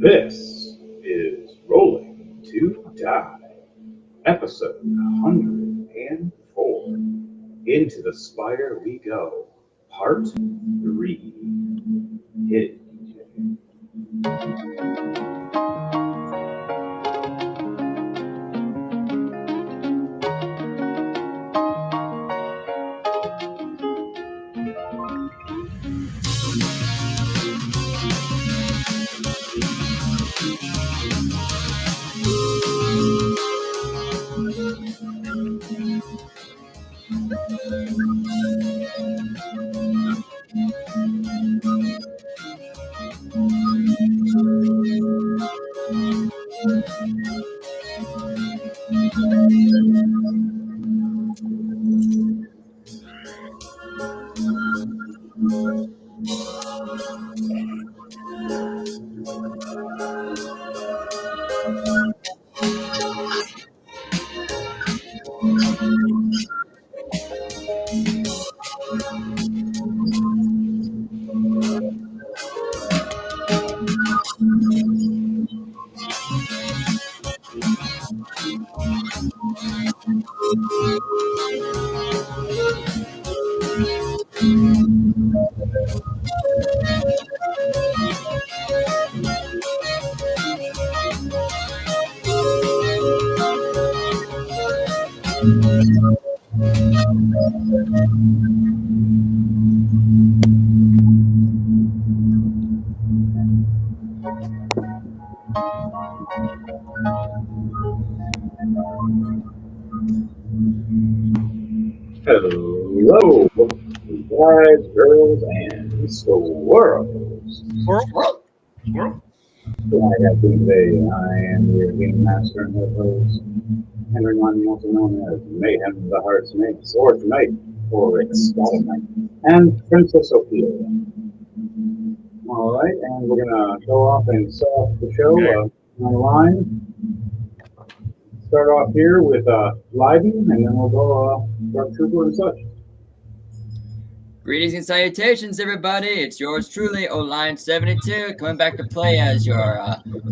This is Rolling to Die, episode 104. Into the Spire we go, part 3. Hit it, DJ. Hello, guys, girls, and squirrels. Squirrel. Like I do today, I am your game master and head host, Henry Monty, also known as Mayhem the Heart's Mate, Sword Knight, or Ecstatic Knight, and Princess Sophia. Alright, and we're gonna go off and start off the show online. Start off here with Living, and then we'll go Dark Trooper and such. Greetings and salutations, everybody. It's yours truly, Oline72, coming back to play as your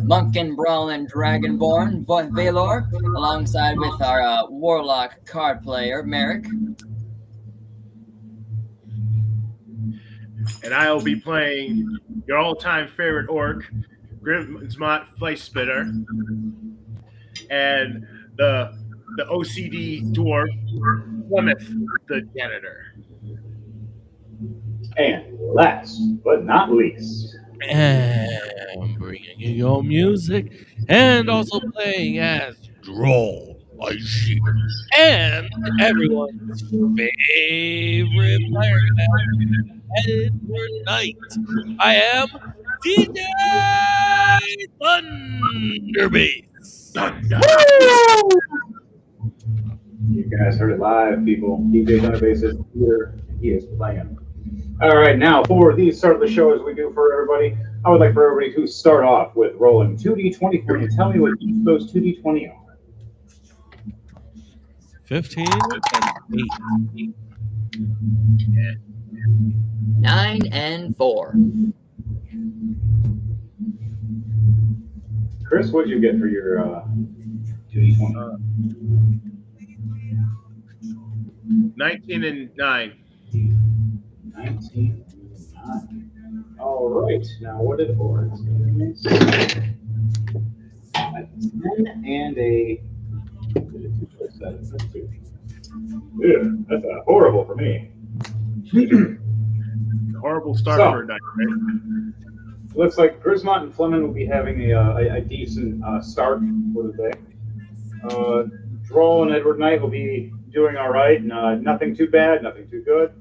Drunken Brawling Dragonborn, Valor, alongside with our Warlock card player, Merrick. And I will be playing your all-time favorite orc, Grimsmont Flesh Spitter, and the OCD dwarf, Plymouth the Janitor. And last but not least, And bringing you your music and also playing as Droll by Sheep and everyone's favorite player now, Edward Knight. I am DJ Thunderbass. you guys heard it live, people. DJ Thunderbass is here. He is playing. All right, now for the start of the show, as we do for everybody, I would like for everybody to start off with rolling 2d20 for you. Tell me what each of those 2d20 are. 15 and 8. 9 and 4. Chris, what did you get for your 2d20? 19 and 9. 19 and 9. All right, now what did the boards? A 10 and a... Yeah, that's horrible for me. Horrible start for a night, right? Looks like Grismont and Fleming will be having a decent start for the day. Droll and Edward Knight will be doing all right. Nothing too bad, nothing too good.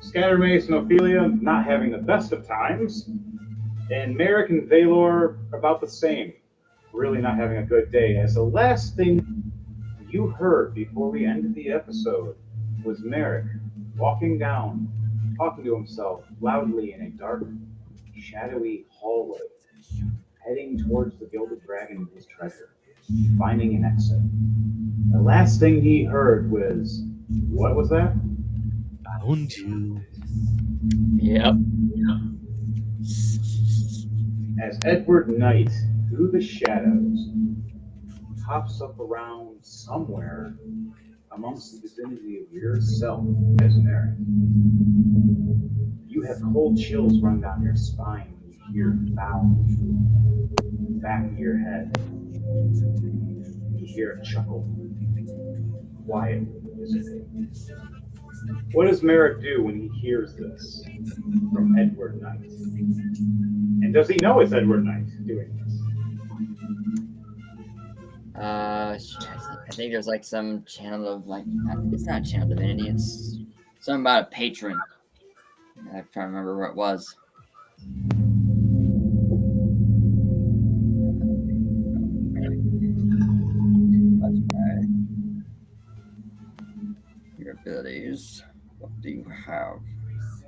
Scattermace and Ophelia not having the best of times. And Merrick and Valor about the same. Really not having a good day. As the last thing you heard before we ended the episode was Merrick walking down, talking to himself loudly in a dark, shadowy hallway, heading towards the Gilded Dragon with his treasure, finding an exit. The last thing he heard was, what was that? Found you. Yep. as Edward Knight, through the shadows, pops up around somewhere amongst the vicinity of yourself as Merrick. You have cold chills run down your spine when you hear bound back of your head. You hear a chuckle, quiet visiting. What does Merrick do when he hears this from Edward Knight? And does he know it's Edward Knight doing this? I think there's like some channel of like it's not channel divinity. It's something about a patron. I'm trying to remember what it was. Your abilities. What do you have?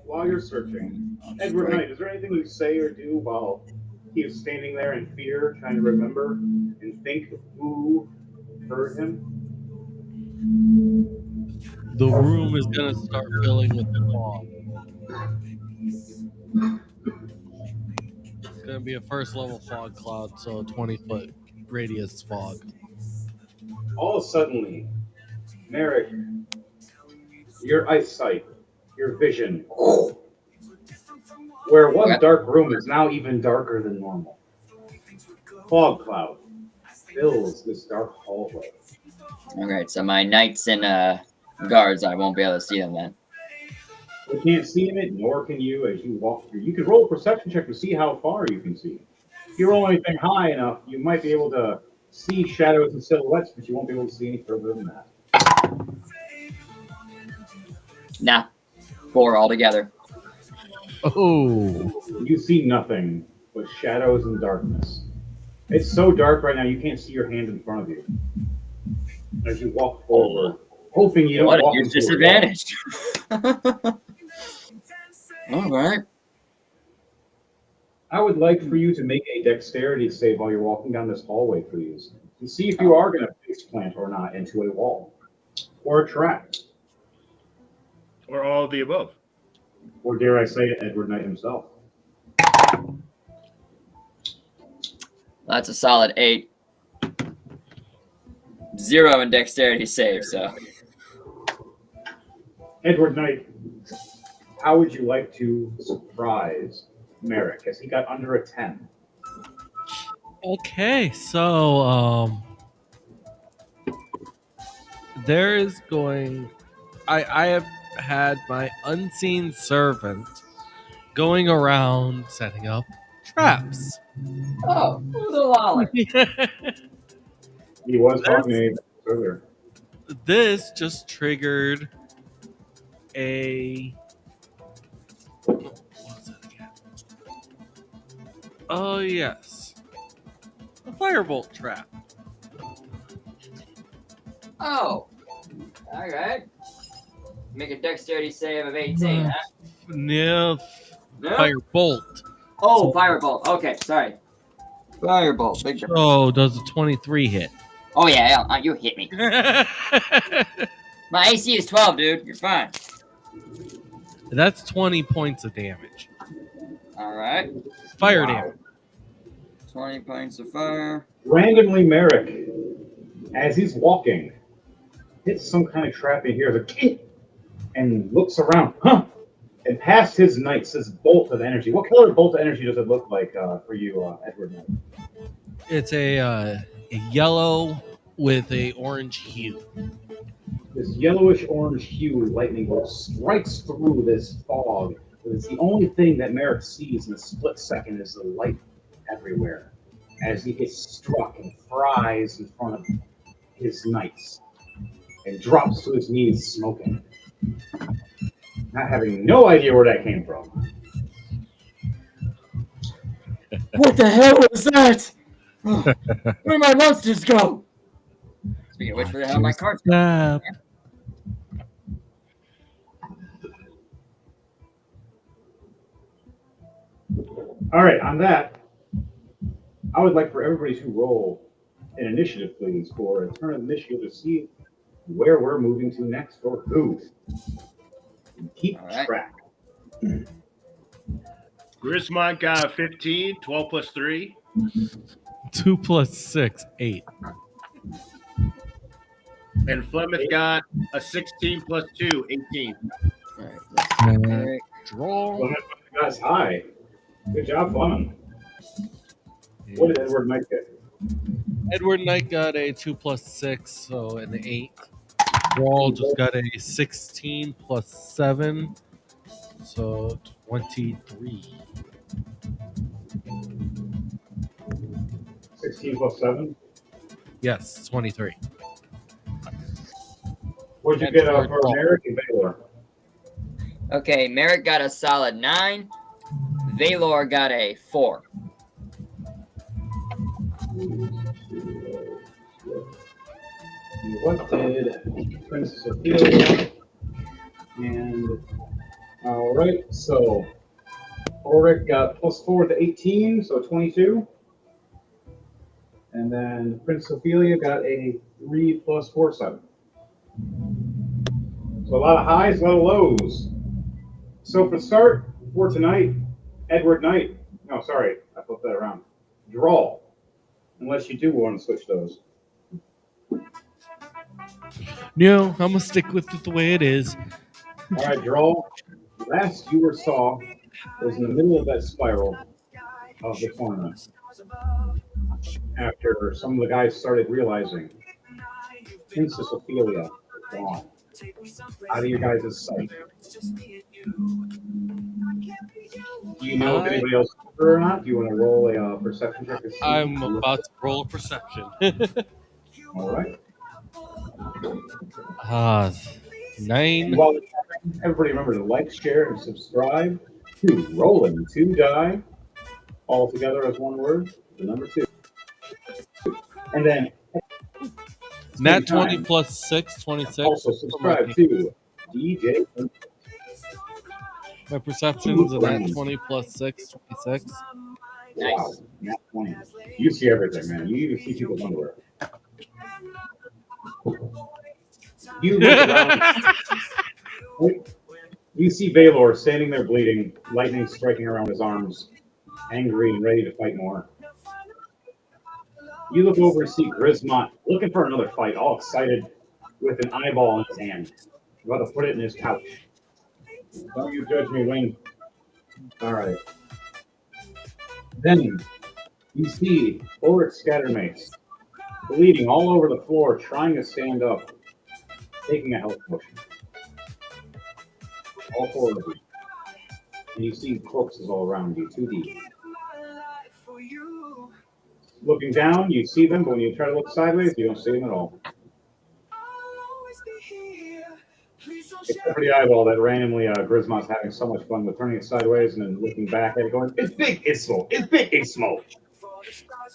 While you're searching, Edward Knight, is there anything you say or do while he is standing there in fear, trying to remember and think of who heard him? The room is gonna start filling with fog. It's gonna be a first level fog cloud, so a 20-foot radius fog. All of a sudden, Merrick, your eyesight, your vision, where one dark room is now even darker than normal. Fog cloud fills this dark hallway. Alright, so my knights and guards, I won't be able to see them then. You can't see in it, nor can you as you walk through. You could roll a perception check to see how far you can see. If you roll anything high enough, you might be able to see shadows and silhouettes, but you won't be able to see any further than that. Nah, 4 altogether. Oh, You see nothing but shadows and darkness. It's so dark right now you can't see your hand in front of you. As you walk forward, hoping you don't What a walk huge into a wall. disadvantage. Alright. I would like for you to make a dexterity save while you're walking down this hallway, please. To see if you are going to face plant or not into a wall, or a trap, Or all of the above. or dare I say it, Edward Knight himself. That's a solid 8. 0 in dexterity save, so. Edward Knight, how would you like to surprise Merrick as he got under a 10? okay. So, there is going. I have had my unseen servant going around setting up traps. Oh, the lolly. He was talking to me earlier. This just triggered a. What was it again? Oh, yes. A firebolt trap. Oh. Alright. Make a dexterity save of 18, huh? No, No? firebolt. Oh, firebolt. Okay, sorry. Firebolt. Big difference. Oh, does a 23 hit? Oh, yeah, you hit me. My AC is 12, dude. You're fine. That's 20 points of damage. Alright. Fire Wow. damage. 20 points of fire. Randomly, Merrick, as he's walking, hits some kind of trap and hears a kink and looks around, and past his knights, this bolt of energy. What color bolt of energy does it look like for you, Edward Knight? It's a yellow with a orange hue. This yellowish orange hue lightning bolt strikes through this fog. It's the only thing that Merrick sees in a split second is the light everywhere as he gets struck and fries in front of his knights and drops to his knees smoking, not having no idea where that came from. What the hell was that? Oh, where'd my monsters go? Speaking of which, where the hell my cards go? Snap. All right, on that, I would like for everybody to roll an initiative, please, for a turn of initiative to see where we're moving to next or who. And keep All right. track. Grismont got a 15, 12 plus 3. 2 plus 6, 8. And Flemeth got a 16 plus 2, 18. All right, let's see. Eric. Draw. Well, that guy's high. Good job, Fleming. What did Edward Knight get? Edward Knight got a 2 plus 6, so an 8. Brawl just got a 16 plus 7, so 23. 16 plus 7. Yes, 23. What'd you And get for for Brawl. American Baylor? Okay, Merrick got a solid 9. Valor got a 4. What did Princess Ophelia? And all right, so Ulrich got plus 4 to 18, so 22. And then Princess Ophelia got a 3 plus 4, 7. So a lot of highs, a lot of lows. So for start for tonight, Edward Knight. No, sorry, I flipped that around. Draw. Unless you do want to switch those. No, I'm gonna stick with it the way it is. All right, draw. Last you saw was in the middle of that spiral of the tournament. After some of the guys started realizing Princess Ophelia is gone out of your guys' sight. Do you know if anybody else is her or not? Do you want to roll a perception check to see? I'm about to roll a perception. All right. 9. While it's happening, everybody remember to like, share, and subscribe to Rolling 2 Die, all together as one word, the number 2. And then Nat 20 plus 6, 26. also subscribe to DJ. My perception's a nat 20 plus 6, 26. Wow, Nat 20. You see everything, man. You even see people's underwear. You look around. You see Valor standing there bleeding, lightning striking around his arms, angry and ready to fight more. You look over and see Grismont looking for another fight, all excited with an eyeball in his hand, about to put it in his pouch. Don't you judge me, Wayne. All right. Then you see Ulrich Scattermace bleeding all over the floor, trying to stand up, taking a health potion. All 4 of you. And you see corpses all around you, 2 deep. Looking down, you see them, but when you try to look sideways, you don't see them at all. Except for the eyeball that randomly Grismont's having so much fun with turning it sideways and then looking back at it going, it's big, it's small, it's big, it's small.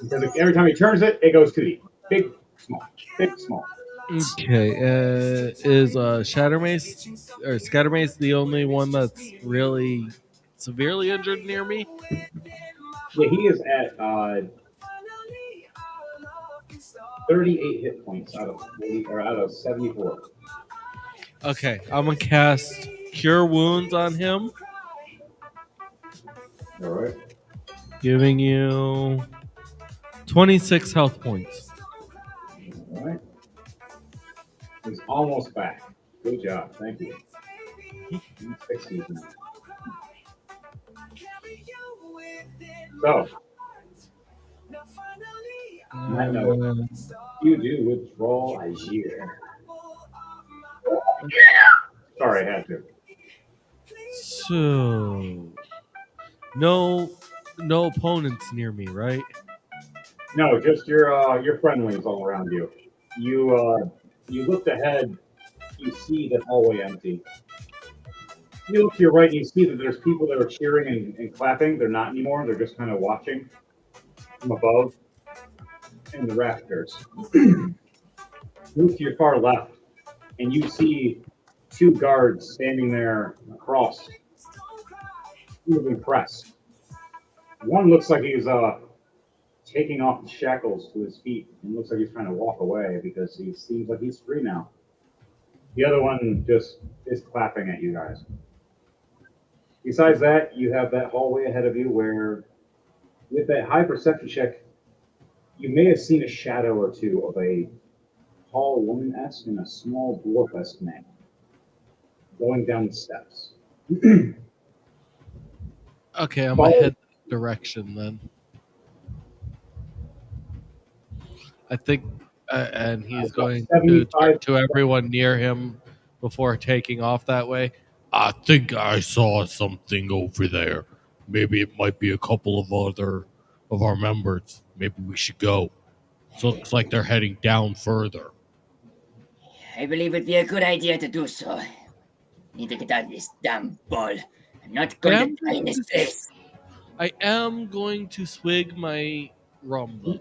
Because every time he turns it, it goes 2 deep. Big, small, big, small. Okay, is Shattermace or Scattermace the only one that's really severely injured near me? Yeah, he is at 38 hit points out of 40, or out of 74. Okay, I'm gonna cast Cure Wounds on him, All right. giving you 26 health points. All right. He's almost back. Good job. Thank you. He's 60s now. So, I know you do withdraw a year. Sorry, I had to. So, no opponents near me, right? No, just your friendlies all around you. You looked ahead. You see the hallway empty. You look to your right and you see that there's people that are cheering and clapping. They're not anymore. They're just kind of watching from above in the rafters. Move to your far left and you see 2 guards standing there across, moving press. One looks like he's taking off the shackles to his feet and looks like he's trying to walk away because he seems like he's free now. The other one just is clapping at you guys. Besides that, you have that hallway ahead of you where, with that high perception check, you may have seen a shadow or two of a tall woman-esque and a small dwarf-esque man going down the steps. Okay, I'm gonna head that direction then. I think, and he's going to talk to everyone near him before taking off that way. I think I saw something over there. Maybe it might be a couple of other of our members. Maybe we should go. So it looks like they're heading down further. I believe it'd be a good idea to do so. Need to get out of this damn ball. I'm not going to die in this place. I am going to swig my rum though.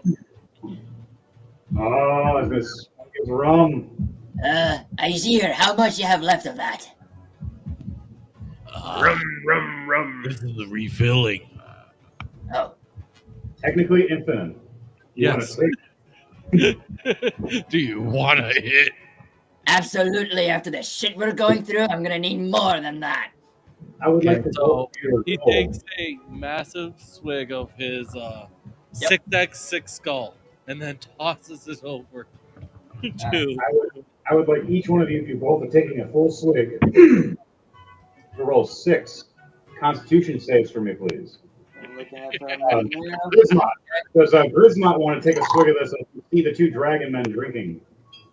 Oh, this is rum. Azir, how much you have left of that? Rum. This is the refilling. Oh. Technically infinite. Yes. Do you want to hit? Absolutely. After the shit we're going through, I'm gonna need more than that. I would like to So he takes a massive swig of his 6x6 skull and then tosses it over to. I would like each one of you, if you both are taking a full swig, to roll 6 Constitution saves for me, please. I'm looking at that right now. Grismot. Does Grismot want to take a swig of this and see the 2 dragon men drinking?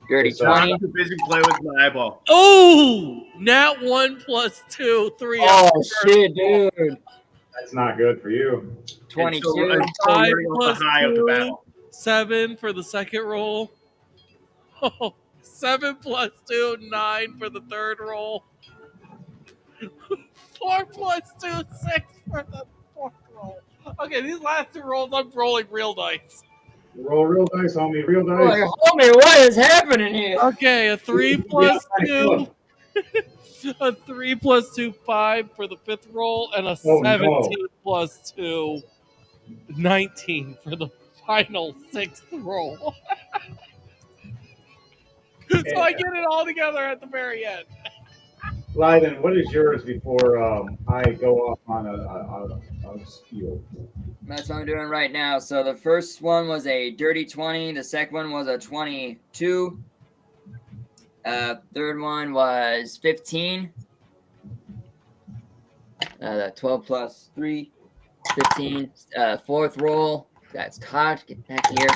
Dirty So, 20. I'm too busy playing with my eyeball. Oh! Nat 1 plus 2, 3. Oh, shit, dude. That's not good for you. 22. And so 5 running off plus the high of the 2, battle. 7 for the second roll. Oh, 7 plus 2, 9 for the third roll. 4 plus 2, 6 for the fourth roll. Okay, these last 2 rolls, I'm rolling real dice. Roll real dice, homie. Real dice. Boy, homie, what is happening here? Okay, a 3 plus 2. A 3 plus 2, 5 for the fifth roll, and a 17 plus 2, 19 for the final 6th roll. So I get it all together at the very end. Lyden, what is yours before I go off on a spiel? That's what I'm doing right now. So the first one was a dirty 20. The second one was a 22. Third one was 15. 12 plus 3, 15. Fourth roll. That's hot. Get back here.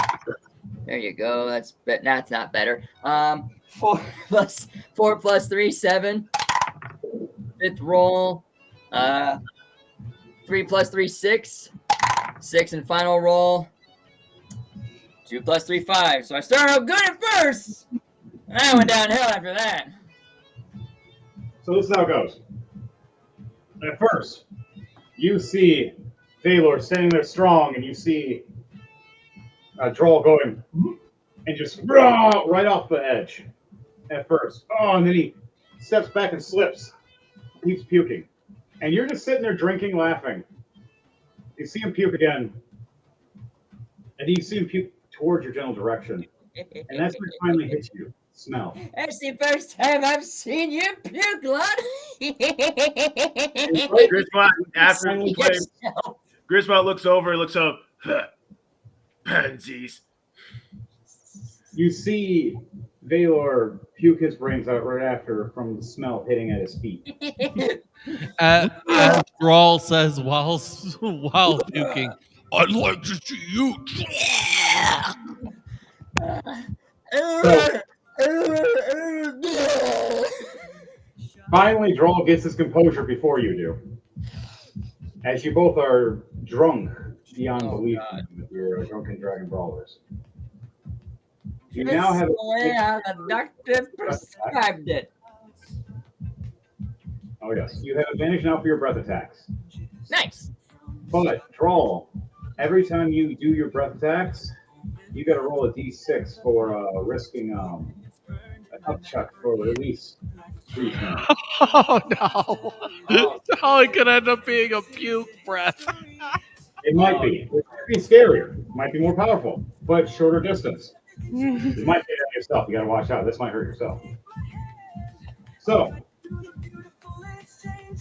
There you go. That's not better. 4 plus 3, 7. Fifth roll. 3 plus 3, 6. 6 and final roll. 2 plus 3, 5. So I started out good at first. And I went downhill after that. So this is how it goes. At first, you see Valor standing there strong, and you see Droll going and just right off the edge at first. Oh, and then he steps back and slips. Keeps puking. And you're just sitting there drinking, laughing. You see him puke again. And you see him puke towards your general direction. And that's when it finally hits you. Smell. That's the first time I've seen you puke, lad. Grismot, after he plays, Grismot looks over, looks up. Pansies. You see Valor puke his brains out right after from the smell hitting at his feet. As Brawl says while puking, I'd like to see you. Finally, Droll gets his composure before you do. As you both are drunk beyond belief with your Drunken Dragon Brawlers. You now have the way how the doctor prescribed it. Oh yes, you have advantage now for your breath attacks. Nice. But Droll, every time you do your breath attacks, you got to roll a d6 for risking a upchuck for at least 3 times. Oh no! Oh, it could end up being a puke breath. It might be. It might be scarier. It might be more powerful, but shorter distance. You might hit it yourself. You got to watch out. This might hurt yourself. So,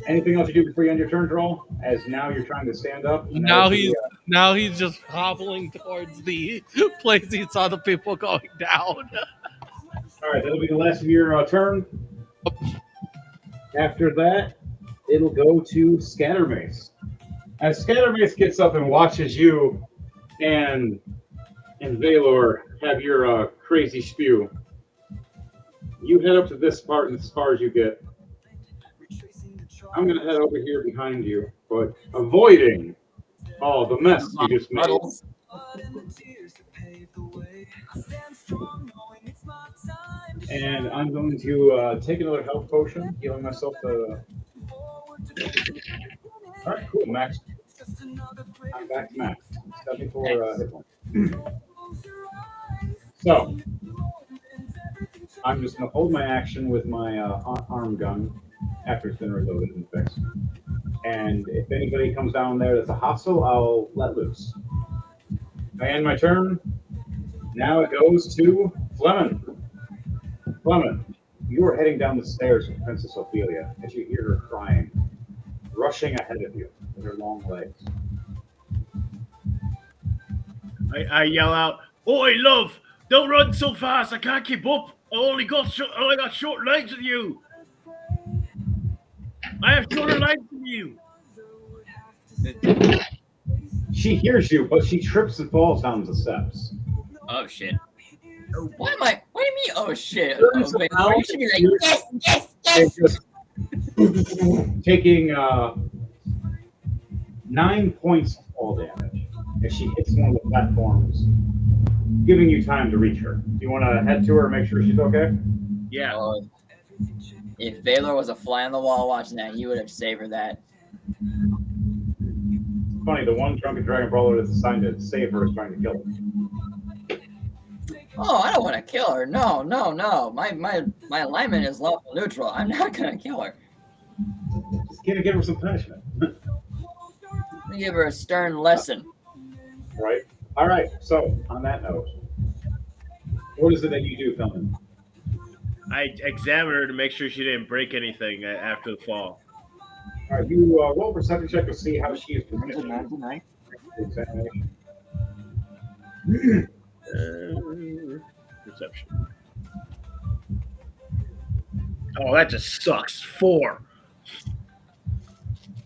Anything else you do before you end your turn, Droll? As now you're trying to stand up. And Now that is he's the, now he's just hobbling towards the place he saw the people going down. all right, that'll be the last of your turn. After that, it'll go to Scattermace. As Scattermace gets up and watches you and Valor have your crazy spew, you head up to this part as far as you get. I'm going to head over here behind you, but avoiding all the mess you just made. Puddles. And I'm going to take another health potion, healing myself to... All right, cool, max. I'm back to max. 74 hit points. So, I'm just going to hold my action with my arm gun after it's been reloaded and fixed. And if anybody comes down there that's a hostile, I'll let loose. I end my turn. Now it goes to Fleming. Fleming, you are heading down the stairs with Princess Ophelia as you hear her crying, rushing ahead of you with her long legs. I yell out, "Oi, love! Don't run so fast! I can't keep up! I only got short legs with you! I have shorter legs than you!" She hears you, but she trips and falls down the steps. Oh shit. What do you mean, oh shit? Turns Oh, wait, around, you should be like, yes, yes, and yes. just taking 9 points of fall damage as she hits one of the platforms, giving you time to reach her. Do you want to head to her and make sure she's okay? Yeah. Oh, if Valor was a fly on the wall watching that, he would have savored that. Funny, the one Drunken Dragon Brawler that's assigned to save her is trying to kill her. Oh, I don't want to kill her. No. My alignment is lawful neutral. I'm not gonna kill her. Just gonna give her some punishment. I'm gonna give her a stern lesson. Right? Alright, so on that note, what is it that you do, Philman? I examined her to make sure she didn't break anything after the fall. Alright, you roll a perception check to see how she is diminishing the examination. Perception. Oh, that just sucks. 4.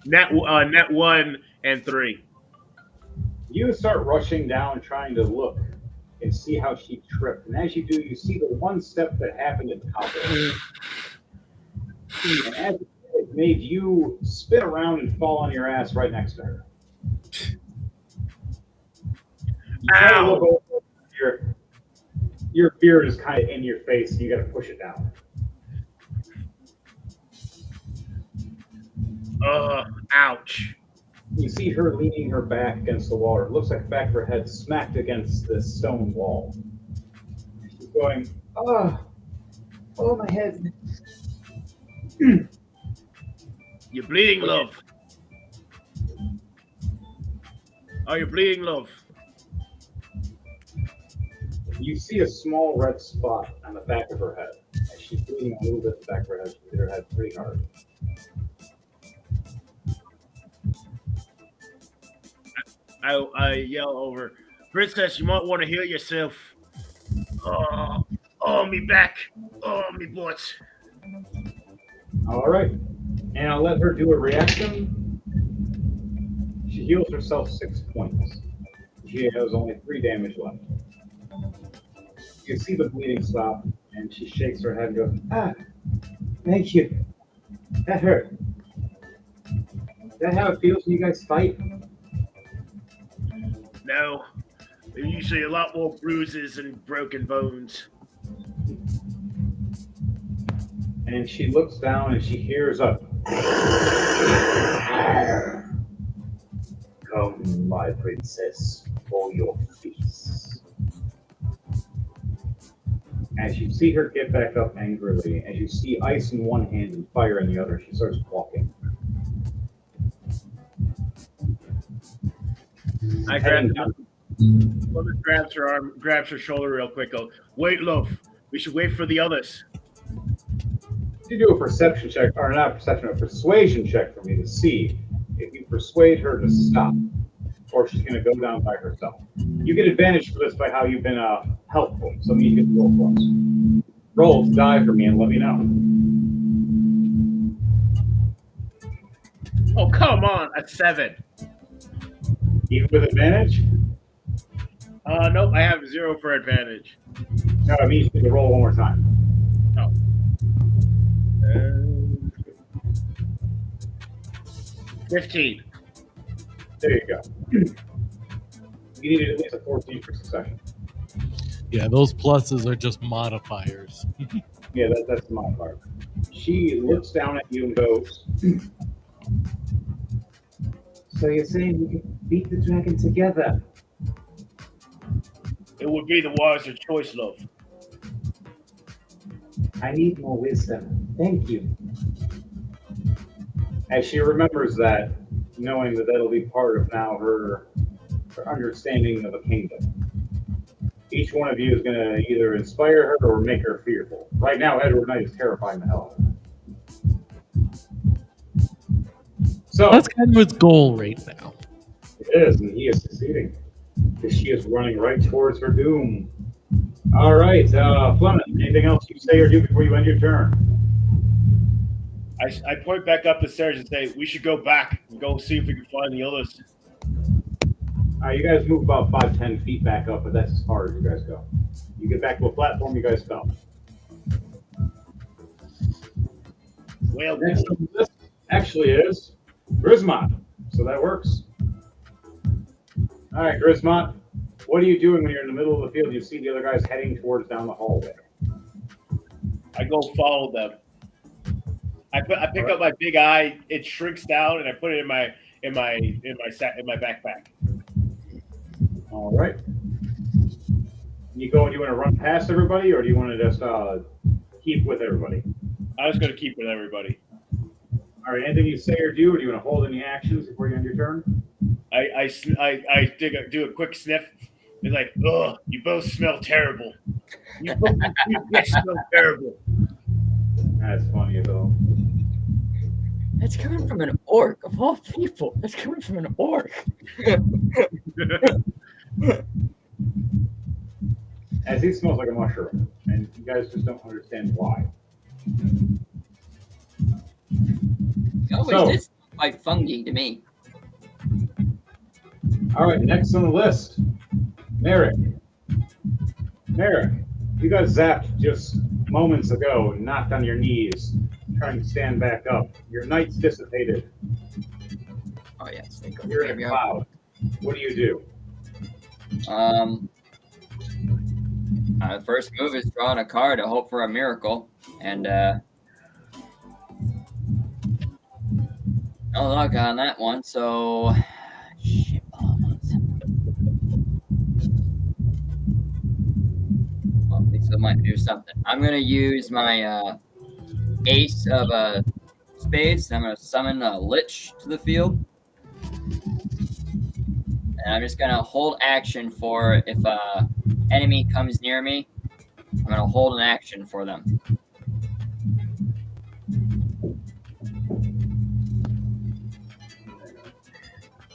Net 1 and 3. You start rushing down, trying to look and see how she tripped. And as you do, you see the one step that happened at top of her. And as it made you spin around and fall on your ass right next to her. You gotta look over, your beard is kind of in your face, and you got to push it down. Ouch. You see her leaning her back against the wall. It looks like the back of her head smacked against this stone wall. She's going, oh, my head. You're bleeding, love. Oh, you're bleeding, love. You see a small red spot on the back of her head. And she's bleeding a little bit at the back of her head. She hit her head pretty hard. I yell over, "Princess, you might want to heal yourself." Oh, me back. Oh, me butt. All right. And I'll let her do a reaction. She heals herself 6 points. She has only 3 damage left. You can see the bleeding stop, and she shakes her head and goes, ah, thank you. That hurt. Is that how it feels when you guys fight? No. There's usually a lot more bruises and broken bones. And she looks down and she hears a come, my princess, for your feast. As you see her get back up angrily, as you see ice in one hand and fire in the other, she starts walking. I grabs her arm, grabs her shoulder real quick. Go, wait, love. We should wait for the others. You do a perception check, or not a perception, a persuasion check for me to see if you persuade her to stop, or she's going to go down by herself. You get advantage for this by how you've been helpful, so you get to roll for us. Roll to die for me and let me know. Oh, come on. A 7. Even with advantage? Nope. I have 0 for advantage. No, it means you need to roll one more time. Oh. 15. There you go. You needed at least a 14 for succession. Yeah, those pluses are just modifiers. Yeah, that's the modifier. She looks down at you and goes, so you're saying we can beat the dragon together? It would be the wiser choice, love. I need more wisdom. Thank you. As she remembers that, knowing that that'll be part of now her understanding of a kingdom. Each one of you is going to either inspire her or make her fearful. Right now, Edward Knight is terrifying the hell out of her. So That's kind of his goal right now. it is, and he is succeeding. Because she is running right towards her doom. All right, Fleming, anything else you say or do before you end your turn? I point back up the stairs and say, we should go back and go see if we can find the others. You guys move about 5-10 feet back up, but that's as far as you guys go. You get back to a platform, you guys fell. Well, Next on the list actually is Grismont, so that works. All right, Grismont, what are you doing when you're in the middle of the field? You see the other guys heading towards down the hallway. I go follow them. I pick up my big eye. It shrinks down, and I put it in my backpack. All right. You go and you want to run past everybody, or do you want to just keep with everybody? I was going to keep with everybody. All right. Anything you say or do, or do you want to hold any actions before you end your turn? I do a quick sniff. It's like, ugh, you both smell terrible. You both smell terrible. That's funny though. That's coming from an orc, of all people. That's coming from an orc. As he smells like a mushroom, and you guys just don't understand why. It always did smell like fungi to me. All right, next on the list, Merrick. Merrick, you got zapped just moments ago and knocked on your knees, trying to stand back up. Your night's dissipated. Oh yes, they go You're in a cloud. What do you do? The first move is drawing a card to hope for a miracle, and no luck on that one. So, shit balls. Well, at least I might do something. I'm gonna use my ace of spades. I'm gonna summon a lich to the field. And I'm just gonna hold action for if a enemy comes near me. I'm gonna hold an action for them.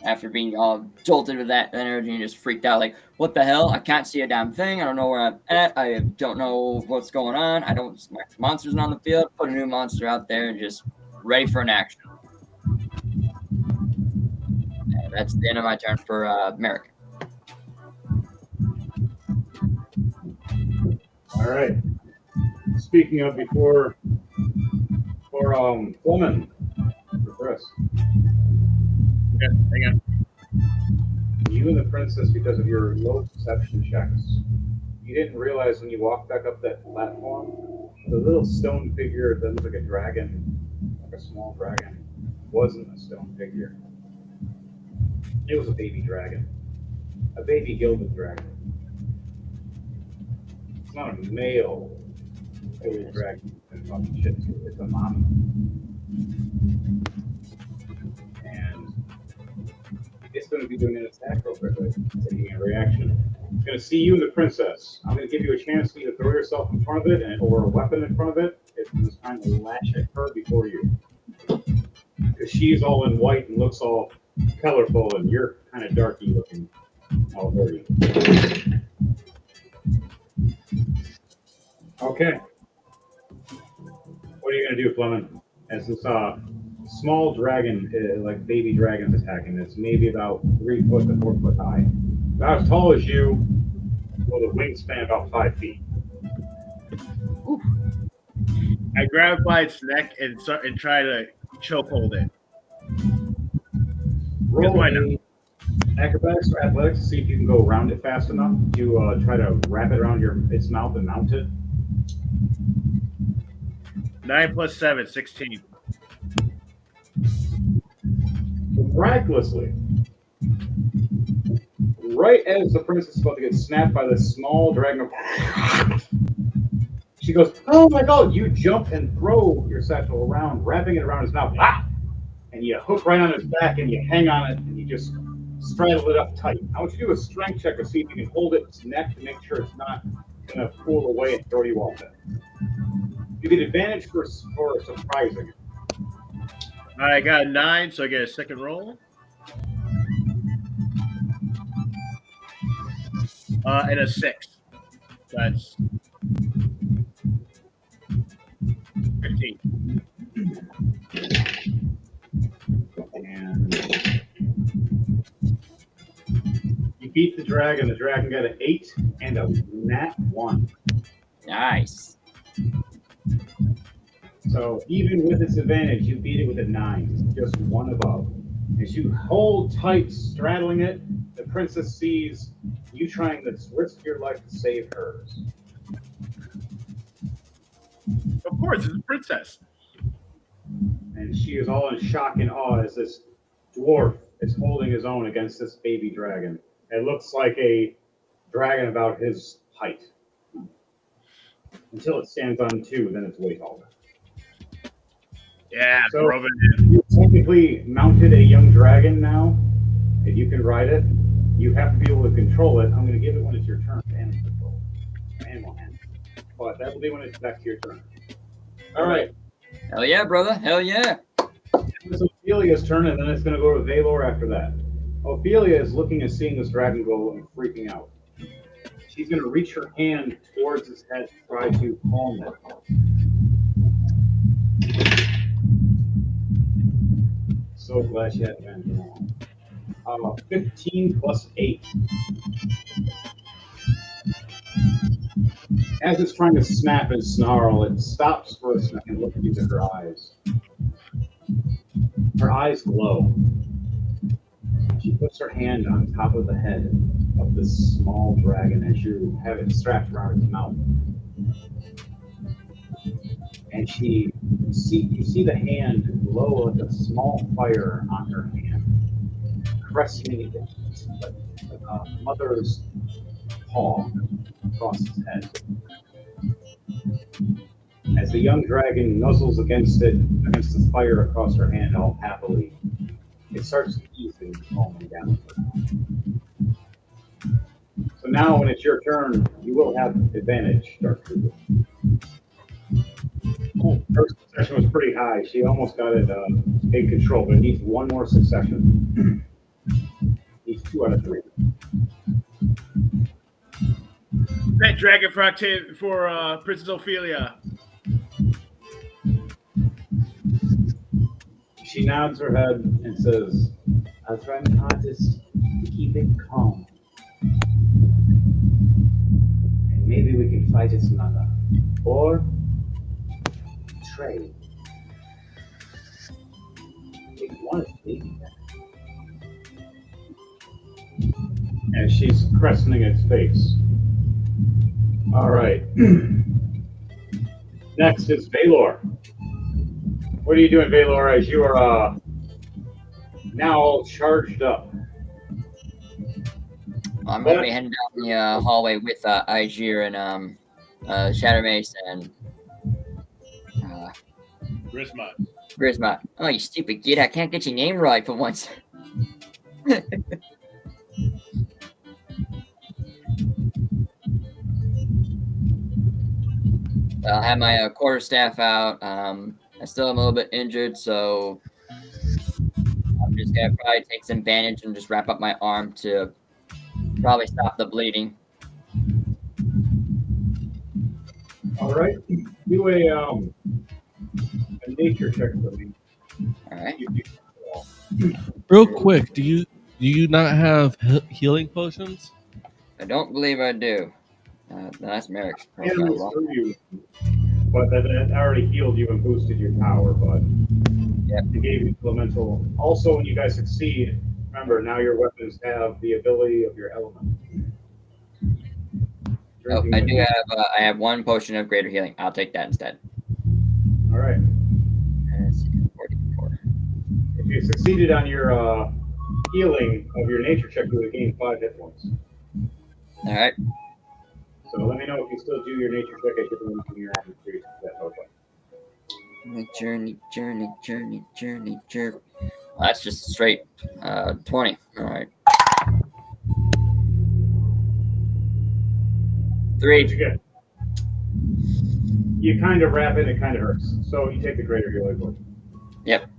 After being all jolted with that energy and just freaked out, like, what the hell? I can't see a damn thing. I don't know where I'm at. I don't know what's going on. My monster's not on the field. Put a new monster out there and just ready for an action. And that's the end of my turn for Merrick. All right. Speaking of before, woman, for Chris. Okay, hang on. You and the princess, because of your low perception checks, you didn't realize when you walked back up that platform, the little stone figure that looked like a dragon, like a small dragon, wasn't a stone figure. It was a baby dragon. A baby gilded dragon. It's not a male gilded dragon. It's a mommy. And it's going to be doing an attack real quickly, taking a reaction. It's going to see you and the princess. I'm going to give you a chance to either throw yourself in front of it or a weapon in front of it if it's trying to lash at her before you. Because she's all in white and looks all colorful, and you're kind of darky looking, all dirty. Okay. What are you going to do, Fleming? As this small dragon, like baby dragon, is attacking, it's maybe about 3 foot to 4 foot high. About as tall as you, with a wingspan about 5 feet. Oof. I grab it by its neck and try to chokehold it. Roll acrobatics or athletics to see if you can go around it fast enough to try to wrap it around its mouth and mount it. 9 plus 7, 16. Miraculously, right as the princess is about to get snapped by this small dragon, she goes, "Oh my God!" You jump and throw your satchel around, wrapping it around his mouth. Ah! And you hook right on his back and you hang on it and you just straddle it up tight. I want you to do a strength check to see if you can hold its neck to make sure it's not going to pull away and throw you off it. You get advantage for surprising. I got a 9, so I get a second roll. And a 6. That's 15. And you beat the dragon. The dragon got an 8 and a nat 1. Nice. So even with its advantage, you beat it with a 9, just one above. As you hold tight, straddling it, the princess sees you trying to risk your life to save hers. Of course, it's a princess. And she is all in shock and awe as this dwarf is holding his own against this baby dragon. It looks like a dragon about his height. Until it stands on 2, then it's way taller. Yeah, so rub it in. you technically mounted a young dragon now, and you can ride it. You have to be able to control it. I'm going to give it when it's your turn to animal control. Animal hand. But that will be when it's back to your turn. All right. Hell yeah, brother. Hell yeah. It's Ophelia's turn, and then it's going to go to Valor after that. Ophelia is looking and seeing this dragon go and freaking out. She's going to reach her hand towards his head to try to calm it. So glad she had advantage on 15 plus 8. As it's trying to snap and snarl, it stops for a second, looking into her eyes. Her eyes glow. She puts her hand on top of the head of this small dragon as you have it strapped around its mouth. And you see the hand glow like a small fire on her hand, caressing it like a mother's paw across its head. As the young dragon nuzzles against the fire across her hand all happily, it starts to ease and calming down. So now when it's your turn, you will have advantage, Dark Trooper. Her succession was pretty high. She almost got it in control, but it needs one more succession. Needs 2 out of 3. That dragon for Princess Ophelia. She nods her head and says, "I'll try my hardest to keep it calm. And maybe we can fight its mother. Or trade. Take one of baby back." As she's cresting its face. All right. Next is Valor. What are you doing, Valor, as you are now all charged up? I'm going to be heading down the hallway with Aegir and Shattermace and Grismot. Grismot. Oh, you stupid git. I can't get your name right for once. I'll have my quarterstaff out. I still am a little bit injured, so I'm just gonna probably take some bandage and just wrap up my arm to probably stop the bleeding. All right. Do a nature check for me. All right. Real quick, do you not have healing potions? I don't believe I do. That's Merrick's profile. Animals Wrong. through you, but that already healed you and boosted your power, but Yep. it gave you elemental. Also, when you guys succeed, remember now your weapons have the ability of your element. Oh, I do have. I have one potion of greater healing. I'll take that instead. All right. 44. If you succeeded on your healing of your nature check, you would gain 5 hit points. All right. So let me know if you still do your nature check. I should be looking your average increase that token. Journey. Well, that's just straight 20. All right. 3. What'd you get? You kind of wrap it, it kind of hurts. So you take the greater healing potion. Yep.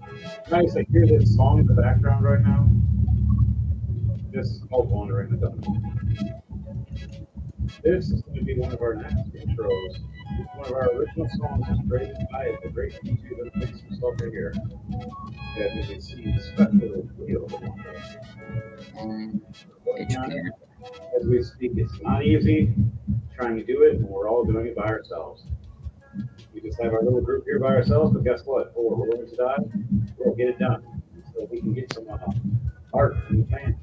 Nice, I hear this song in the background right now. This is called Wandering the Dungeon. This is going to be one of our next intros. One of our original songs was created by the great YouTube that makes himself right here. That you can see special feel. HP. As we speak, it's not easy trying to do it, and we're all doing it by ourselves. We just have our little group here by ourselves, but guess what? Oh, we're willing to die. We'll get it done so we can get some art from the fans.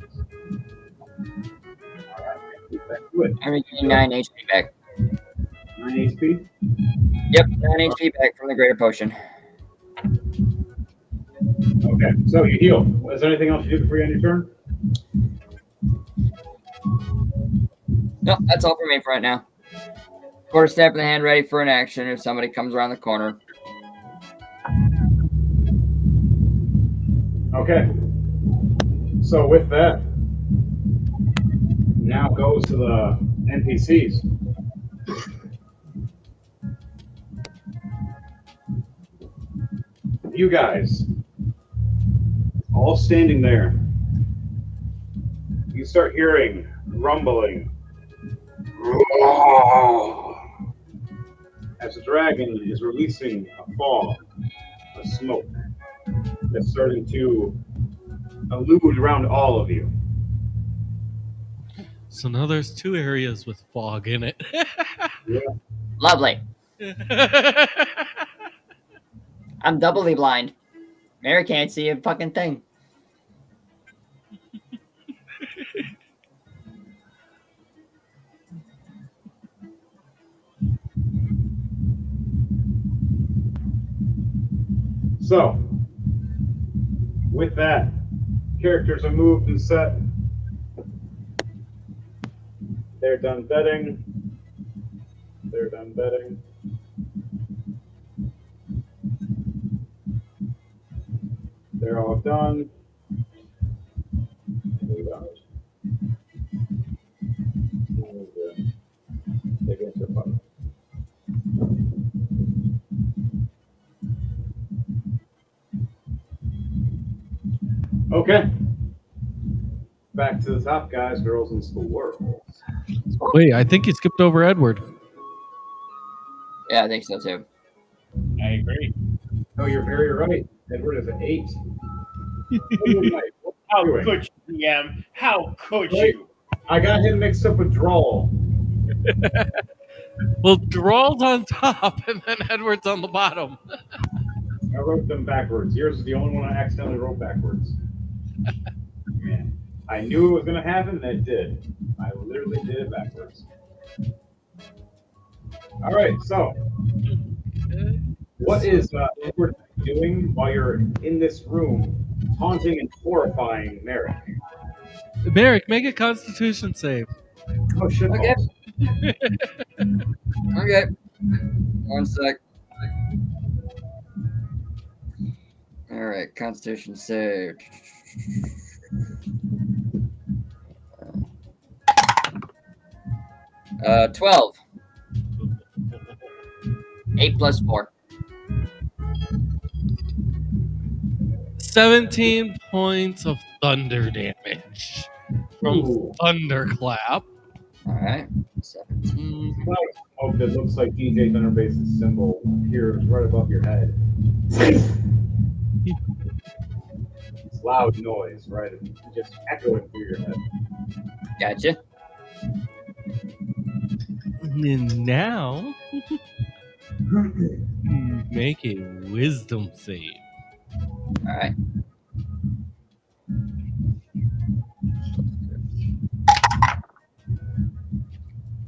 All right, get back to it. I'm getting 9 HP back. 9 HP. Yep, 9 HP back from the greater potion. Okay, so you heal. Is there anything else you do before you end your turn? No, that's all for me for right now. Quarterstaff in the hand, ready for an action if somebody comes around the corner. Okay. So with that, now goes to the NPCs. You guys, all standing there, you start hearing rumbling as the dragon is releasing a fog of smoke that's starting to elude around all of you. So now there's 2 areas with fog in it. Lovely. I'm doubly blind. Mary can't see a fucking thing. So, with that, characters are moved and set. They're done betting. They're done betting. They're all done. Take it to the button. Okay. Back to the top, guys, girls, and squirrels. Wait, I think you skipped over Edward. Yeah, I think so too. I agree. Oh, you're very right. Edward is an 8. How could you, DM? How could Right. you? I got him mixed up with Drawl. Well, Drawl's on top, and then Edward's on the bottom. I wrote them backwards. Yours is the only one I accidentally wrote backwards. Man, I knew it was going to happen, and it did. I literally did it backwards. All right, so what is Edward doing while you're in this room, taunting and horrifying Merrick? Merrick, make a Constitution save. Oh shit! Okay. balls. Okay. 1 sec. All right, Constitution save. $12. 8 plus 4. 17 points of thunder damage from Ooh. Thunderclap. All right. 17. Cloud of smoke that looks like DJ Thunderbase's symbol appears right above your head. It's loud noise, right? It's just echoing through your head. Gotcha. And now, make a wisdom save. All right.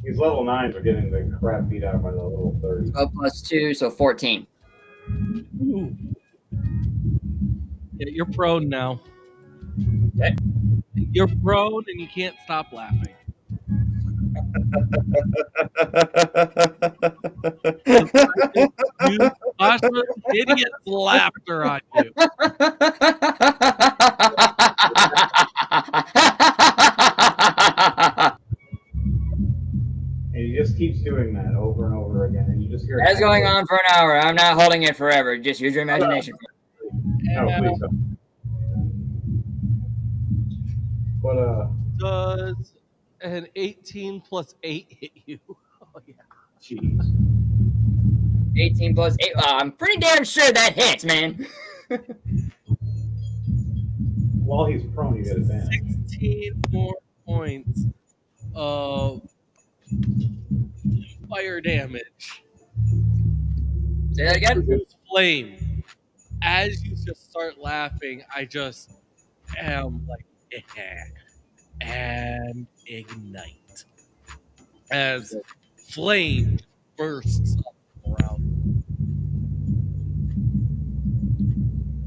These level 9s are getting the crap beat out by the level 30s. 12 plus 2, so 14. Ooh. Yeah, you're prone now. Okay. You're prone and you can't stop laughing. You Asha's hideous laughter on you. And he just keeps doing that over and over again, and you just hear. That's going on for an hour. I'm not holding it forever. Just use your imagination. No, please don't. But Does an 18 plus 8 hit you? Oh yeah. jeez. 18 plus 8. I'm pretty damn sure that hits, man. While he's prone, you get advantage. 16 more points of fire damage. Say that again. This flame. As you just start laughing, I just am like, and ignite. As flame bursts up around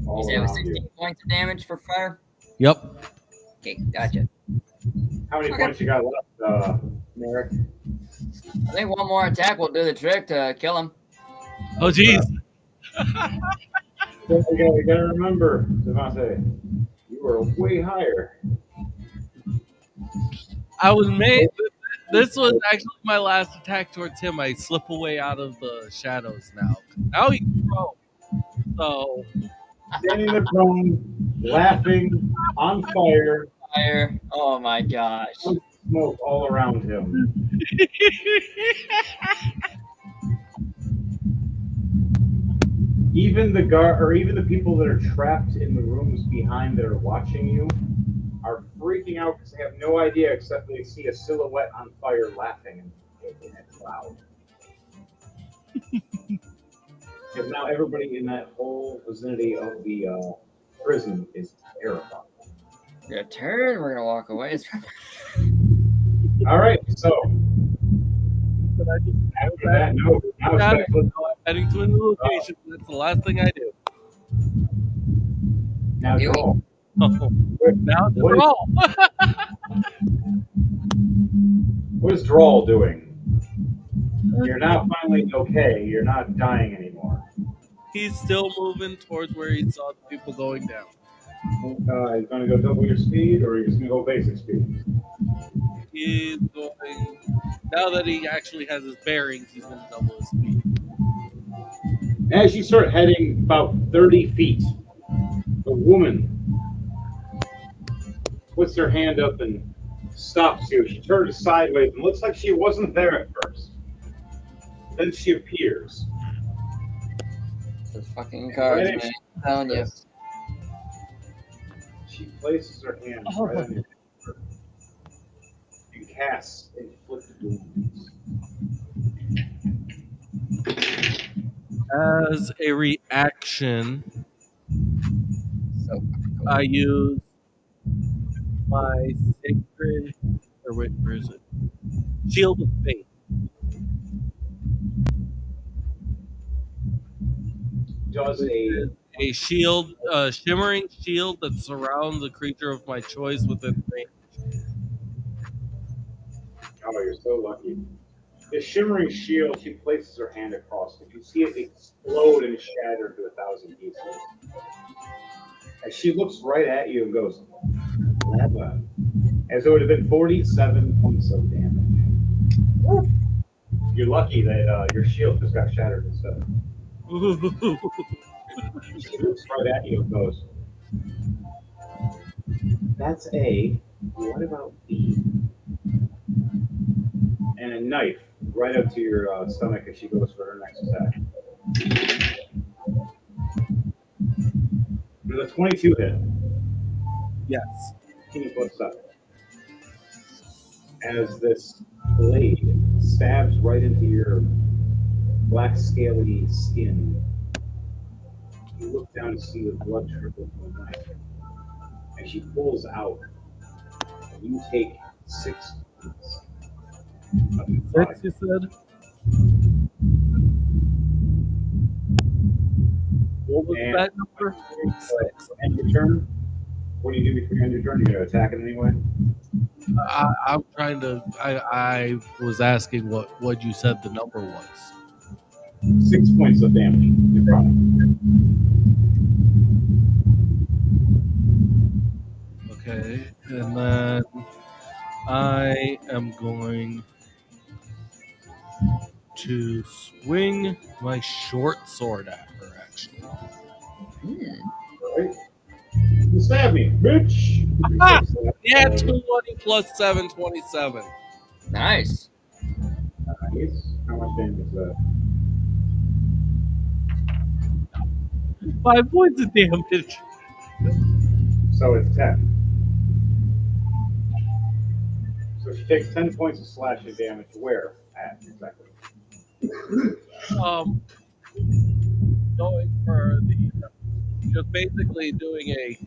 You All said it was around 16 you. points of damage for fire? you. Yep. Okay, gotcha. How many Okay. points you got left, Merrick? I think one more attack will do the trick to kill him. Oh, jeez. You gotta remember, Devontae, you were way higher. I was made. This was actually my last attack towards him. I slip away out of the shadows now. Now he's prone. So Standing there prone, laughing, on fire, Fire. Oh my gosh. smoke all around him. Even the guard, or even the people that are trapped in the rooms behind that are watching you, are freaking out because they have no idea except they see a silhouette on fire laughing and it's loud. Because now everybody in that whole vicinity of the prison is terrified. Your turn. We're gonna walk away. All right, so but I just after that, no, now it's back to, I'm heading to a new location. That's the last thing I do. now You- draw. Now it's What is- all. What is Drawl doing? You're now finally okay. You're not dying anymore. He's still moving towards where he saw the people going down. He's going to go double your speed, or you're just going to go basic speed? He's going. Now that he actually has his bearings, he's going to double his speed. As you start heading about 30 feet, a woman puts her hand up and stops you. She turns sideways and looks like she wasn't there at first. Then she appears. Those fucking cards, man. I'm telling you. She places her hand right on your shoulder and casts inflict wounds. As a reaction, So I use my sacred, or wait, where is it? Shield of Faith. Does A shield, shimmering shield that surrounds a creature of my choice within range. Oh, you're so lucky. The shimmering shield, she places her hand across it. You see it explode and shatter to 1,000 pieces. As she looks right at you and goes, 11. And so it would have been 47 points of damage. You're lucky that your shield just got shattered instead. She looks right at you and goes, "That's A. What about B?" And a knife right up to your stomach as she goes for her next attack. With a 22 hit. Yes. 15 plus 7. As this blade stabs right into your black scaly skin, you look down and see the blood trickle from the knife. And she pulls out. And you take 6 points. Six, you said? What was And that number? end your turn. What do you do before you end your turn? You gonna attack it anyway? I'm trying to. I was asking what you said the number was. 6 points of damage. You're fine. Okay, and then I am going to swing my short sword at her. Actually, Right? You stab me, bitch! Ah! Yeah, 220 plus 7, 27. Nice. Nice. How much damage is that? 5 points of damage. So it's 10. So she takes 10 points of slashing damage. Where? At, exactly. Going for the just basically doing a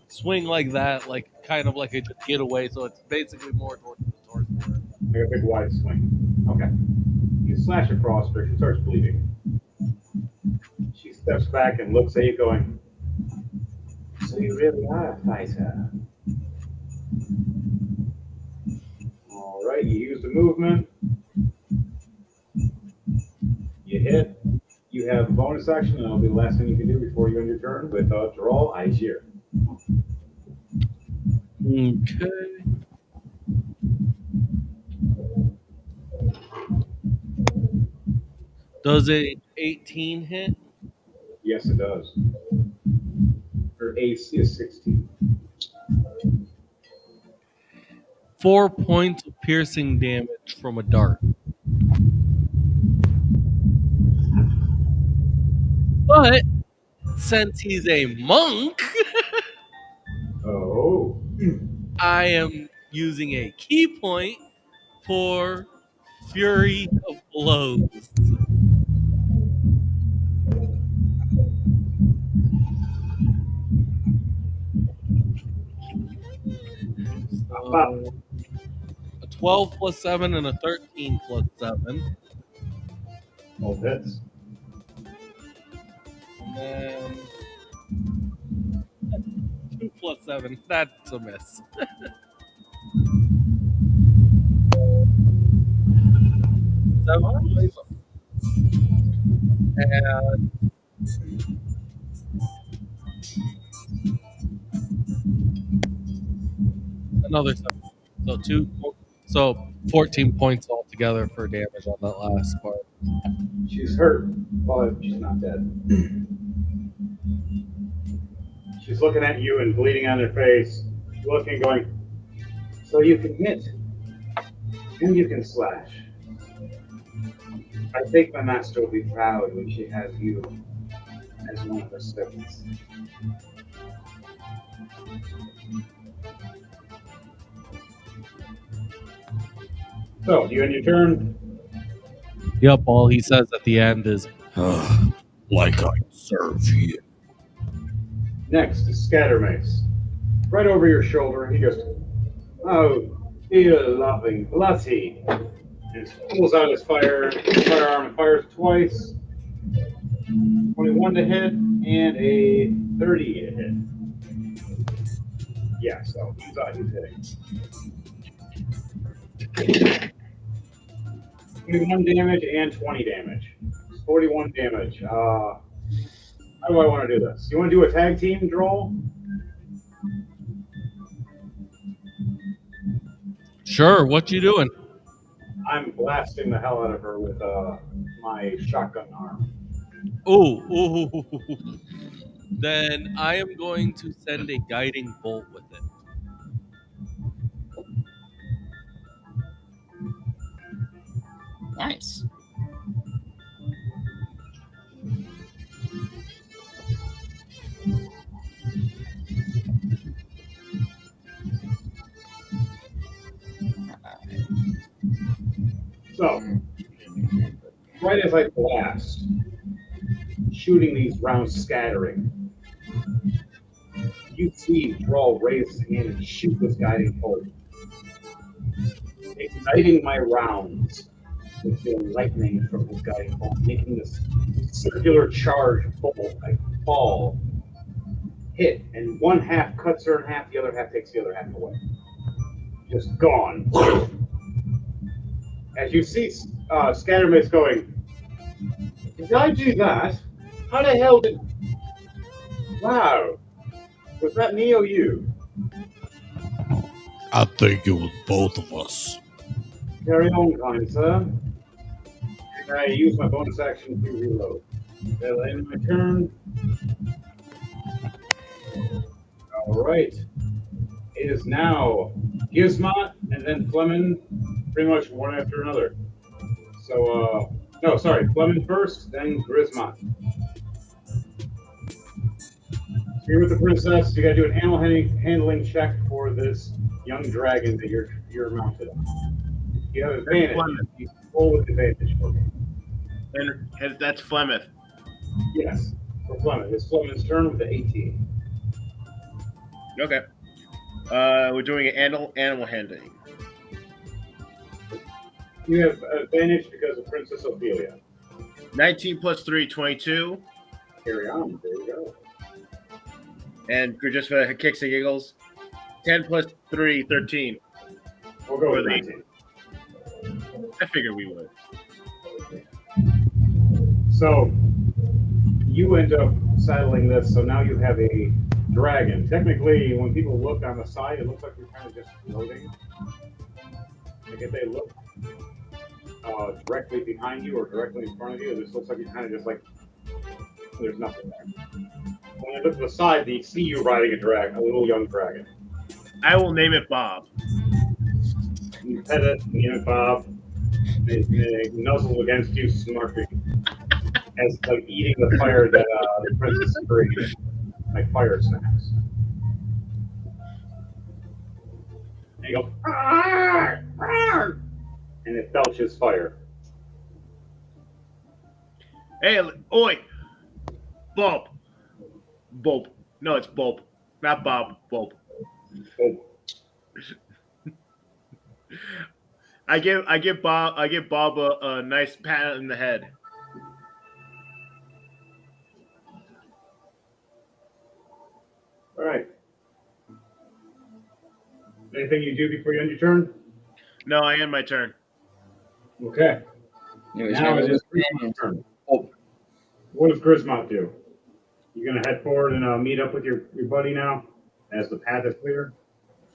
swing like that, like kind of like a getaway. So it's basically more towards the torso. Like a big wide swing. Okay. You slash across her. She starts bleeding. She steps back and looks at you going, "So you really are a fighter." All right, you use the movement. You hit. You have a bonus action, and it'll be the last thing you can do before you end your turn with draw, eyes here. Okay. Does a 18 hit? Yes, it does. Her AC is 16. 4 points of piercing damage from a dart. But since he's a monk, Oh. I am using a key point for Fury of Blows. So, a 12 plus 7 and a 13 plus 7. All hits. And then 2 plus 7. That's a miss. 7 points. And another 7. So 2. So 14 points altogether for damage on that last part. She's hurt, but she's not dead. She's looking at you and bleeding on her face, looking, going, "So you can hit, and you can slash. I think my master will be proud when she has you as one of her servants." So, you end your turn. Yep, all he says at the end is, like I serve you. Next is Scatter Mace. Right over your shoulder, he goes, "Oh, dear loving bloody." And pulls out his firearm and fires twice. 21 to hit and a 30 to hit. Yeah, so he's hitting. 21 damage and 20 damage. 41 damage. How do I want to do this? You want to do a tag team draw? Sure, what you doing? I'm blasting the hell out of her with my shotgun arm. Ooh. Then I am going to send a guiding bolt with it. Nice. So, right as I blast, shooting these rounds scattering, you see Drawl raise his hand and shoot this guiding bolt, igniting my rounds with the lightning from his guiding bolt, making this circular charge bolt like fall, hit, and one half cuts her in half, the other half takes the other half away. Just gone. As you see Scattermace going, did I do that? How the hell did... Wow. Was that me or you? I think it was both of us. Carry on, kind sir. I use my bonus action to reload. That'll end my turn. Alright. It is now Gizmot and then Fleming, pretty much one after another. So, no, sorry, Fleming first, then Grismot. So you're with the princess, you gotta do an animal handling check for this young dragon that you're mounted on. You have advantage. You roll with advantage for me. And that's Flemeth. Yes, for Fleming. It's Fleming's turn with the 18. Okay. We're doing an animal handling. You have advantage because of Princess Ophelia. 19 plus 3, 22. Carry on. There you go. And just for kicks and giggles, 10 plus 3, 13. We'll go with 19. I figured we would. So you end up settling this, so now you have a dragon. Technically, when people look on the side, it looks like you're kind of just floating. Like if they look directly behind you or directly in front of you, it just looks like you're kind of just like, there's nothing there. When they look to the side, they see you riding a dragon, a little young dragon. I will name it Bob. You pet it, you know, Bob. They nuzzle against you, smarting, as like eating the fire that the princess created, like fire snacks. And you go, "Arr! Arr!" And it belches fire. Hey, oi! Bob. Bob. No, it's Bob. Not Bob. Bob. Oh. I give Bob a nice pat in the head. All right. Anything you do before you end your turn? No, I end my turn. Okay. Now it is Grismot's turn. Oh. What does Grismot do? You gonna head forward and meet up with your buddy now, as the path is clear?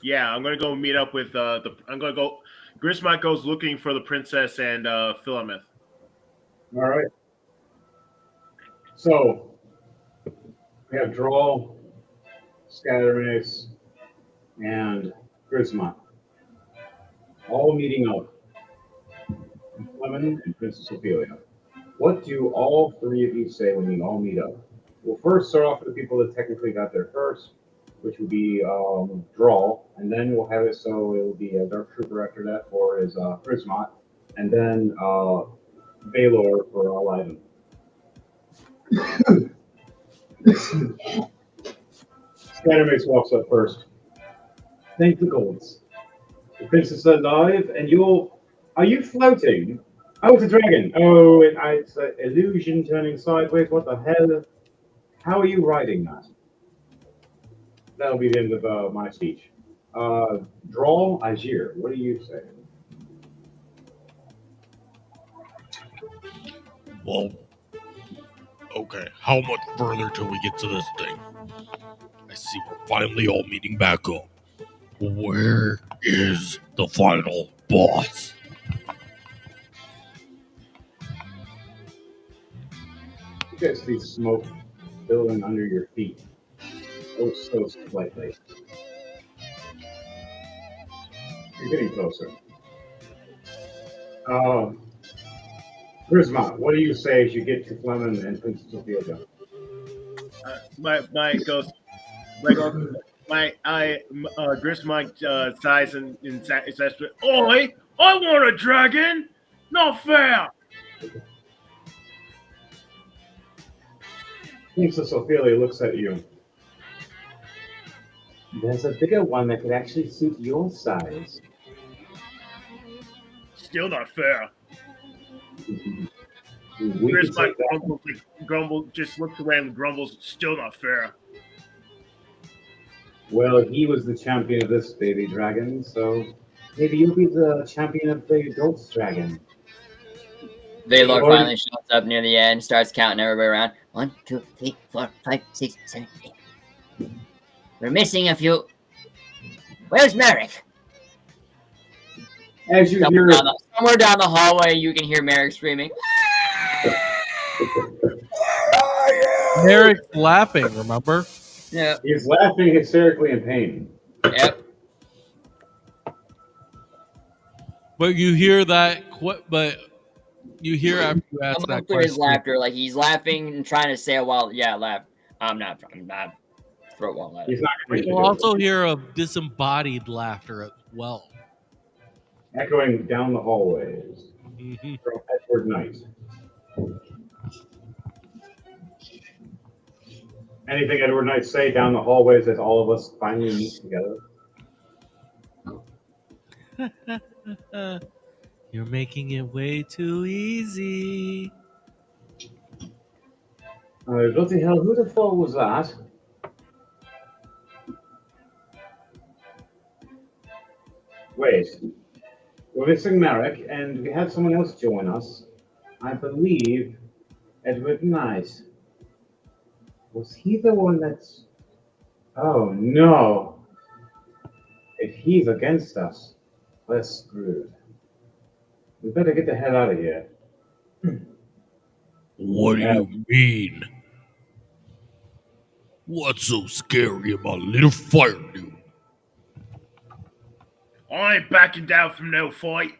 Yeah, I'm gonna go meet up with Grismot goes looking for the princess and Philemeth. All right. So we have Drawl, Scattermace, and Grismot all meeting up. Fleming and Princess Ophelia. What do all three of you say when you all meet up? We'll first start off with the people that technically got there first, which would be Drawl, and then we'll have it so it will be a Dark Trooper after that for his Grismot, and then Baylor for Ivan. Scattermace walks up first. Thank the gods. The princess is alive, and are you floating? Oh, it's a dragon. Oh, it's an illusion turning sideways. What the hell? How are you riding that? That'll be the end of my speech. Drawl, Azir, what do you say? Well, okay. How much further till we get to this thing? I see we're finally all meeting back up. Where is the final boss? You guys see smoke billowing under your feet. Oh, so slightly. You're getting closer. Charisma, what do you say as you get to Fleming and Princess Ophelia? My ghost, Gris my size and says, "Oi, I want a dragon. Not fair." Princess Ophelia looks at you. There's a bigger one that could actually suit your size. Still not fair. We Gris could my take that. grumble, just looks around and grumbles. Still not fair. Well, he was the champion of this baby dragon, so maybe you'll be the champion of the adult dragon. Valor Lord. finally shows up near the end, starts counting everybody around. 1, 2, 3, 4, 5, 6, 7, 8. We're missing a few. Where's Merrick? As you hear, Somewhere down the hallway, you can hear Merrick screaming. Merrick's laughing, remember? Yeah. he's laughing hysterically in pain. Yep. But you hear that, but you hear after you ask that Through his question. laughter, like he's laughing and trying to say a while. Yeah, laugh. I'm not. Throat won't let He's it. not going to You'll do it. also hear a disembodied laughter as well. Echoing down the hallways Mhm. from Edward Knight. Anything Edward Knight say down the hallways as all of us finally meet together? You're making it way too easy. Bloody hell, who the fuck was that? Wait, we're missing Merrick, and we had someone else join us. I believe Edward Knight. Was he the one that's... Oh, no. If he's against us, we're screwed. We better get the hell out of here. What do you mean? What's so scary about little fire dude? I ain't backing down from no fight.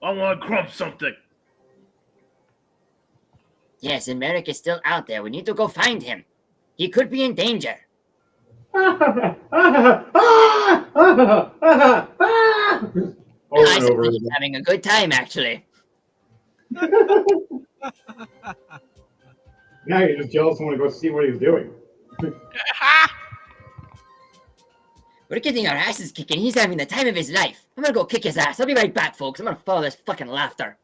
I want to crump something. Yes, and Merrick is still out there. We need to go find him. He could be in danger. Over I and over think he's again. having a good time, actually. Now you're just jealous and want to go see what he's doing. We're getting our asses kicking. He's having the time of his life. I'm gonna go kick his ass. I'll be right back, folks. I'm gonna follow this fucking laughter.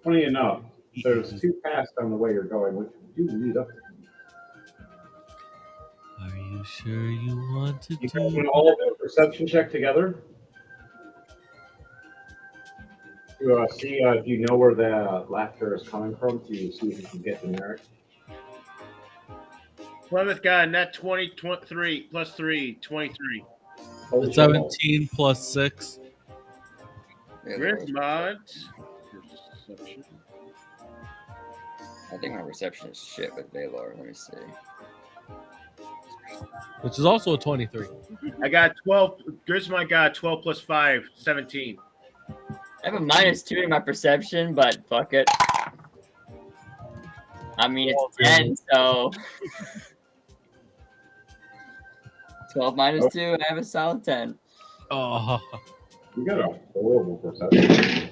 Funny enough, there's two paths down the way you're going, which do lead up to him. Are you sure you want to You do guys want to all do a perception check together? To see if you know where the laughter is coming from, to see if you can get the Merrick. Plymouth got a net 23 plus 3, 23. Holy shit. 17 plus 6? Gris mod. I think my reception is shit with Valor. Let me see. Which is also a 23. I got 12. Gris mod got 12 plus 5, 17. I have a -2 in my perception, but fuck it. I mean, it's 10, so 12 minus 2, and I have a solid 10. Oh, You got a horrible perception.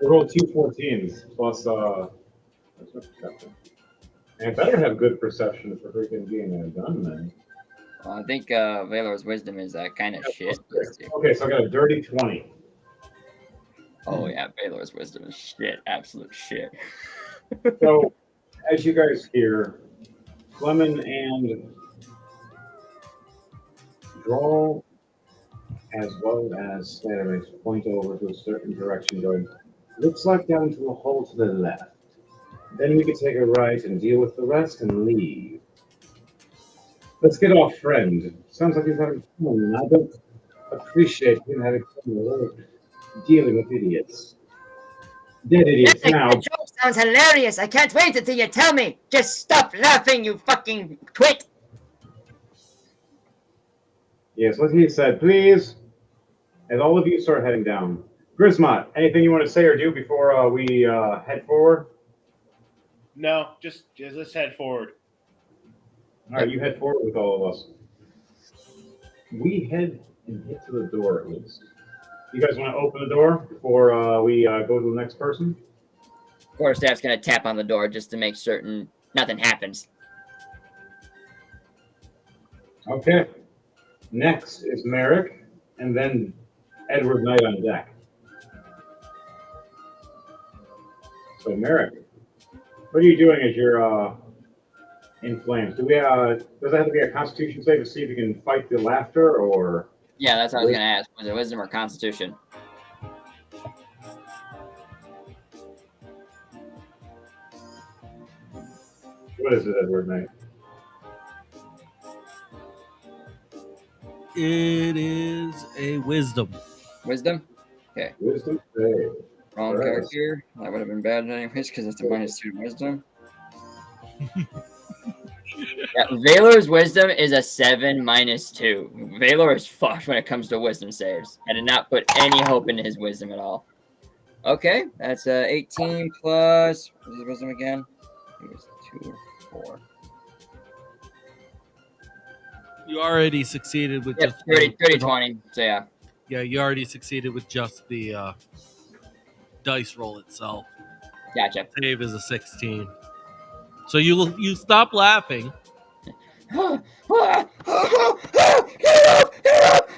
We rolled 2 14s plus that's my perception. And better have good perception for freaking being a gunman. Well, I think Valor's wisdom is kind of shit. Let's see. Okay, so I got a dirty 20. Oh yeah, Valor's wisdom is shit. Absolute shit. So, as you guys hear, Clement and Draw, as well as Slattermates, point over to a certain direction, going, looks like down to a hole to the left. Then we could take a right and deal with the rest and leave. Let's get off, friend. Sounds like he's having fun. I don't appreciate him having fun alone, dealing with idiots. Dead idiots Nick, now. the joke sounds hilarious. I can't wait until you tell me. Just stop laughing, you fucking twit. Yes, what he said, please. As all of you start heading down. Grismot, anything you want to say or do before we head forward? No, just let's head forward. All right, you head forward with all of us. We head and get to the door at least. You guys want to open the door before we go to the next person? Quarterstaff's gonna tap on the door just to make certain nothing happens. Okay. Next is Merrick, and then Edward Knight on deck. So Merrick, what are you doing as you're in flames? Do we does that have to be a Constitution save to see if you can fight the laughter, or? Yeah, that's what I was gonna ask. Was it wisdom or constitution? What is it, Edward Knight? It is a wisdom. Wisdom? Wisdom save. Wrong Right. character. That would have been bad anyways, because it's a -2 wisdom. Yeah, Valor's wisdom is a 7 -2. Valor is fucked when it comes to wisdom saves. I did not put any hope into his wisdom at all. Okay, that's 18 plus. What is the wisdom again? It was 2 or 4. You already succeeded with Yep, just 30, 20. So yeah. Yeah, you already succeeded with just the dice roll itself. Gotcha. Save is a 16. So you stop laughing. Get up!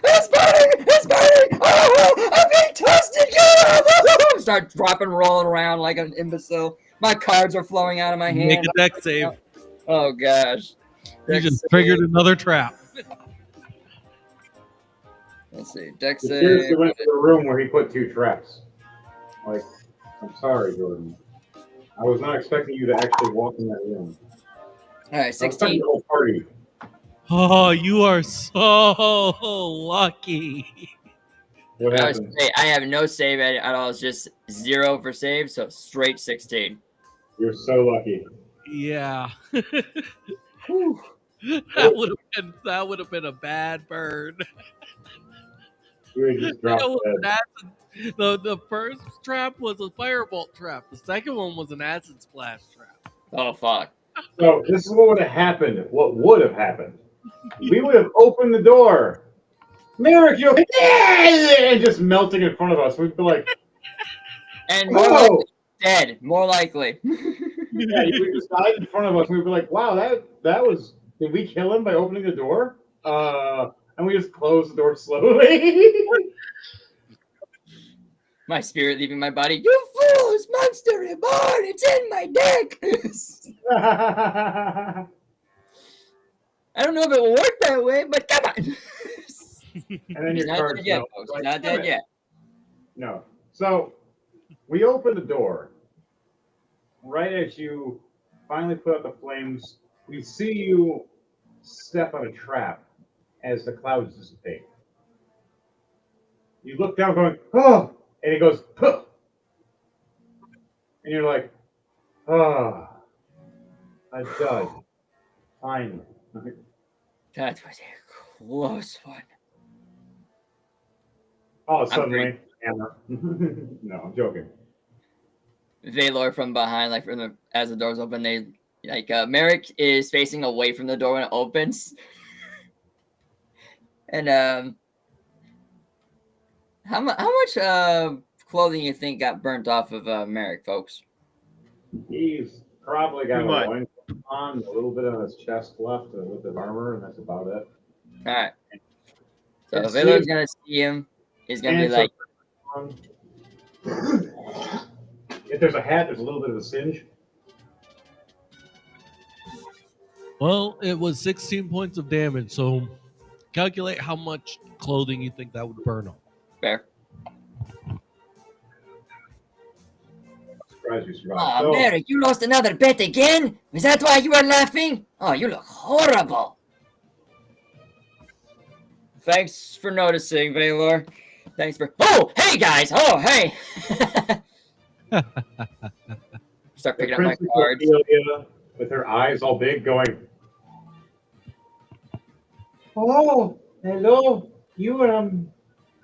It's burning! It's burning! Oh, I'm being toasted! Get up! Start dropping, rolling around like an imbecile. My cards are flowing out of my hand. Make a deck save. Oh gosh. You Dex just save. triggered another trap. Let's see. Deck He save. seriously went to the room where he put 2 traps. Like, I'm sorry, Jordan. I was not expecting you to actually walk in that room. All right, I was expecting 16. the whole party. Oh, you are so lucky. What I, was happened? say, I have no save at all. It's just 0 for save, so straight 16. You're so lucky. Yeah. Whew. that would have been a bad burn. You would just dropped That was dead. an acid, the first trap was a firebolt trap. The second one was an acid splash trap. Oh fuck. So this is what would have happened. What would have happened? We would have opened the door. Merrick, you're and just melting in front of us. We'd be like, And more "Whoa!" likely dead. More likely. Yeah, you would just died in front of us. We'd be like, "Wow, that was. Did we kill him by opening the door?" And we just closed the door slowly. My spirit leaving my body. You fools! Monster reborn! It's in my deck! I don't know if it will work that way, but come on! And then He's your not cards dead yet, melt. folks. Like, He's not damn dead it. yet. No. So we open the door. Right as you finally put out the flames, we see you step on a trap as the clouds dissipate. You look down going, oh, and he goes, huh. And you're like, oh, a dud. Finally. That was a close one. Oh, suddenly, hammer. No, I'm joking. Valor from behind, like from the as the doors open, they like Merrick is facing away from the door when it opens. And how much clothing you think got burnt off of Merrick, folks? He's probably got a Too much. loin on, a little bit on his chest left with his armor, and that's about it. All right. So Let's Valor's see. gonna see him. He's gonna be And like, if there's a hat, there's a little bit of a singe. Well, it was 16 points of damage, so calculate how much clothing you think that would burn off. fair. Surprised you survived. Oh, So, Merrick, you lost another bet again? Is that why you were laughing? Oh, you look horrible. Thanks for noticing, Valor. Thanks for. Oh, hey guys! Oh, hey! Start The picking up my Princess cards. Ophelia, with her eyes all big, going, "Oh, hello. You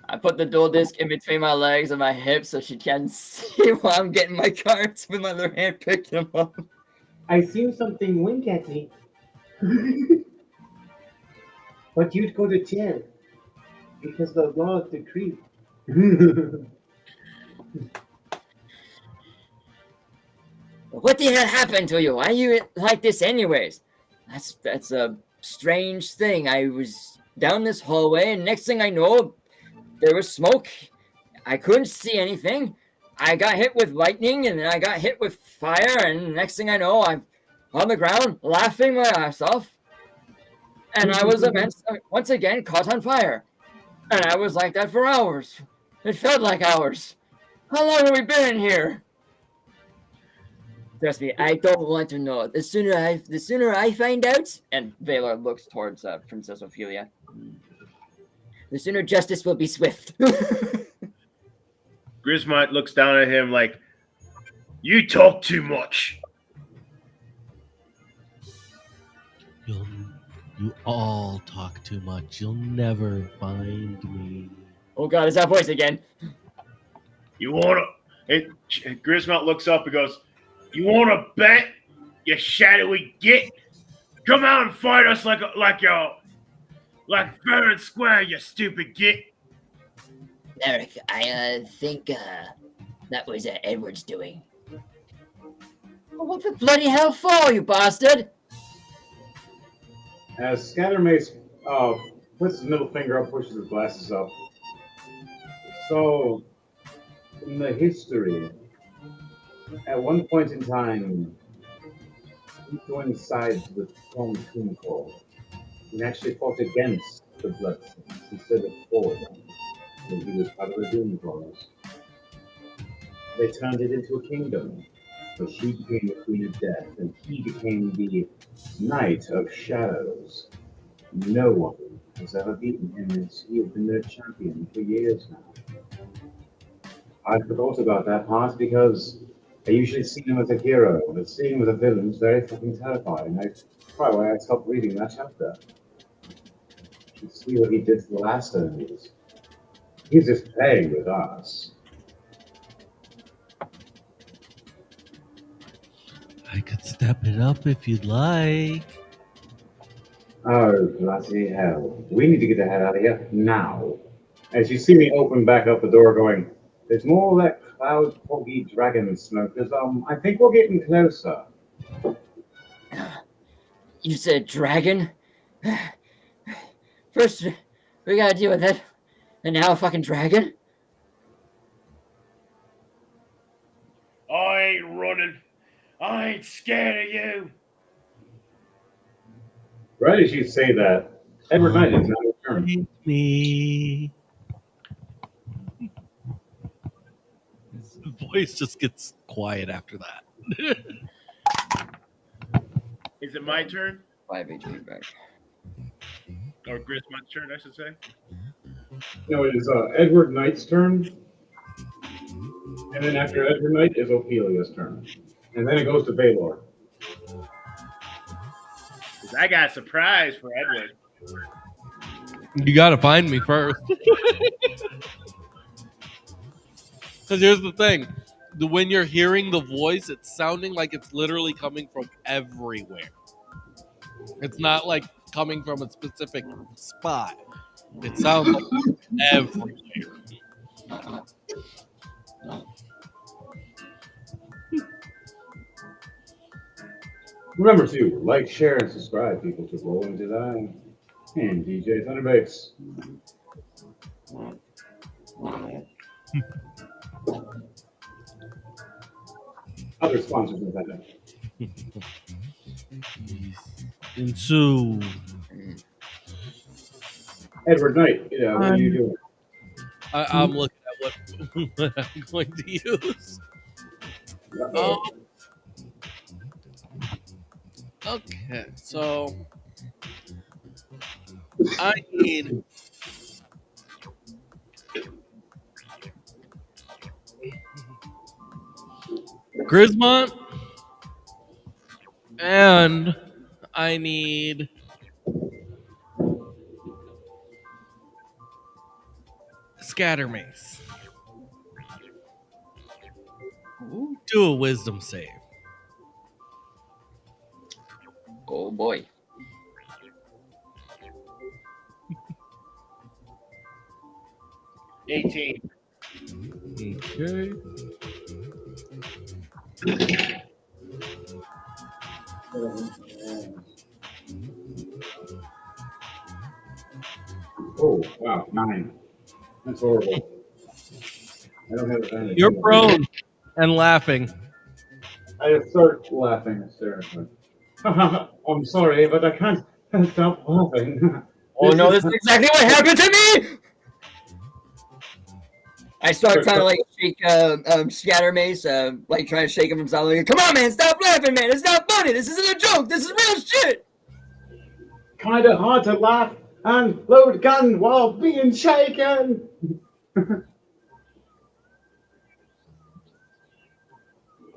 I put the dual disc in between my legs and my hips so she can't see while I'm getting my cards with my other hand picking them up. I seen something wink at me. But you'd go to jail because the law decreed." What the hell happened to you? Why are you like this anyways? That's a strange thing. I was down this hallway and next thing I know, there was smoke. I couldn't see anything. I got hit with lightning and then I got hit with fire and next thing I know, I'm on the ground laughing my ass off. And I was once again caught on fire. And I was like that for hours. It felt like hours. How long have we been in here? Trust me, I don't want to know. The sooner I find out, and Valor looks towards Princess Ophelia. The sooner justice will be swift. Grismont looks down at him like, "You talk too much." You all talk too much. You'll never find me. Oh God, it's that voice again. You wanna? Grismont looks up and goes, "You wanna bet? You shadowy git! Come out and fight us like fair and square, you stupid git!" Eric, I think that was Edward's doing. What the bloody hell for, you bastard? As Scattermace puts his middle finger up, pushes his glasses up. So, in the history, at one point in time, he joined sides with Tom Tooncore and actually fought against the Bloodstones instead of for them when he was part of the Doom Brawlers. They turned it into a kingdom, but she became the Queen of Death, and he became the Knight of Shadows. No one has ever beaten him, as he has been their champion for years now. I forgot about that part because I usually see him as a hero, but seeing him as a villain is very fucking terrifying. That's probably why I stopped reading that chapter. You see what he did to the last enemies. He's just playing with us. I could step it up if you'd like. Oh, bloody hell. We need to get the hell out of here now. As you see me open back up the door going, there's more of that cloud foggy dragon smoke, because I think we're getting closer. You said dragon? First, we gotta deal with it. And now a fucking dragon? I ain't running. I ain't scared of you. Right as you say that, Edward Knight is now returned. Hate me. His voice just gets quiet after that. Is it my turn? 5 HP back. Or Grismont's turn, I should say? No, it is Edward Knight's turn. And then after Edward Knight is Ophelia's turn. And then it goes to Valor. I got a surprise for Edward. You gotta find me first. Because here's the thing. When you're hearing the voice, it's sounding like it's literally coming from everywhere. It's not like coming from a specific spot. It sounds like everywhere. Remember to like, share, and subscribe, people, to Roll Into Die and DJ Thunderbase. Other sponsors in that. And so, Edward Knight, what are you doing? I'm looking at what I'm going to use. Okay, so I need Grismont, and I need Scatter Mace. Ooh. Do a wisdom save. Oh boy. $18. Okay. Oh, wow, 9. That's horrible. I don't have any. You're prone and laughing. I just start laughing hysterically. I'm sorry, but I can't stop laughing. Oh no, this is exactly what happened to me! I start trying to like shake Scatter Mace, like trying to shake him from solid. Like, come on, man, stop laughing, man. It's not funny. This isn't a joke. This is real shit. Kind of hard to laugh and load gun while being shaken.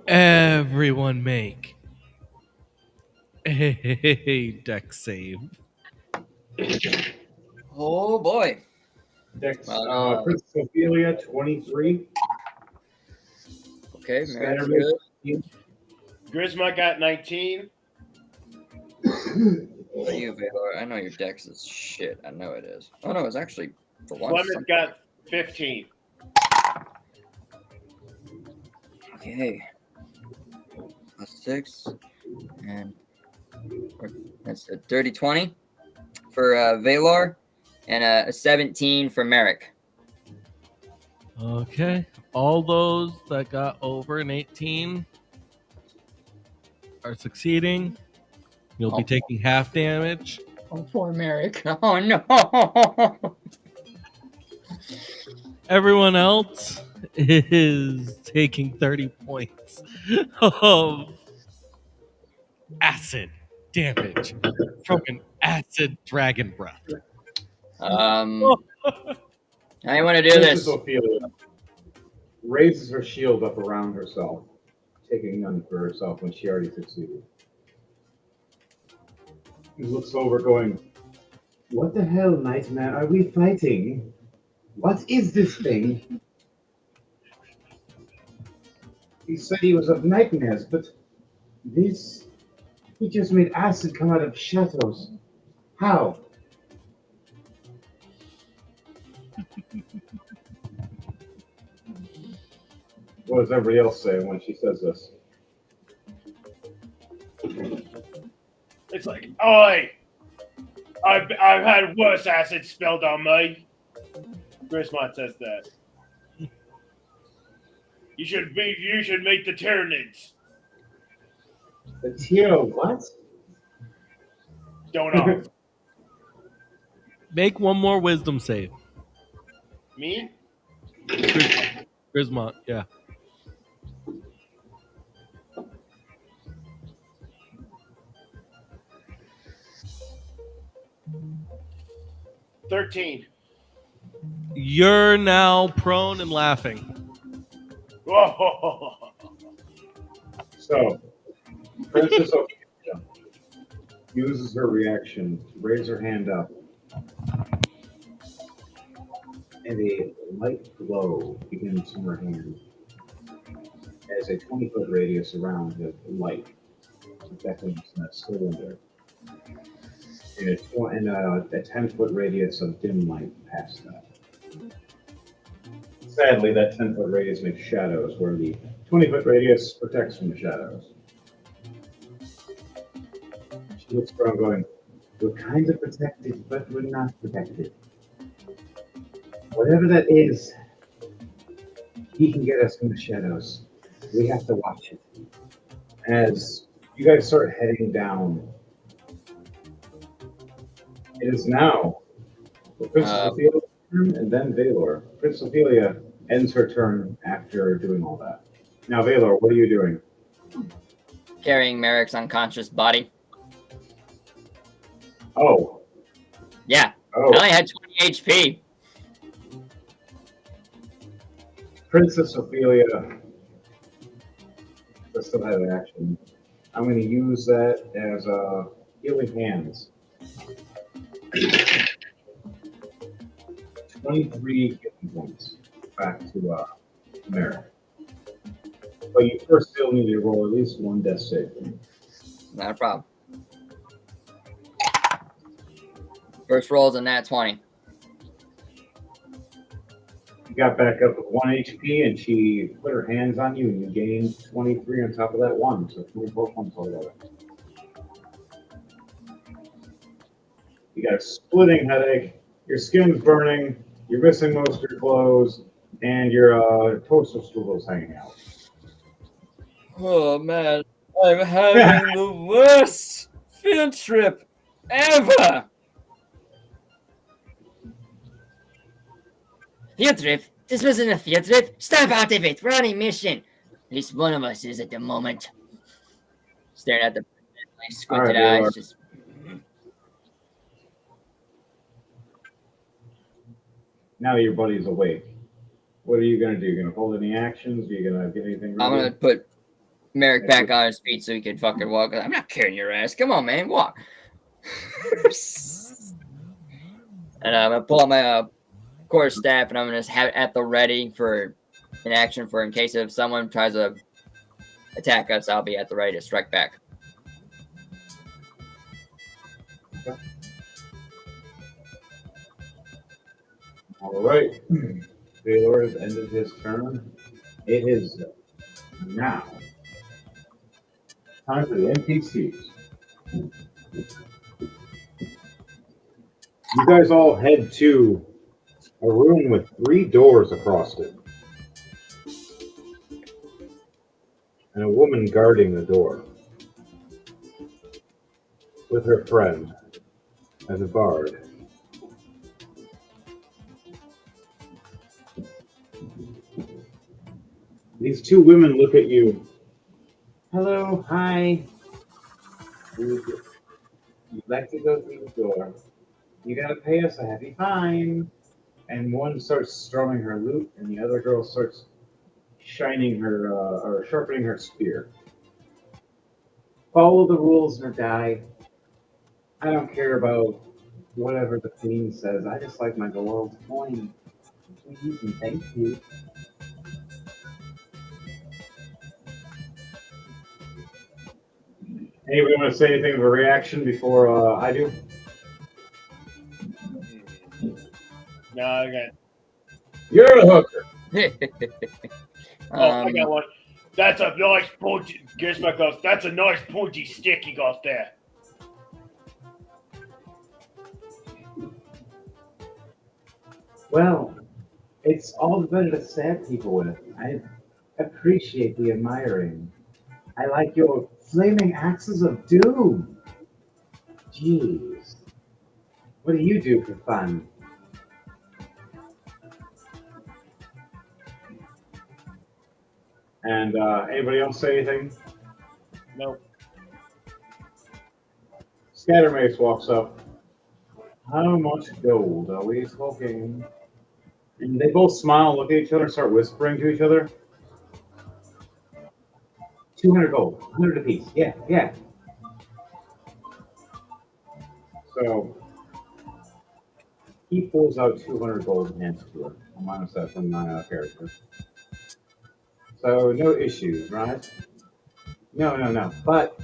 Everyone make a deck save. Oh boy. Dex, Princess Ophelia, 23. Okay, Scatter Mary's Mace, good. Grisma got 19. What are you, Valor? I know your dex is shit. I know it is. Oh no, it's actually for once. Flemeth got 15. Okay. Plus 6. And that's a dirty 20 for Valor. And a 17 for Merrick. Okay. All those that got over an 18 are succeeding. You'll be taking half damage. Oh, poor Merrick. Oh no. Everyone else is taking 30 points of acid damage from an acid dragon breath. I want to do Princess this. Ophelia raises her shield up around herself, taking none for herself when she already succeeded. He looks over going, "What the hell, Nightmare, are we fighting? What is this thing?" He said he was of nightmares, but this... He just made acid come out of shadows. How? What does everybody else say when she says this? It's like, oi! I've had worse acid spilled on me. Grismont says that. You should meet the Tyranids. The Tyro what? Don't know. Make one more wisdom save. Me? Grismont, yeah. $13. You're now prone and laughing. Whoa. So, Princess Ophelia uses her reaction to raise her hand up, and a light glow begins from her hand as a 20-foot radius around the light beckons in a cylinder, and a 10-foot radius of dim light past that. Sadly, that 10-foot radius makes shadows, where the 20-foot radius protects from the shadows. She looks around going, "We're kind of protected, but we're not protected. Whatever that is, he can get us from the shadows. We have to watch it." As you guys start heading down, it is now the Princess Ophelia's turn and then Valor. Princess Ophelia ends her turn after doing all that. Now, Valor, what are you doing? Carrying Merrick's unconscious body. Oh. Yeah. Oh. I only had 20 HP. Princess Ophelia does still have action. I'm going to use that as healing hands. 23 hitting points back to Merrick. But you first still need to roll at least one death save. Not a problem. First roll is a nat 20. You got back up with 1 HP, and she put her hands on you, and you gained 23 on top of that 1, so 24 points altogether. You got a splitting headache, your skin's burning, you're missing most of your clothes, and your toaster strudels hanging out. Oh man, I'm having the worst field trip ever. Field trip? This wasn't a field trip. Step out of it. We're on a mission. At least one of us is at the moment. Staring at the squinted All right, eyes, just Now that your buddy's awake, what are you going to do? You're going to hold any actions? Are you going to get anything ready? I'm gonna put Merrick back on his feet so he can fucking walk. I'm not carrying your ass. Come on, man, walk. And I'm gonna pull out my quarterstaff, and I'm gonna have it at the ready for an action for in case if someone tries to attack us, I'll be at the ready to strike back. All right. Baylor has ended his turn. It is now time for the NPCs. You guys all head to a room with 3 doors across it. And a woman guarding the door with her friend as a bard. These 2 women look at you. Hello, hi. You'd like to go through the door. You gotta pay us a heavy fine. And one starts strumming her lute, and the other girl starts shining her or sharpening her spear. Follow the rules or die. I don't care about whatever the queen says. I just like my gold coin. Please and thank you. Anybody want to say anything of a reaction before I do? No, I got. You're a hooker. I got one. That's a nice pointy. Gizmo goes. That's a nice pointy stick you got there. Well, it's all better to stab people with. I appreciate the admiring. I like your flaming axes of doom. Jeez. What do you do for fun? And anybody else say anything? Nope. Scattermace walks up. How much gold are we talking? And they both smile, look at each other, and start whispering to each other. 200 gold, 100 apiece. Yeah, yeah. So he pulls out 200 gold and hands it to her. I'll minus that from my character. So no issues, right? No. But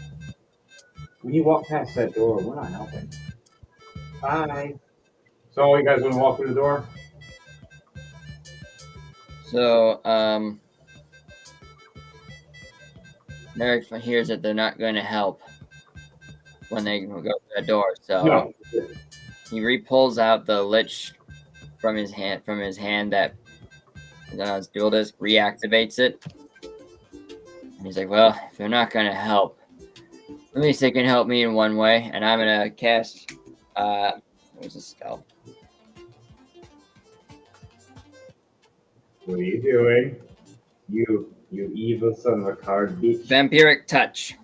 when you walk past that door, we're not helping. Bye. So you guys want to walk through the door? So, Merrick hears that they're not going to help when they go to the door. So No. he re-pulls out the lich from his hand that Gilded reactivates it. And he's like, well, if they're not going to help, at least they can help me in one way. And I'm going to cast, where's the spell? What are you doing? You evil son of a card bitch. Vampiric Touch.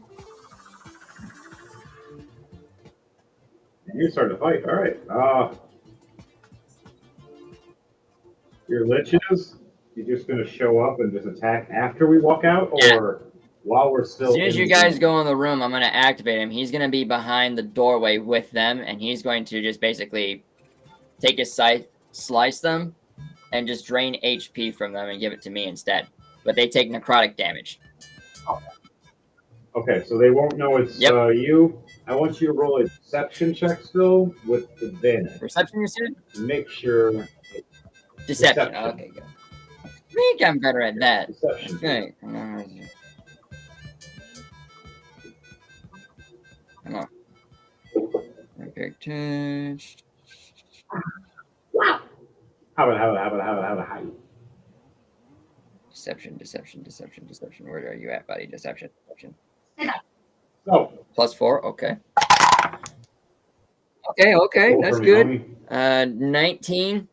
And you start to fight. All right. Your liches You just gonna show up and just attack after we walk out, Yeah. or while we're still? As soon as in you the guys room? go in the room, I'm going to activate him. He's going to be behind the doorway with them, and he's going to just basically take his scythe, slice them, and just drain HP from them and give it to me instead. But they take necrotic damage. Okay, so they won't know it's Yep. you. I want you to roll a deception check still with advantage. Perception, you said? Make sure. Deception. Deception. Okay, good. I think I'm better at that. Deception. Okay. Come on. Okay, touch. How about? Deception. Where are you at, buddy? Deception. So, +4. Okay. Okay. roll That's for me, good. homie. 19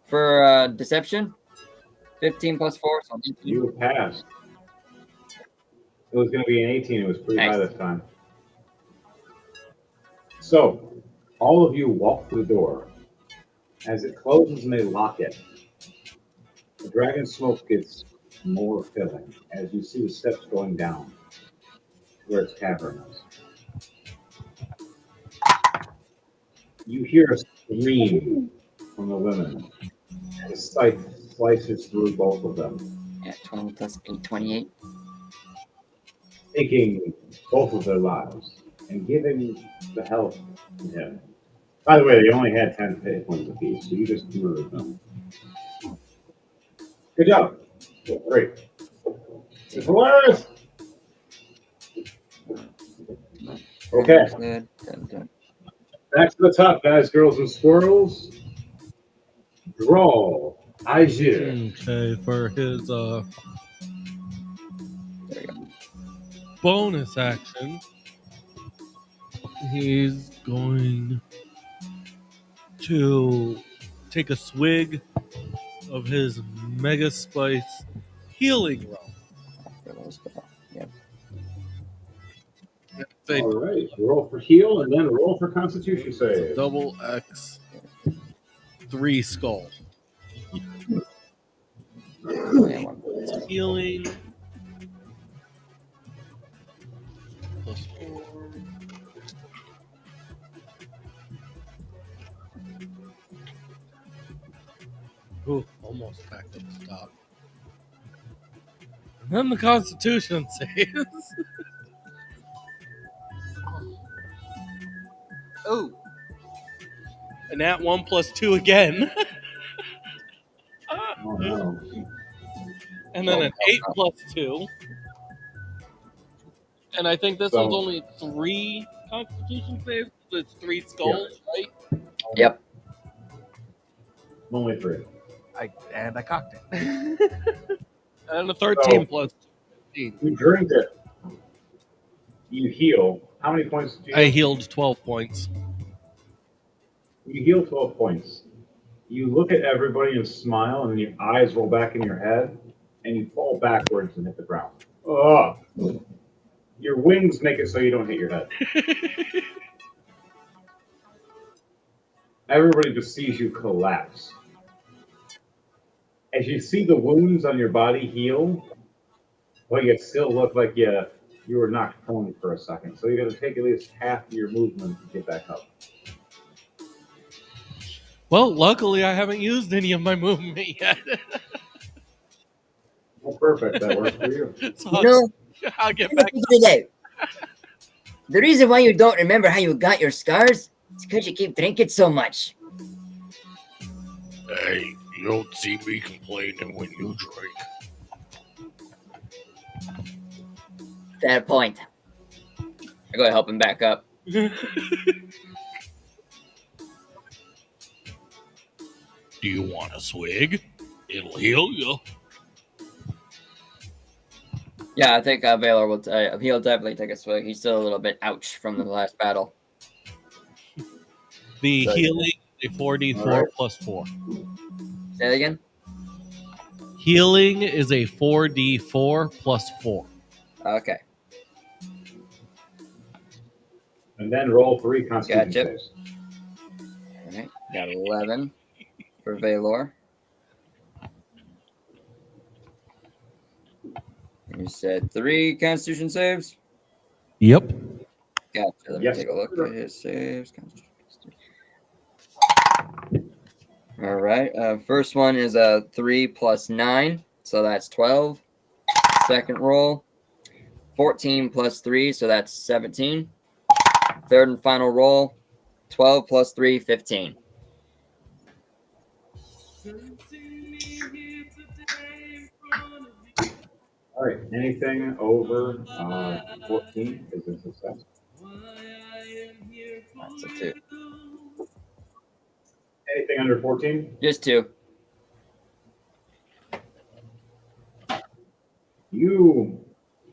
for deception. 15 +4, so 19. You passed. It was going to be an 18. It was pretty Nice. high this time. So, all of you walk through the door. As it closes and they lock it, the dragon smoke gets more filling as you see the steps going down where its cavern is. You hear a scream from the women. The scythe slices through both of them, Yeah, 20 + 8, 28. taking both of their lives and giving the health to him. By the way, they only had 10 hit points apiece, so you just murdered them. Good job. Great. It's hilarious. Okay, Good. Done. back to the top, guys, girls, and squirrels. Draw. Aegir. Okay, for his There we go. bonus action, he's going to take a swig of his Mega Spice healing rum. Yep. They All right, roll for heal and then roll for constitution save. double X 3 skull. Healing +4. Ooh, almost backed up the top. And then the Constitution saves. Oh, And that 1 + 2 again. Oh, no. And then an 8 + 2. And I think this So- one's only 3 Constitution saves. It's 3 skulls, right? yep. Only 3. I cocked it. And a 13 + 15. You drink it. You heal. How many points did you I heal? healed 12 points. You heal 12 points. You look at everybody and smile, and your eyes roll back in your head, and you fall backwards and hit the ground. Oh! Your wings make it so you don't hit your head. Everybody just sees you collapse. As you see the wounds on your body heal, but you still look like you were knocked prone for a second. So you're going to take at least half of your movement to get back up. Well, luckily I haven't used any of my movement yet. Well, perfect. That works for you. So You know, I'll get let me back. figure it out. The reason why you don't remember how you got your scars is because you keep drinking so much. Hey, you don't see me complaining when you drink. Fair point. I gotta help him back up. Do you want a swig? It'll heal you. Yeah, I think Valor will. He'll definitely take a swig. He's still a little bit ouch from the last battle. The So- healing is a 4d4 Alright. Say +4. that again. Healing is a 4d4 +4. Okay. And then roll 3 constitution Gotcha. saves. All right. Got 11 for Valor. You said 3 Constitution saves? Yep. Gotcha. Let me Yes. take a look at his saves. All right. First one is a 3 plus 9, so that's 12. Second roll, 14 plus 3, so that's 17. Third and final roll, 12 plus 3, 15. All right. Anything over 14 is a success. That's a 2. Anything under 14, Just 2. you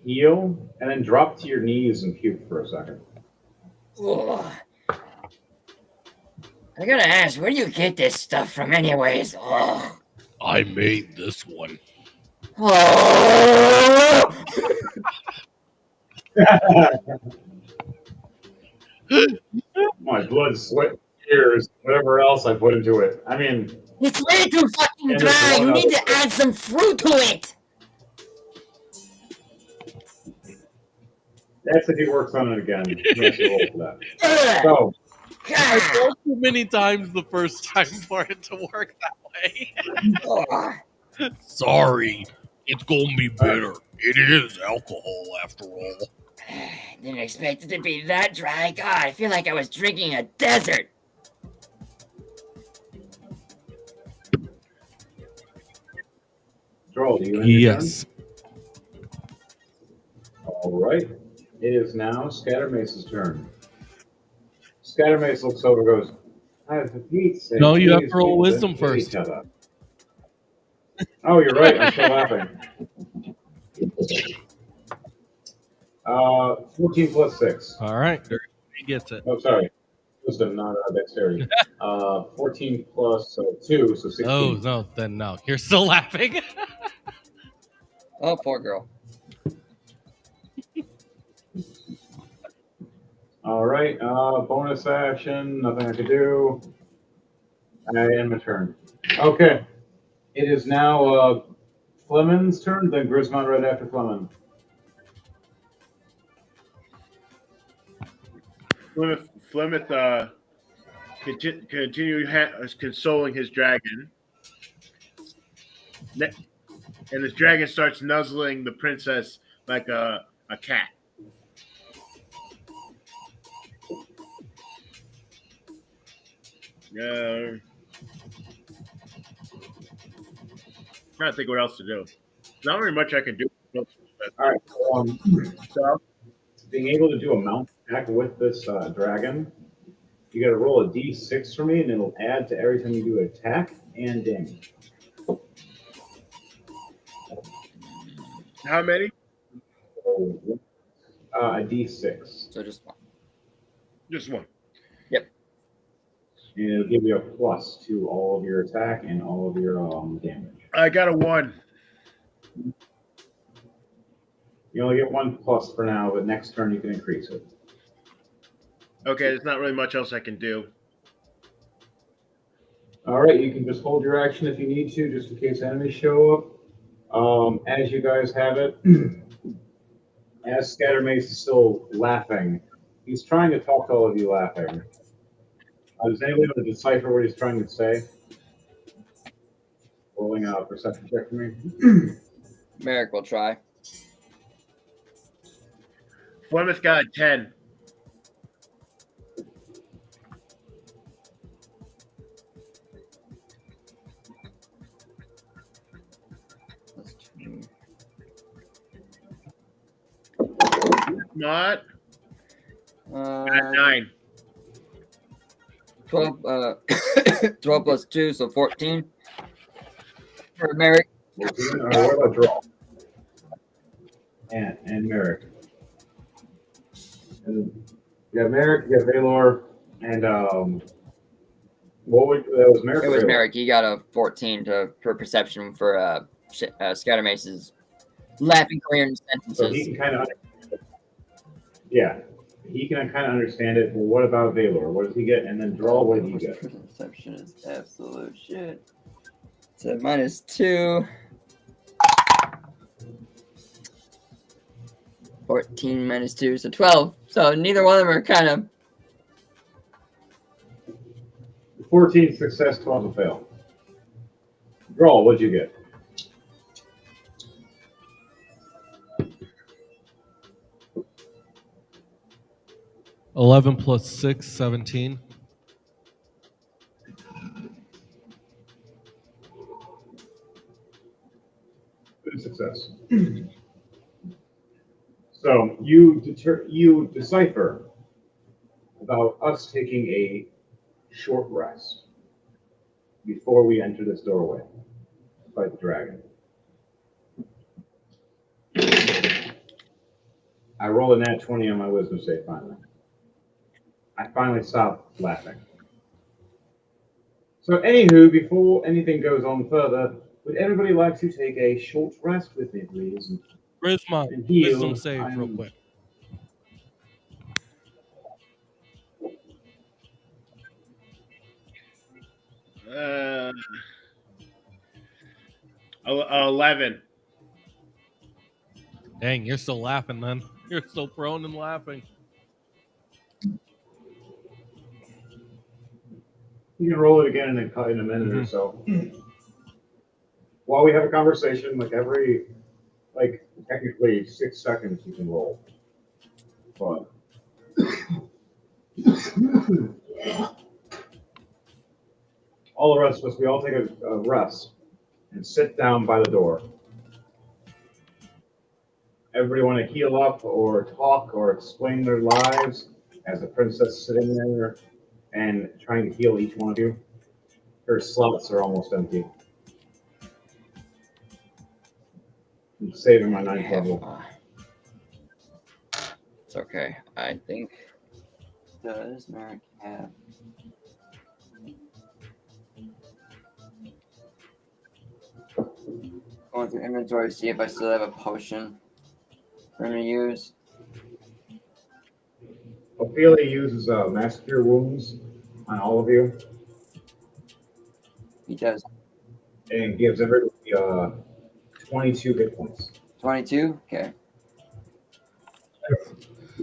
heal and then drop to your knees and puke for a second. Ugh. I gotta ask, where do you get this stuff from anyways? Ugh. I made this one. Oh! My blood, sweat, tears, whatever else I put into it. I mean, It's way too fucking And there's dry. You one need other to add some fruit to it. that's if he works on it again. He has to roll for that. Ugh. So, I God. rolled too many times the first time for it to work that way. Ugh. Sorry, it's gonna be bitter. It is alcohol after all. Didn't expect it to be that dry. God, I feel like I was drinking a desert. Droll, do you end your Yes. turn? All right. It is now Scattermace's turn. Scattermace looks over and goes, for Pete's sake, No, you have please, to roll please, wisdom let's hit first. each other." Oh, you're right. I'm still laughing. 14 plus 6. All right. He gets it. Oh, sorry. Wisdom, not dexterity. 14 plus 2, so 16. Oh, no. Then no. You're still laughing. Oh, poor girl. All right. Bonus action. Nothing I can do. I end my turn. Okay. It is now Fleming's turn, then Grismont right after Fleming. Flemeth continue consoling his dragon. And this dragon starts nuzzling the princess like a cat. Trying to think what else to do. Not very much I can do. All right. So, being able to do a mount attack with this dragon, you got to roll a d6 for me, and it'll add to every time you do attack and damage. How many? A d6. So just 1. Just one. And it'll give you a plus to all of your attack and all of your damage. I got a 1. You only get 1 plus for now, but next turn you can increase it. Okay, there's not really much else I can do. All right, you can just hold your action if you need to, just in case enemies show up. As you guys have it, as Scattermace is still laughing, he's trying to talk to all of you laughing. Does anyone able to decipher what he's trying to say? Rolling a perception check for me. Merrick will try. Flemeth got a 10. That's 2. Not. Got a 9. 12, 12 plus 2, so 14. For Merrick. What about draw? And Merrick. And you got Merrick, you got Valor, and what would that was Merrick? It was Valor? Merrick. He got a 14 for perception for Scattermace's laughing coherent sentences. So he can kind of, yeah, he can kind of understand it. Well, what about Valor? What does he get? And then draw. What did he get? Perception is absolute shit. So -2. 14 minus 2, so 12. So neither one of them are kind of 14 success, 12 a fail. Roll, what'd you get? $11 plus 6, 17. Good success. So you decipher about us taking a short rest before we enter this doorway to fight the dragon. I rolled a nat 20 on my wisdom save finally. I finally stopped laughing. So anywho, before anything goes on further, would everybody like to take a short rest with me, please? Charisma, And heal. wisdom save real quick. Uh, 11. Dang, you're still laughing then. You're still prone and laughing. You can roll it again in a minute or so. While we have a conversation, technically 6 seconds you can roll. But all the rest of us, we all take a rest and sit down by the door. Everybody want to heal up or talk or explain their lives as the princess sitting there and trying to heal each one of you? Her slots are almost empty. I'm saving my 9th level. It's okay. I think. Does Merrick have? Going through inventory to see if I still have a potion for him to use. Ophelia uses Mass Cure Wounds on all of you He does. and gives everybody 22 hit points. 22? Okay.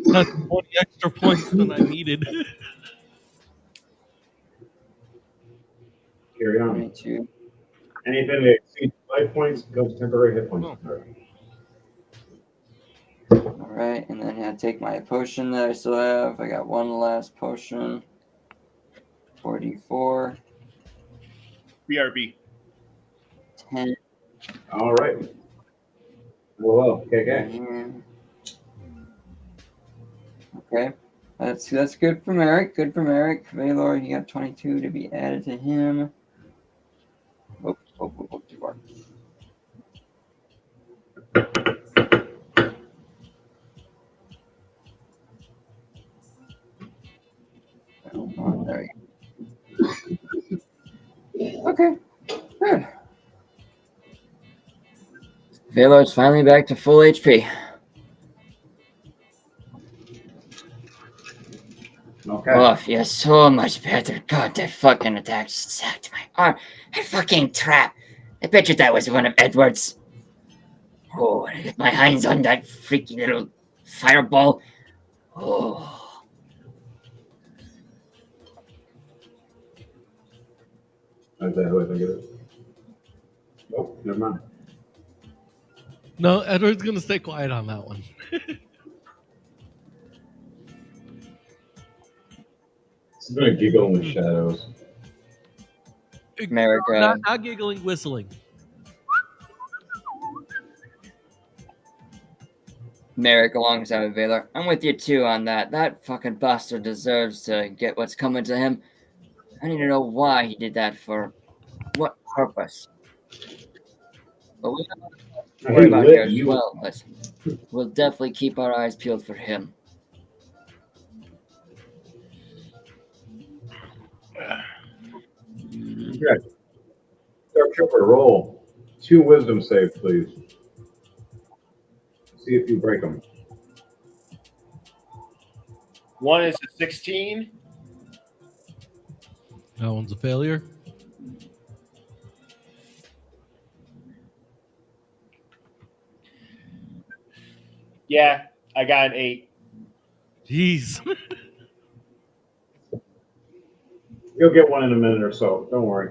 That's 20 extra points than I needed. Carry on. 22. Anything that exceeds 5 points goes temporary hit points. Alright, and then I take my potion that I still have. I got one last potion. 44. BRB. 10. All right. Well, okay. Okay. That's good for Merrick. Good for Merrick. Valor, you got 22 to be added to him. Oh, too far. Oh, there you go. Okay, good. Valor's finally back to full HP. Okay. Oh, feels so much better. God, that fucking attack sucked my arm. That fucking trap. I bet you that was one of Edward's. Oh, I get my hands on that freaky little fireball. Oh. Is that who I think it is? Oh, never mind. No, Edward's going to stay quiet on that one. It's going to giggle in the shadows. Merrick, Not giggling, whistling. Merrick alongside with Valor. I'm with you too on that. That fucking bastard deserves to get what's coming to him. I need to know why he did that, for what purpose. But we don't have to worry about here as well, but we'll definitely keep our eyes peeled for him. Okay. Dark Trooper, roll 2 wisdom saves, please. See if you break them. One is a 16. That one's a failure. Yeah, I got an 8. Jeez. You'll get one in a minute or so. Don't worry.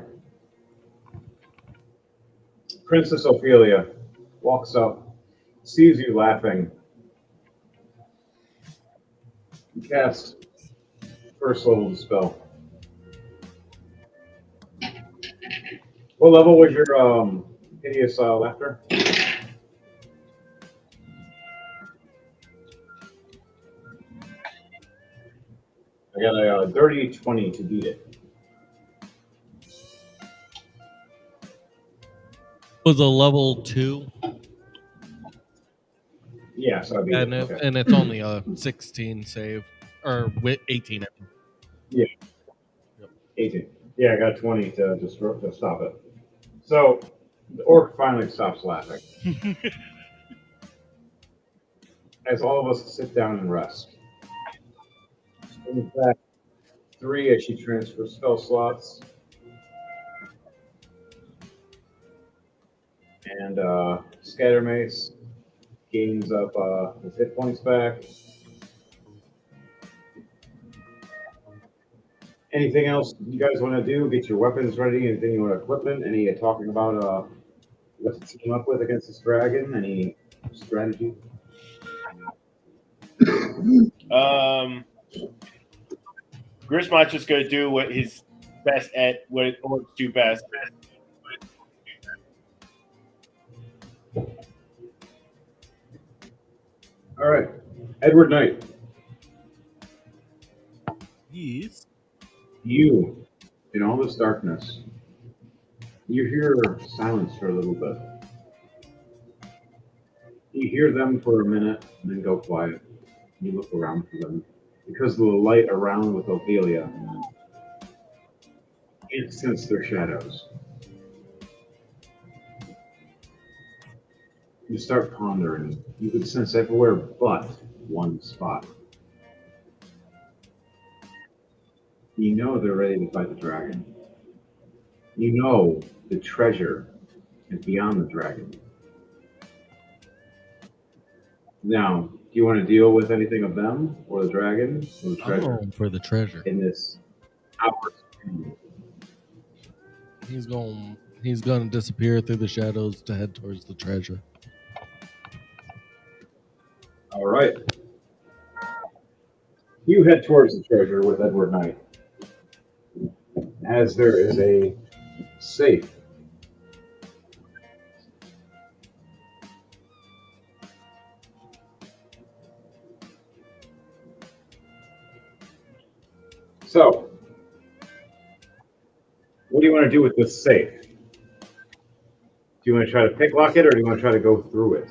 Princess Ophelia walks up, sees you laughing. You cast first level of the spell. What level was your hideous laughter? I got a dirty 20 to beat it. Was a level 2, Yeah, so I beat and it. Okay. and it's only a 16 save or with 18. Yeah. Yep. 18. Yeah, I got 20 to stop it. So the orc finally stops laughing. As all of us sit down and rest. In fact, 3 as she transfers spell slots. And Scatter Mace gains up his hit points back. Anything else you guys want to do? Get your weapons ready. Anything you want equipment? Any talking about what to team up with against this dragon? Any strategy? Grismot's just gonna do what his best at what orcs do best. All right, Edward Knight. Yes. You, in all this darkness, you hear silence for a little bit. You hear them for a minute, and then go quiet. You look around for them. Because of the light around with Ophelia, you can't sense their shadows. You start pondering. You can sense everywhere but one spot. You know they're ready to fight the dragon. You know the treasure is beyond the dragon. Now, do you want to deal with anything of them or the dragon or the I'm treasure going for the treasure. in this hour? He's going to disappear through the shadows to head towards the treasure. All right. You head towards the treasure with Edward Knight. As there is a safe. So, what do you want to do with this safe? Do you want to try to picklock it or do you want to try to go through it?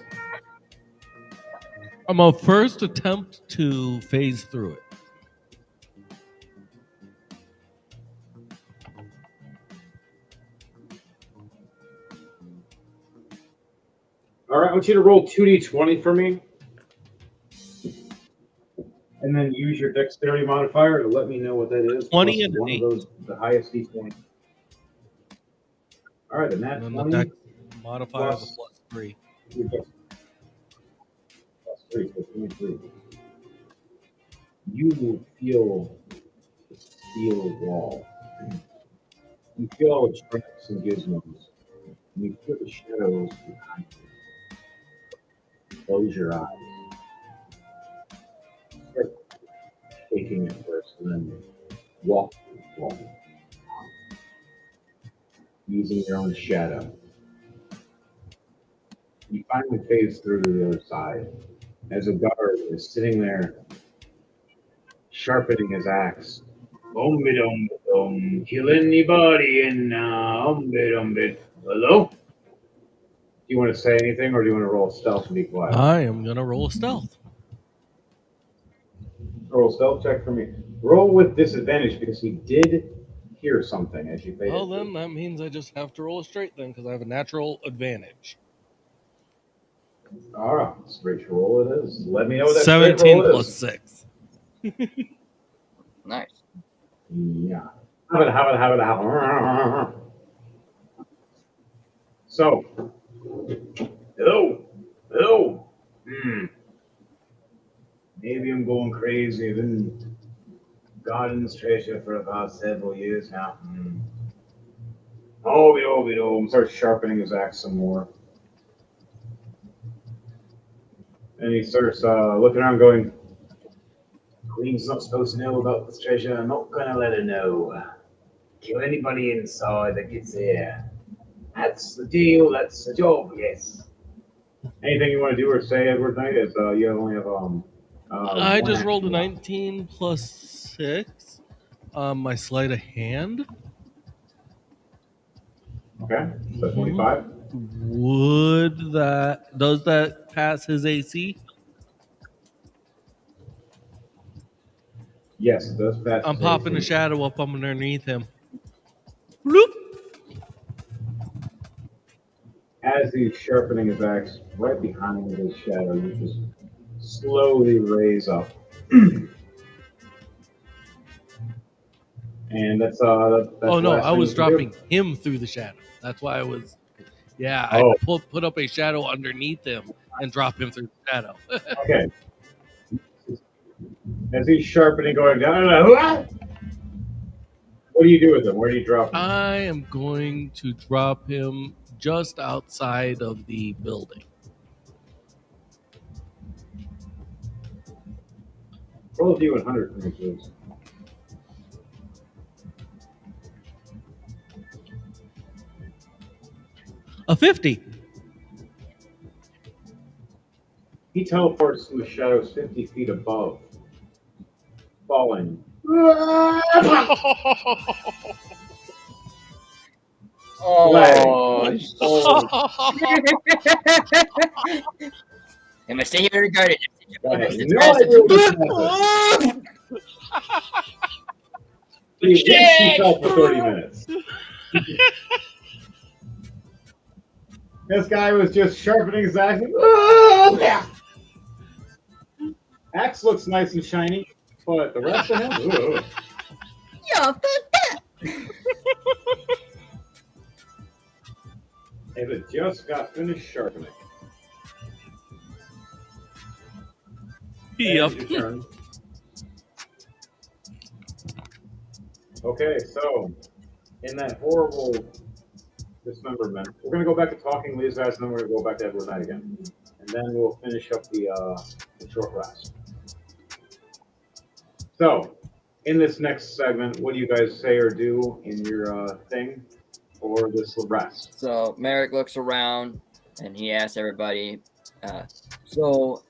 I'm a first attempt to phase through it. All right, I want you to roll 2d20 for me. And then use your dexterity modifier to let me know what that is. 20 plus and one 8. of those, the highest d20. All right, and that And then the 20 dex modifier is a +3. your dex- plus 3, so 23. You will feel the steel wall. You feel all the traps and gizmos. And you feel the shadows behind you. Close your eyes. Start shaking at first, and then walk through the wall. Using your own shadow. You finally phase through to the other side. As a guard is sitting there, sharpening his axe. Kill anybody and hello? Do you want to say anything or do you want to roll stealth and be quiet? I am going to roll a stealth. Roll a stealth check for me. Roll with disadvantage because he did hear something as you faded. Well, then that means I just have to roll a straight then because I have a natural advantage. All right, straight roll it is. Let me know what that 17 straight roll plus is. 6. Nice. Yeah. So, hello. Maybe I'm going crazy. I've been guarding this treasure for about several years now. Oh, I'm start sharpening his axe some more. And he starts looking around going, Queen's not supposed to know about this treasure. I'm not going to let her know. Kill anybody inside that gets here. That's the deal. That's the job, yes. Anything you want to do or say, Edward Knight, is you only have I one just rolled a action left. 19 plus 6 on my sleight of hand. Okay, so 25. Does that pass his AC? Yes, it does pass. I'm his popping a AC. shadow up underneath him. Bloop. As he's sharpening his axe, right behind his shadow, you just slowly raise up. And that's Oh the no, last I thing was you can do. dropping him through the shadow. That's why I was. Yeah, Oh. I put up a shadow underneath him and drop him through the shadow. Okay. As he's sharpening, going down, what do you do with him? Where do you drop him? I am going to drop him just outside of the building. Roll a D100 for me, please. A 50. He teleports to the shadows 50 feet above, falling. Oh, I must stay here and guard it. I have It's no massive. idea what this is. He fell for 30 minutes. This guy was just sharpening his axe. Axe looks nice and shiny, but the rest of him, ugh. Yeah, fuck that. And it just got finished sharpening. Yep. Your turn. Okay, so in that horrible dismemberment, we're going to go back to talking these guys, and then we're going to go back to Edward Knight again. And then we'll finish up the short rest. So, in this next segment, what do you guys say or do in your thing for this rest? So Merrick looks around and he asks everybody, so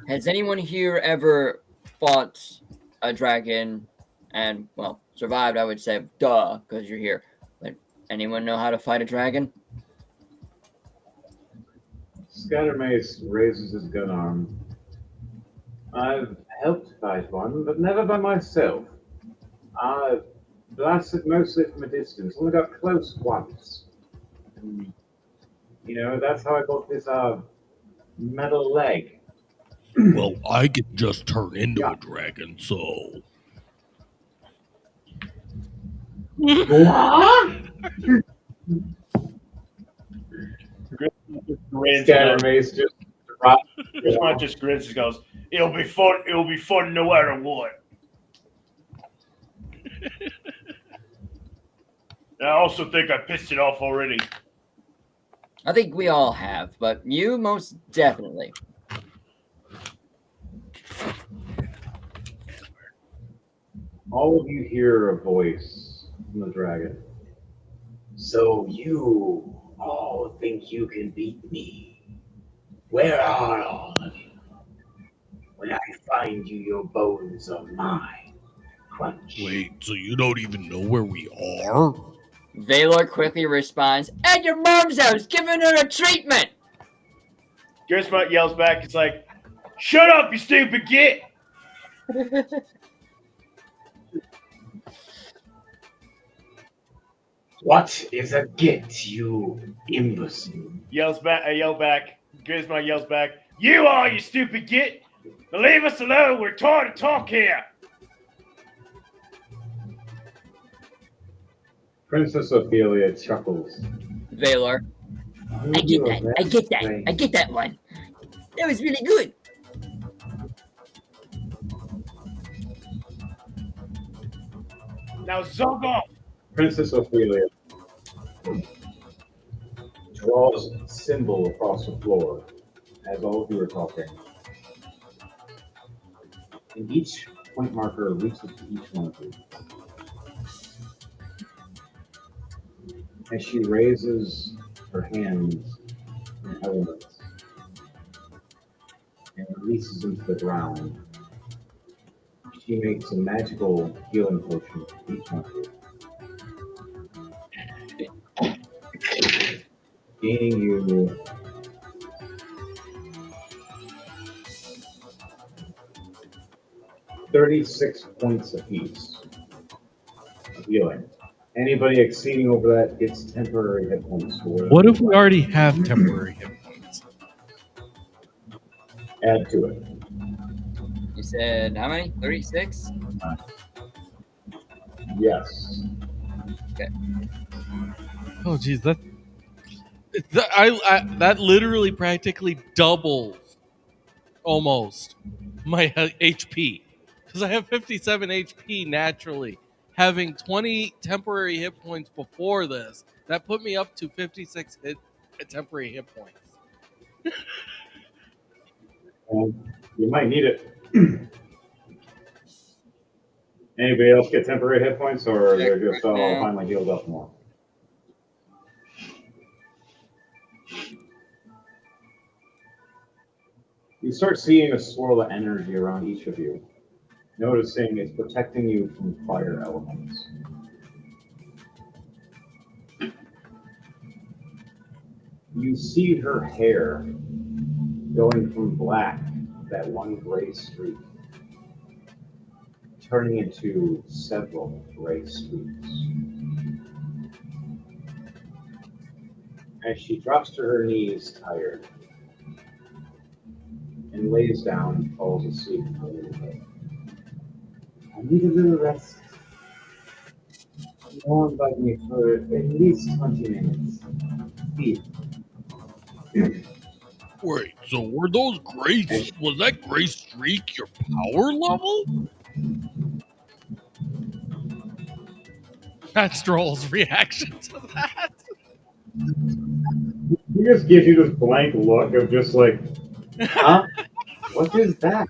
has anyone here ever fought a dragon and, well, survived? I would say, duh, because you're here. But anyone know how to fight a dragon? Scattermace raises his gun arm. I've helped fight one, but never by myself. I blasted mostly from a distance, only got close once. And, you know, that's how I got this metal leg. Well, I can just turn into a dragon, so. Scattermace just dropped. Grismont just grins and goes, "It'll be fun. It'll be fun no matter what." And I also think I pissed it off already. I think we all have, but you most definitely. All of you hear a voice from the dragon. So you all think you can beat me? Where are all of you? When I find you, your bones are mine. Crunch. Wait, so you don't even know where we are? Valor quickly responds, "At your mom's house, giving her a treatment." Grismont yells back, "It's like, shut up, you stupid git!" What is a git, you imbecile? I yell back. Grismont yells back, "You are, you stupid git! Now leave us alone. We're trying to talk here." Princess Ophelia chuckles. Valor, I get that. I get that. I get that one. That was really good. Now zug off. Princess Ophelia draws a symbol across the floor as all of you are talking. And each point marker reaches to each one of you. As she raises her hands in elements and releases them to the ground, she makes a magical healing potion for each one of you, gaining you 36 points apiece of healing. Anybody exceeding over that gets temporary hit points. What if we already have temporary hit points? Add to it. You said how many? 36? Yes. Oh, geez, that literally practically doubles almost my HP because I have 57 HP naturally. Having 20 temporary hit points before this, that put me up to 56 temporary hit points. You might need it. Anybody else get temporary hit points, or they're just all finally healed up more? You start seeing a swirl of energy around each of you, noticing it's protecting you from fire elements. You see her hair going from black, that one gray streak, turning into several gray streaks. As she drops to her knees, tired, and lays down and falls asleep a little bit. I need a little rest. Go on by me for at least 20 minutes. Please. Wait, so were those was that gray streak your power level? That's Stroll's reaction to that. He just gives you this blank look of just like, huh? What is that?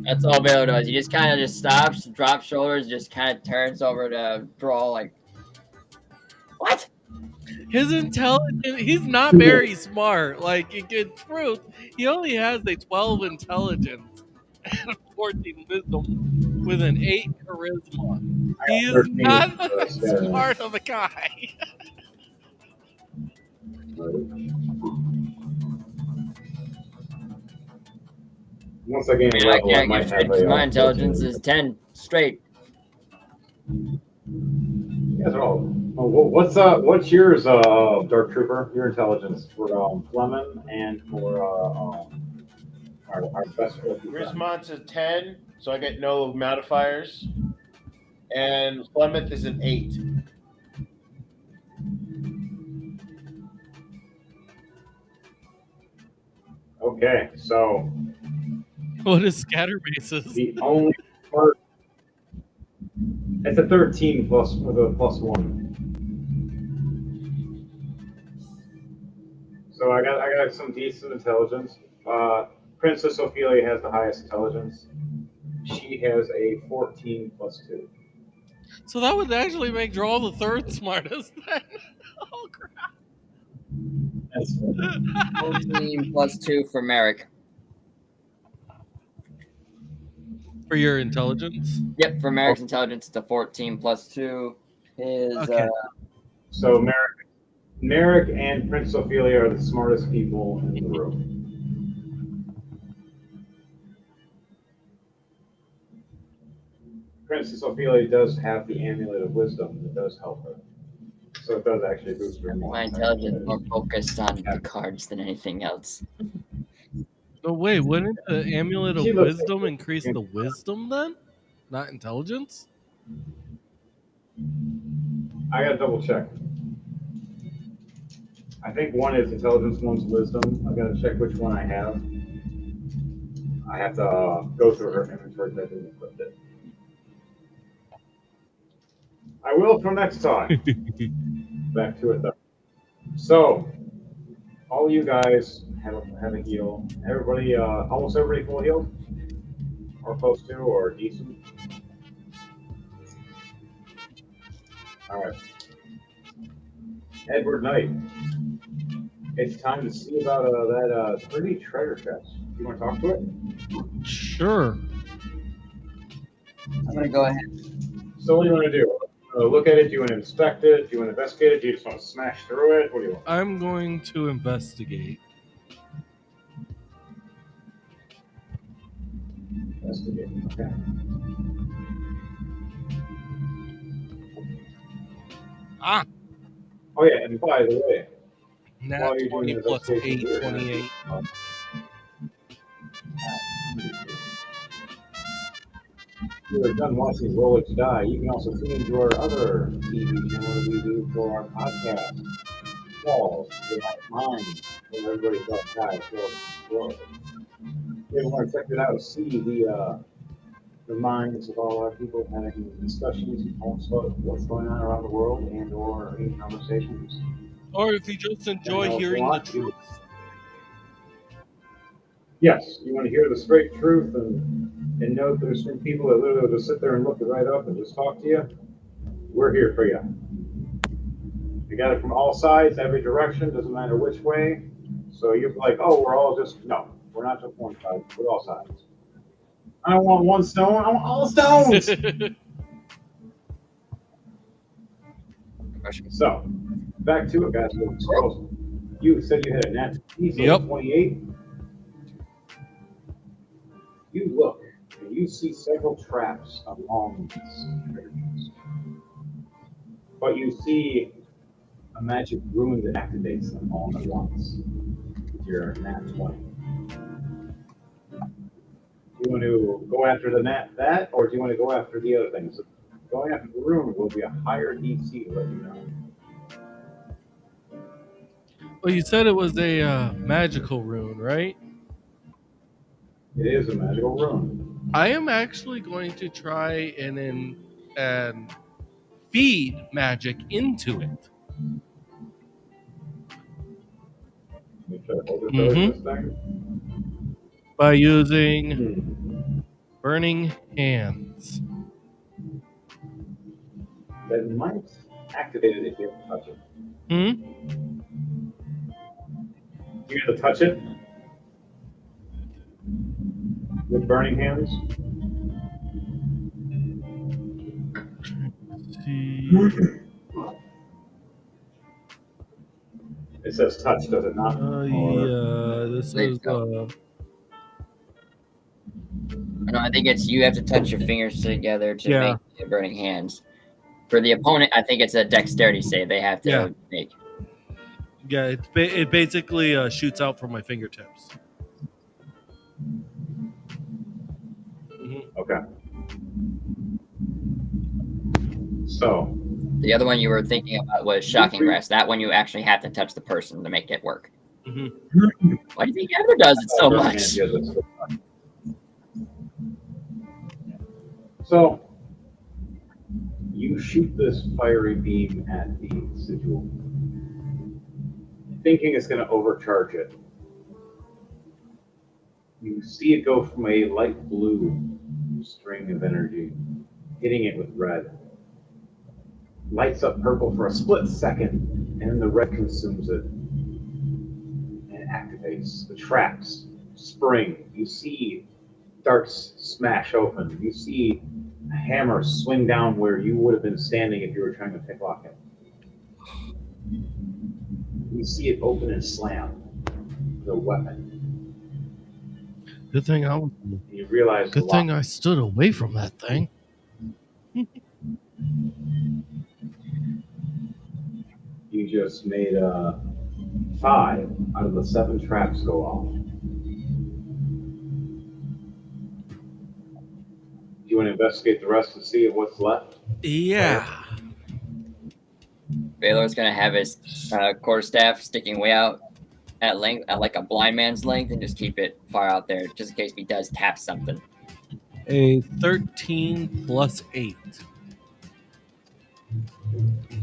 That's all Bill does. He just kind of just stops, drops shoulders, just kind of turns over to draw like, what? His intelligence, he's not very smart. Like, in truth, he only has a 12 intelligence and a 14 wisdom with an 8 charisma. He is not that smart of a guy. Once I gain a level, I might have my intelligence is 10 straight. You guys are all. What's yours, Dark Trooper? Your intelligence for Fleming and for our best friend. Grismont's a 10, so I get no modifiers. And Flemeth is an 8. Okay, so What is Scatterbases? the only part it's a 13 plus with a +1. So I got some decent intelligence. Princess Ophelia has the highest intelligence. She has a 14 +2. So that would actually make Draw the third smartest then. Oh crap. That's 14 +2 for Merrick. For your intelligence? Yep, for Merrick's intelligence, it's a 14 +2. His Okay. So Merrick and Princess Ophelia are the smartest people in the room. Princess Ophelia does have the Amulet of Wisdom that does help her. So it does actually boost her more. my intelligence more focused on the cards than anything else. No, wait, wouldn't the Amulet of She looks- Wisdom increase the wisdom then? Not intelligence? I gotta double check. I think one is intelligence, one's wisdom. I gotta check which one I have. I have to go through her inventory that I didn't equip it. I will for next time. Back to it though. So, all you guys have a heal. Everybody, almost everybody full healed, or close to, or decent. All right. Edward Knight, it's time to see about that pretty treasure chest. You want to talk to it? Sure. I'm gonna go ahead. So what do you want to do? Look at it? Do you want to inspect it? Do you want to investigate it? Do you just want to smash through it? What do you want? I'm going to investigate. Investigate. Okay. Ah, Oh yeah, and by the way, Nat while you're 20 doing plus 8, investigation, 28. you are done watching Roll It to Die. You can also tune into our other TV channel that we do for our podcast, Walls, the Mind, where everybody's got guys. If you want to check it out, see the minds of all our people having discussions and talks about what's going on around the world and or any conversations. Or if you just enjoy Channel hearing the want, truth. Yes, you want to hear the straight truth and know that there's some people that literally just sit there and look it right up and just talk to you. We're here for you. You got it from all sides, every direction, doesn't matter which way. So you're like, oh, we're all just, no, we're not just one side, we're all sides. I don't want one stone, I want all stones. So, back to it, guys. So, you said you had a nat 20, so Yep. 28. You look and you see several traps along these treasures. But you see a magic rune that activates them all at once with your nat 20. Do you want to go after that, or do you want to go after the other things? Going after the rune will be a higher DC, to let you know. Well, you said it was a magical rune, right? It is a magical rune. I am actually going to try and feed magic into it. Let me try to hold it for this thing. By using burning hands. That might activate it if you touch it. You have to touch it with burning hands. It says touch, does it not? Yeah, this is. No, I think it's you have to touch your fingers together to Yeah. make the burning hands. For the opponent, I think it's a dexterity save they have to make. Yeah, it basically shoots out from my fingertips. Okay. So. The other one you were thinking about was shocking grasp. That one you actually have to touch the person to make it work. Why do you think Ever does it so much? So, you shoot this fiery beam at the sigil, thinking it's going to overcharge it. You see it go from a light blue string of energy, hitting it with red. Lights up purple for a split second, and then the red consumes it. And it activates. The traps spring. You see darts smash open. You see a hammer swing down where you would have been standing if you were trying to picklock it. You see it open and slam the weapon. Good thing I was. You realize. Good thing I stood away from that thing. You just made 5 out of the 7 traps go off. Do you want to investigate the rest and see what's left? Yeah. Baylor's gonna have his quarterstaff sticking way out at length, at like a blind man's length, and just keep it far out there, just in case he does tap something. A 13 plus 8.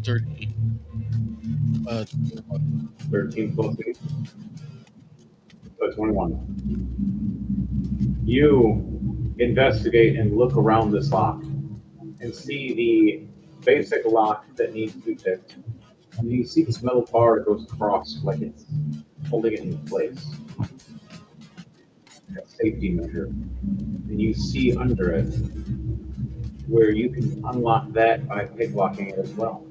13. 13 plus 8. So 21. You investigate and look around this lock and see the basic lock that needs to be picked. And you see this metal bar that goes across like it's holding it in place. A safety measure. And you see under it where you can unlock that by picklocking it as well.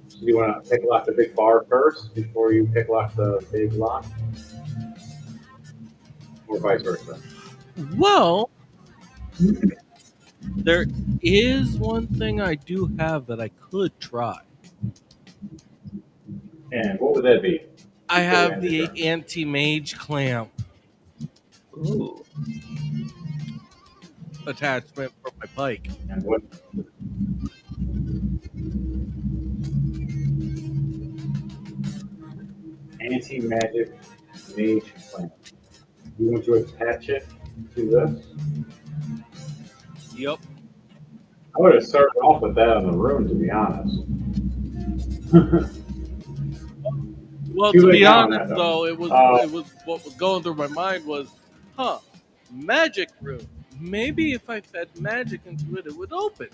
So do you want to picklock the big bar first before you picklock the big lock? Or vice versa? Well, there is one thing I do have that I could try. And what would that be? I have the anti-mage clamp Ooh. attachment for my pike. And what? Anti-magic mage clamp. You want to attach it to this? Yep. I would have started off with that on the room, to be honest. Well, Too to late be now on honest, that, though, it was what was going through my mind was, magic room. Maybe if I fed magic into it, it would open.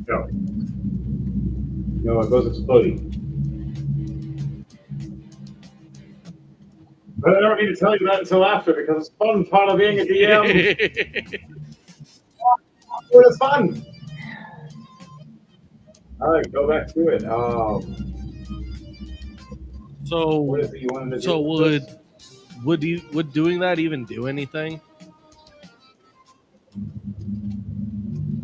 No. No, it goes exploding. But I don't need to tell you that until after because it's fun part of being a DM. It's fun. All right, go back to it. So, What is it you wanted to do? so with this? would doing that even do anything?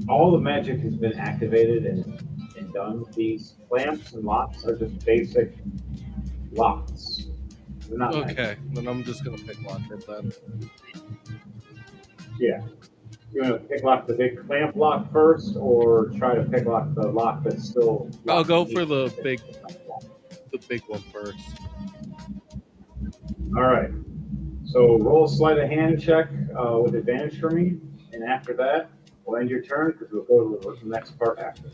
All the magic has been activated and done. These clamps and locks are just basic locks. They're not magic. Okay, then I'm just gonna pick lock it then. Yeah. You want to pick lock the big clamp lock first, or try to pick lock the lock that's still? I'll go locked for beneath the big one first. All right. So roll a sleight of hand check with advantage for me, and after that, we'll end your turn because we'll go to the next part after.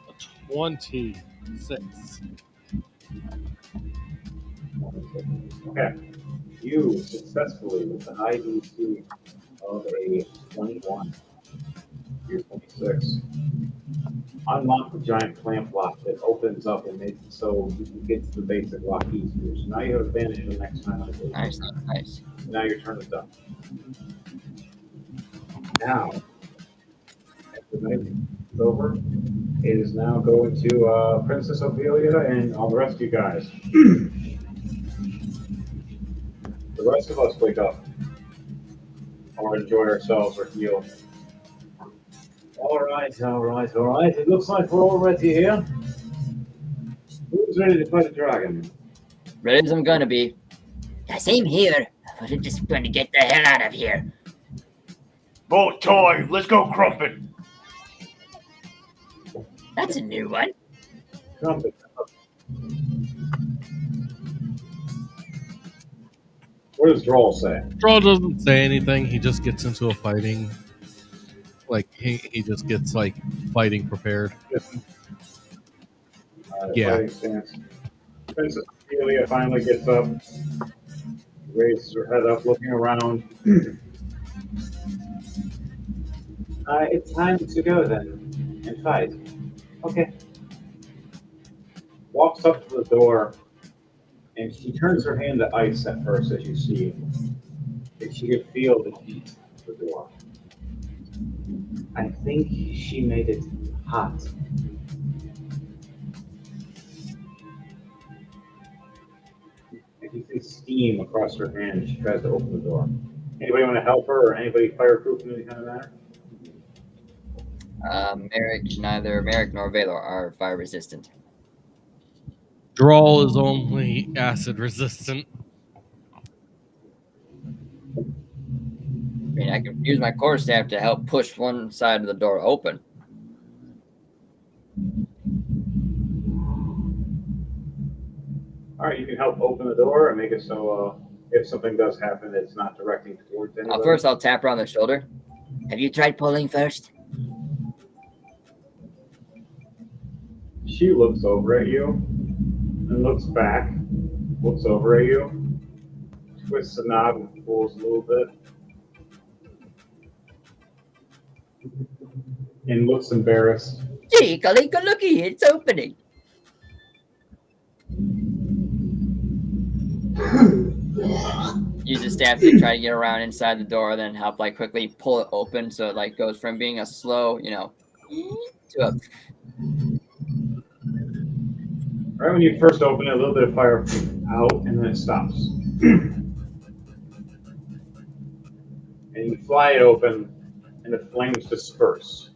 A 26. Okay. You successfully, with the high DC of a 21, you're 26, unlock the giant clamp lock that opens up and makes it so you can get to the basic lock easier. So now you have advantage the next time on the table. Nice, nice. Now your turn is done. Now, after the night is over, it is now going to Princess Ophelia and all the rest of you guys. The rest of us wake up or enjoy ourselves or heal. All right. It looks like we're all ready here. Who's ready to fight a dragon? Ready as I'm gonna be. Yeah, same here. We're just going to get the hell out of here. Boat toy, let's go crumpet. That's a new one. Trumpet. What does Droll say? Droll doesn't say anything. He just gets into a fighting. Like he just gets like fighting prepared. Yeah. Fighting stance. Princess Ophelia finally gets up, raises her head up, looking around. It's time to go then and fight. Okay. Walks up to the door, and she turns her hand to ice at first as you see, and she can feel the heat of the door. I think she made it hot. And you see steam across her hand as she tries to open the door. Anybody want to help her, or anybody fireproof in any kind of manner? Neither Merrick nor Valor are fire resistant. Droll is only acid resistant. I mean, I can use my core staff to help push one side of the door open. All right, you can help open the door and make it so if something does happen, it's not directing towards anybody. First, I'll tap her on the shoulder. Have you tried pulling first? She looks over at you and looks back, looks over at you, twists the knob and pulls a little bit, and looks embarrassed. Gee, Kalika, looky, it's opening. Use the staff to try to get around inside the door, then help like quickly pull it open so it like goes from being a slow, to a. Right when you first open it, a little bit of fire out, and then it stops. And you fly it open, and the flames disperse.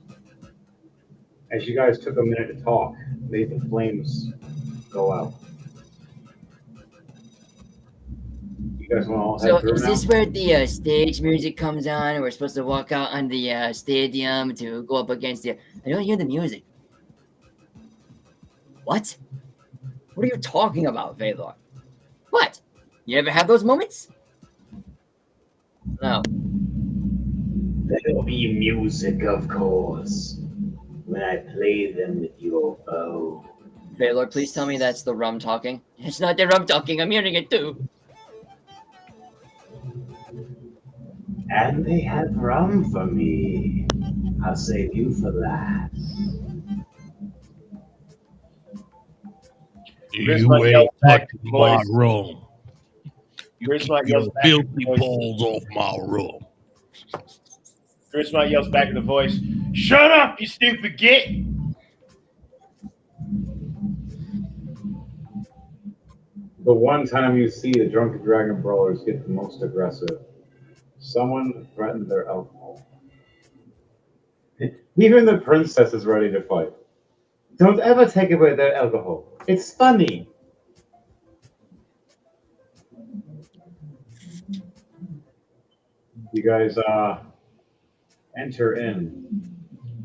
As you guys took a minute to talk, the flames go out. You guys want to all So head through is now? this where the stage music comes on and we're supposed to walk out on the stadium to go up against the... I don't hear the music. What? What are you talking about, Valor? What? You ever have those moments? No. There'll be music, of course, when I play them with your bow. Valor, please tell me that's the rum talking. It's not the rum talking, I'm hearing it too. And they have rum for me. I'll save you for last. You Grisma ain't yells back touching to my voice. room. You Grisma keep your yells back to filthy voice. balls off my room. Grisma yells back in the voice, "Shut up, you stupid git!" The one time you see the Drunken Dragon Brawlers get the most aggressive, someone threatened their alcohol. Even the princess is ready to fight. Don't ever take away their alcohol. It's funny. You guys enter in.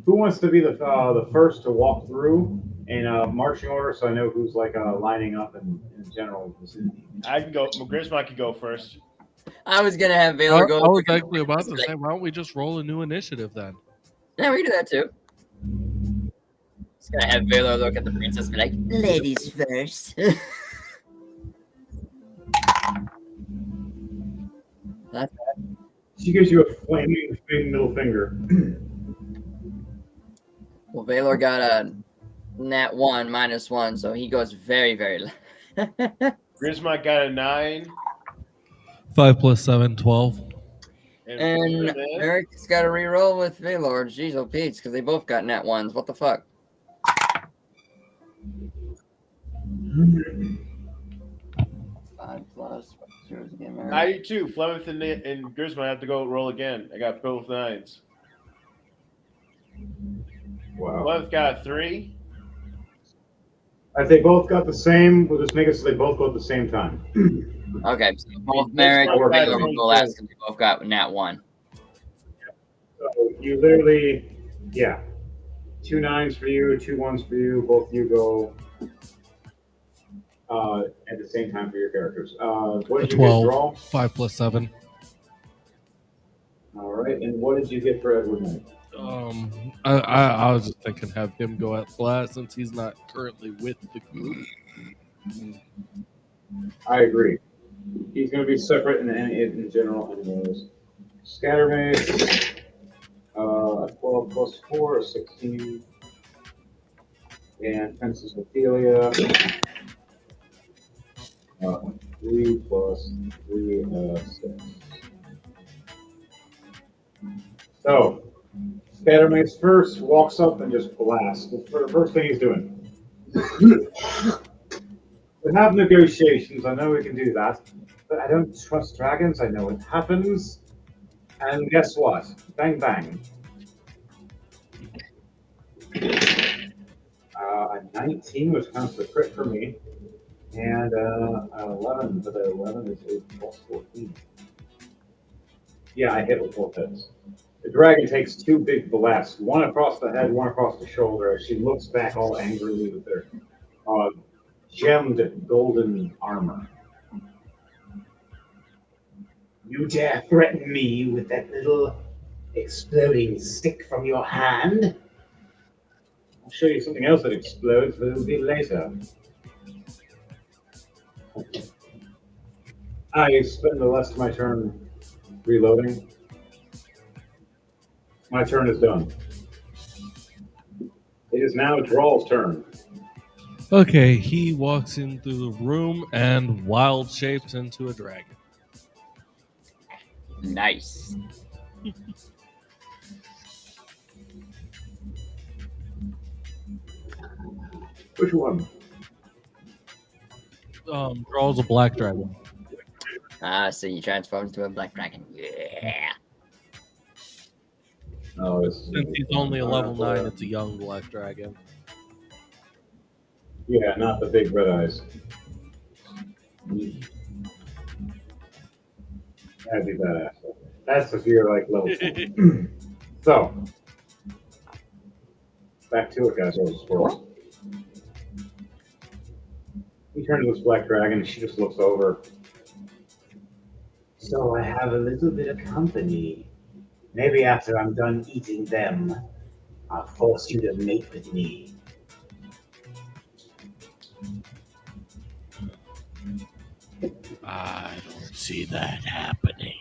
Who wants to be the first to walk through in marching order, so I know who's like lining up in general vicinity? I can go. Grisma can go first. I was gonna have I Valor go. was actually about to say, why don't we just roll a new initiative then? Yeah, we can do that too. Just gonna have Valor look at the princess and be like, Ladies first. She gives you a flaming middle finger. well, Valor got a nat 1 -1, so he goes very, very low. Grisma got a 9. 5 + 7, 12. And Eric's got to re-roll with Valor. Jeez, oh Pete's, because they both got nat 1s. What the fuck? 5 plus 0 again, Eric. 92. Flemeth and Grisma have to go roll again. I got both 9s. Wow. Flemeth got a 3. If they both got the same, we'll just make it so they both go at the same time. Okay, so both Merrick and Or Valor will go last because they both got nat 1. So you literally, 2 9s for you, 2 1s for you. Both you go at the same time for your characters. What did you get, 12. Draw? 5 + 7. All right, and what did you get for Edward Knight? I was just thinking have him go at last since he's not currently with the group. I agree. He's going to be separate in general anyways. Scatter Mace, 12 plus 4 is 16. And Fences Ophelia, 3 plus 3, 6. So, Scatter Mace first walks up and just blasts. The first thing he's doing. We have negotiations, I know we can do that, but I don't trust dragons, I know it happens. And guess what? Bang bang. A 19, which counts for crit for me, and an 11, but the 11 is 8 plus 14. Yeah, I hit with both hits. The dragon takes 2 big blasts, one across the head, one across the shoulder, as she looks back all angrily with her gemmed golden armor. You dare threaten me with that little exploding stick from your hand? I'll show you something else that explodes, but it'll be later. I spend the rest of my turn reloading. My turn is done. It is now Drawl's turn. Okay, he walks into the room and wild shapes into a dragon. Nice. Which one? Draws a black dragon. So you transform into a black dragon. Yeah. Oh, Since he's only a level 9, it's a young black dragon. Yeah, not the big red eyes. That'd be badass. That's if you're like level 4. So, back to it, guys. He turns to this black dragon and she just looks over. So I have a little bit of company. Maybe after I'm done eating them, I'll force you to mate with me. I don't see that happening.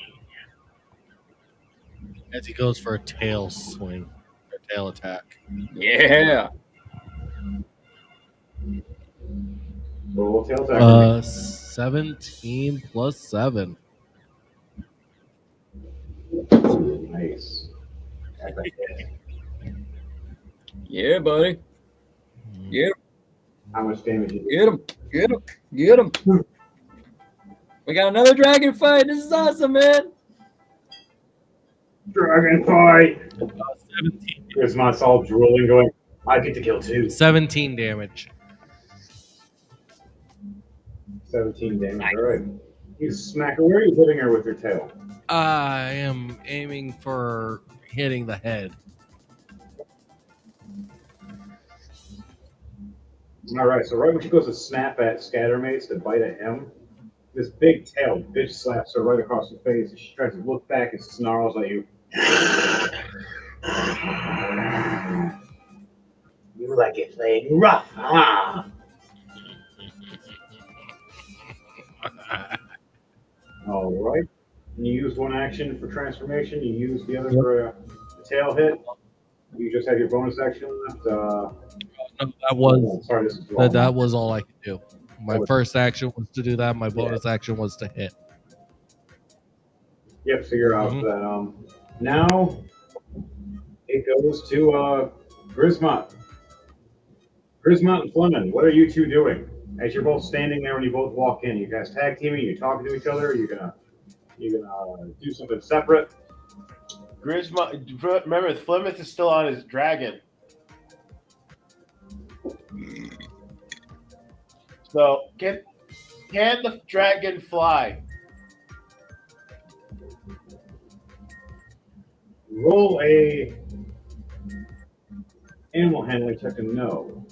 As he goes for a tail swing, or tail attack. Yeah. Roll tail attack. 17 plus 7. Nice. Yeah, buddy. Get him. How much damage you do? Get him. Get him. Get him. We got another dragon fight. This is awesome, man. Dragon fight! 17. Grismont's all drooling, going, I get to kill 2. 17 damage. 17 damage. Nice. All right. You smack her. Where are you hitting her with your tail? I am aiming for hitting the head. All right. So right when she goes to snap at Scattermates to bite at him, this big tail bitch slaps her right across the face. She tries to look back and snarls at you. You like it playing rough, huh? All right. And you used one action for transformation. You used the other for a tail hit. You just had your bonus action left. No, that was sorry, this is that was all I could do. My first action was to do that. My bonus action was to hit. Yep, so you're out for that. Now it goes to Grismont. Grismont and Fleming, what are you two doing? As you're both standing there when you both walk in, you guys tag teaming, you're talking to each other, you're gonna do something separate. Grismont, remember, Flemeth is still on his dragon. So, can the dragon fly? Roll a animal handling check and no.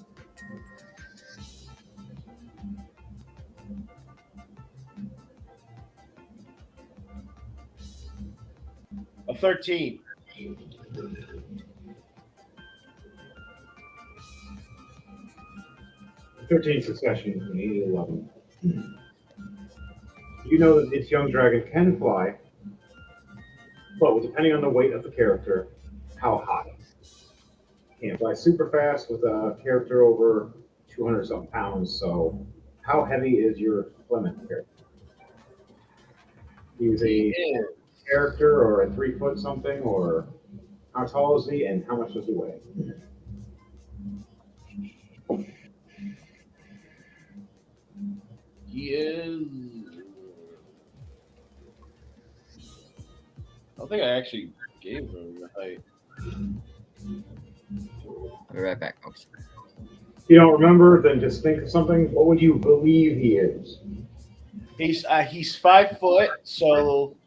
A 13. 13 successions from 8 to 11. You know that this young dragon can fly, but depending on the weight of the character, how high. Can't fly super fast with a character over 200 something pounds, so how heavy is your Clement character? He's a character or a 3 foot something, or how tall is he and how much does he weigh? He is. I don't think I actually gave him the height. I'll be right back, folks. If you don't remember, then just think of something. What would you believe he is? He's 5 foot, so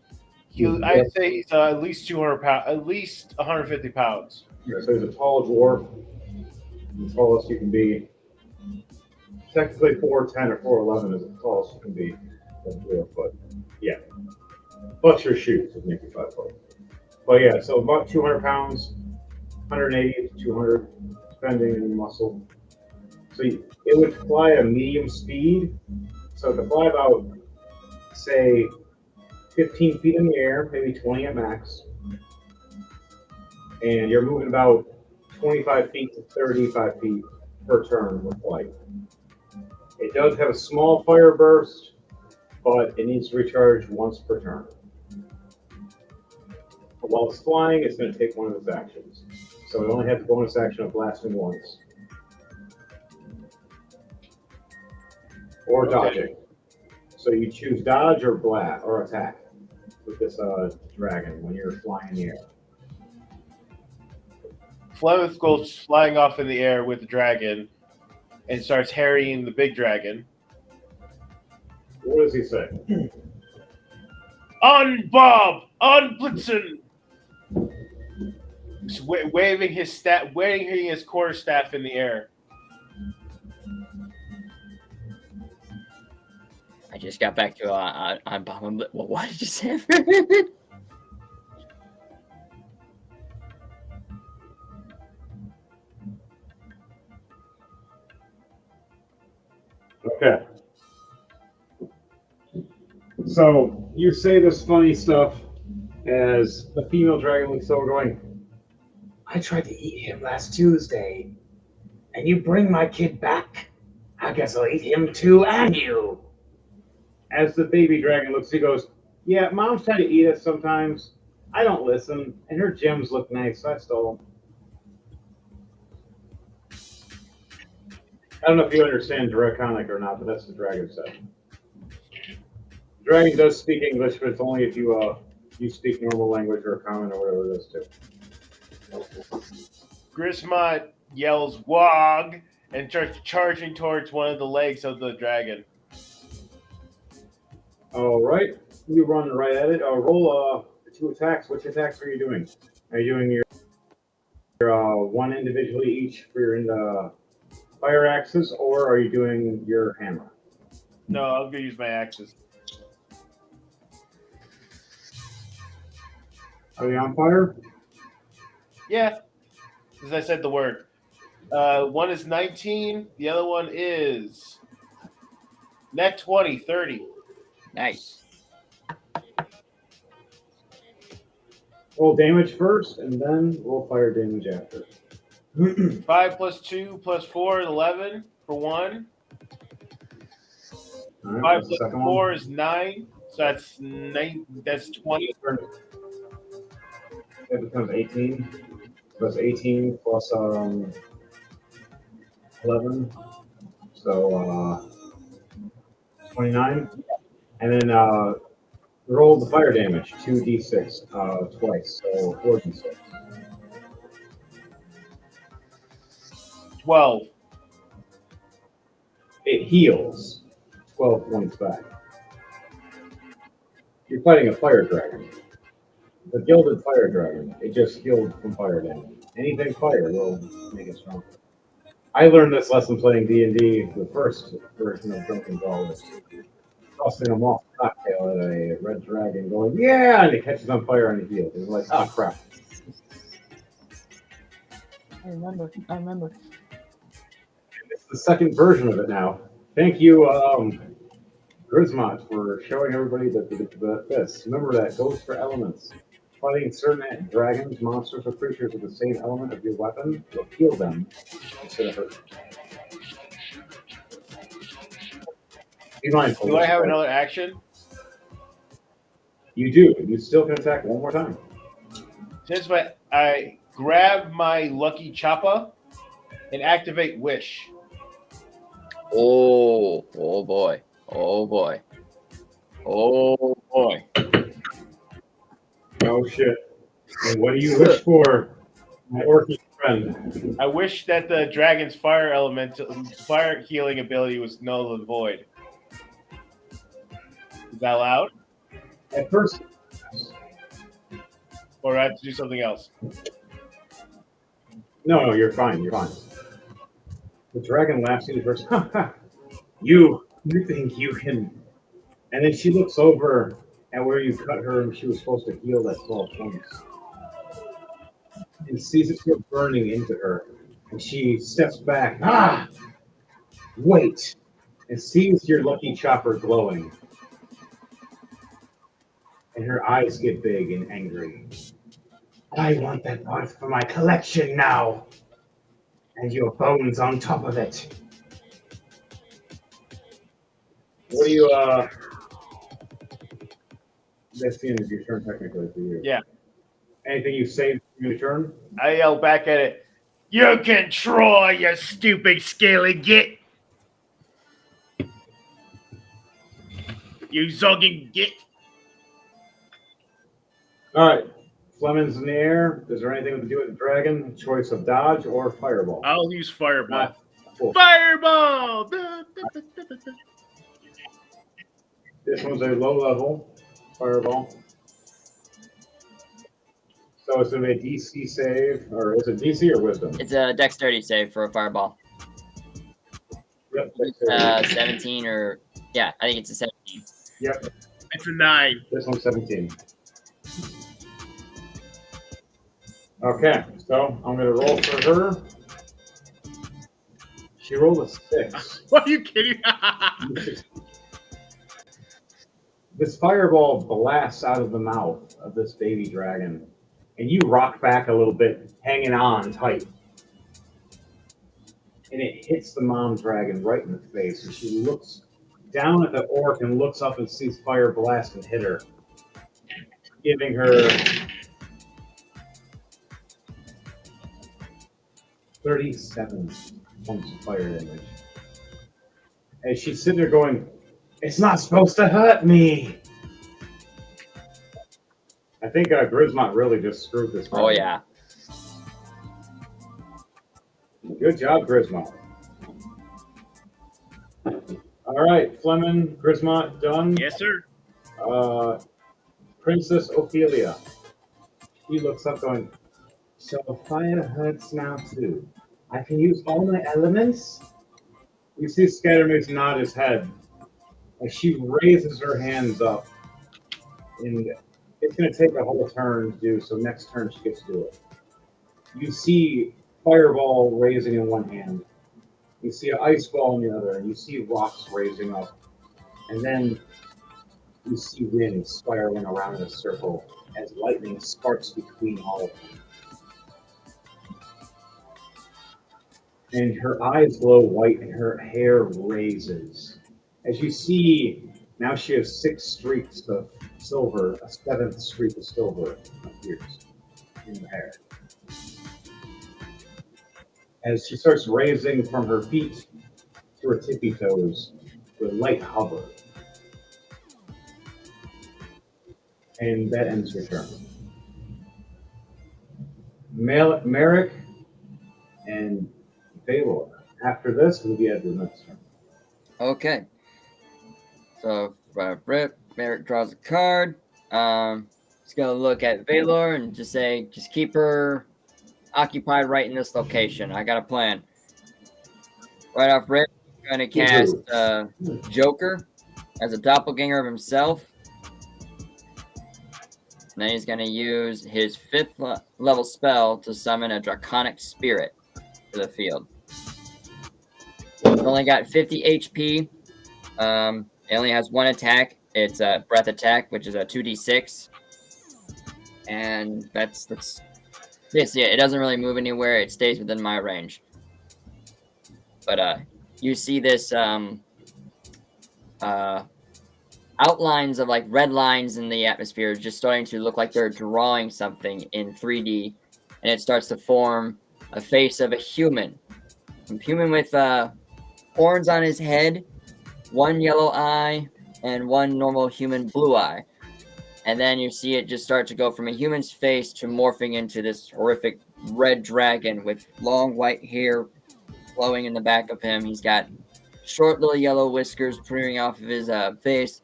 I'd say he's at least 200 pounds, at least 150 pounds. Yeah, so he's a tall dwarf, the tallest you can be. Technically, 4'10" or 4'11" is the tallest you can be. That's 3 foot. Yeah. Plus your shoes would make you 5 foot. But yeah, so about 200 pounds, 180 to 200, depending on muscle. So it would fly at a medium speed. So to fly about, say, 15 feet in the air, maybe 20 at max, and you're moving about 25 feet to 35 feet per turn with flight. It does have a small fire burst, but it needs to recharge once per turn. But while it's flying, it's going to take one of its actions. So it only has the bonus action of blasting once. Or dodging. So you choose dodge or blast or attack with this dragon when you're flying in the air. Flemeth goes flying off in the air with the dragon and starts harrying the big dragon. What does he say? On Bob! On Blitzen! Waving his quarterstaff in the air. I just got back to on Bomb and Well, what did you say? Okay. So you say this funny stuff as the female dragon looks over going, I tried to eat him last Tuesday, and you bring my kid back? I guess I'll eat him too, and you. As the baby dragon looks, he goes, yeah, moms try to eat us sometimes. I don't listen, and her gems look nice, so I stole them. I don't know if you understand Draconic or not, but that's the dragon said. Dragon does speak English, but it's only if you speak normal language or common or whatever it is too. Grismont yells "Wog" and starts charging towards one of the legs of the dragon. All right, you run right at it. Roll 2 attacks. Which attacks are you doing? Are you doing your one individually each for your fire axes, or are you doing your hammer? No, I'm gonna use my axes. Are they on fire? Yeah, as I said the word. One is 19. The other one is net 20, 30. Nice. Roll damage first, and then roll fire damage after. 5 plus 2 plus 4 is 11 for 1. All right, 5 plus 4 is 9. So that's 9. That's 20. It becomes 18. So it's 18 plus 11. So 29. And then roll the fire damage, 2d6 twice, so 4d6. 12. It heals 12 points back. You're fighting a fire dragon. The Gilded Fire Dragon. It just healed from fire damage. Anything fire will make it stronger. I learned this lesson playing D&D, the first version of Drunken Brawlers. Tossing a moth cocktail at a red dragon going, yeah, and it catches on fire and it heals. It's like, oh crap. I remember. It's the second version of it now. Thank you, Grismont, for showing everybody this. Remember that goes for elements. Fighting certain dragons, monsters, or creatures with the same element of your weapon will heal them instead of hurt. Be mindful. Do I have another action? You do. You still can attack one more time. Since I grab my lucky choppa and activate Wish. Oh boy. Oh shit. And what do you wish for, my orky friend? I wish that the dragon's fire healing ability was null and void. Is that allowed? At first, Or do I have to do something else? no, you're fine. You're fine. The dragon laughs at you first. Ha ha! You think you can? And then she looks over And where you cut her, she was supposed to heal that 12 points. And sees it still burning into her. And she steps back. Ah! Wait! And sees your lucky chopper glowing. And her eyes get big and angry. I want that part for my collection now! And your bones on top of it. What do you, That's the end of your turn, technically, for you. Yeah. Anything you saved from your turn? I yell back at it. You can try, you stupid scaly git. You zogging git. All right. Fleming's in the air. Is there anything to do with the dragon? Choice of dodge or fireball? I'll use fireball. Cool. Fireball! This one's a low level fireball. So it's going to be a DC save, or is it DC or wisdom? It's a dexterity save for a fireball. Yep. Dexterity. 17 or yeah, I think it's a 17. Yep. It's a 9. This one's 17. Okay, so I'm going to roll for her. She rolled a 6. Are you kidding? This fireball blasts out of the mouth of this baby dragon, and you rock back a little bit, hanging on tight. And it hits the mom dragon right in the face, and she looks down at the orc and looks up and sees fire blast and hit her, giving her 37 points of fire damage. And she's sitting there going, "It's not supposed to hurt me." I think Grismont really just screwed this. Oh yeah. Good job, Grismont. All right, Fleming, Grismont, done. Yes, sir. Princess Ophelia. He looks up going, "So fire hurts now too. I can use all my elements?" You see Scattermace nod his head as she raises her hands up. And it's going to take a whole turn to do, so next turn she gets to do it. You see fireball raising in one hand. You see an ice ball in the other, and you see rocks raising up. And then you see wind spiraling around in a circle as lightning sparks between all of them. And her eyes glow white and her hair raises. As you see, now she has 6 streaks of silver, a 7th streak of silver appears in her hair. As she starts raising from her feet to her tippy toes, to a light hover. And that ends your turn. Merrick and Baylor. After this, we'll be at the next turn. Okay. So Rip, Merrick draws a card. He's gonna look at Valor and just say, just keep her occupied right in this location. I got a plan. Right off Rip, I'm gonna cast Joker as a doppelganger of himself. And then he's gonna use his 5th level spell to summon a draconic spirit to the field. It's only got 50 HP. It only has 1 attack. It's a breath attack, which is a 2d6. And that's this. Yeah, it doesn't really move anywhere. It stays within my range. But you see this outlines of like red lines in the atmosphere just starting to look like they're drawing something in 3D, and it starts to form a face of a human. A human with horns on his head, 1 yellow eye, and 1 normal human blue eye. And then you see it just start to go from a human's face to morphing into this horrific red dragon with long white hair flowing in the back of him. He's got short little yellow whiskers peering off of his face.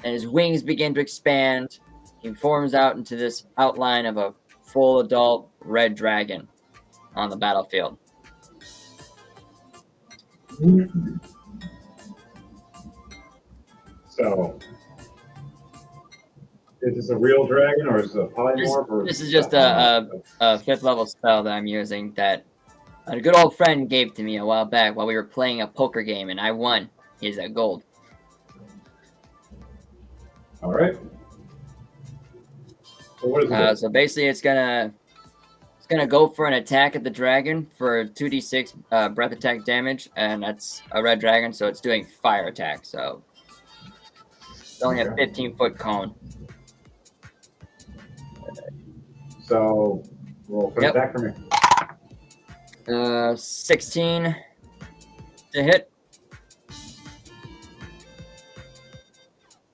And his wings begin to expand. He forms out into this outline of a full adult red dragon on the battlefield. So, Is this a real dragon or is it a polymorph? Or This is just a 5th level spell that I'm using that a good old friend gave to me a while back while we were playing a poker game, and I won. He's at gold. All right. So what is it? So basically, it's gonna go for an attack at the dragon for 2d6 breath attack damage, and that's a red dragon, so it's doing fire attack. So it's only a 15-foot cone. So roll for Yep. attack for me. 16 to hit.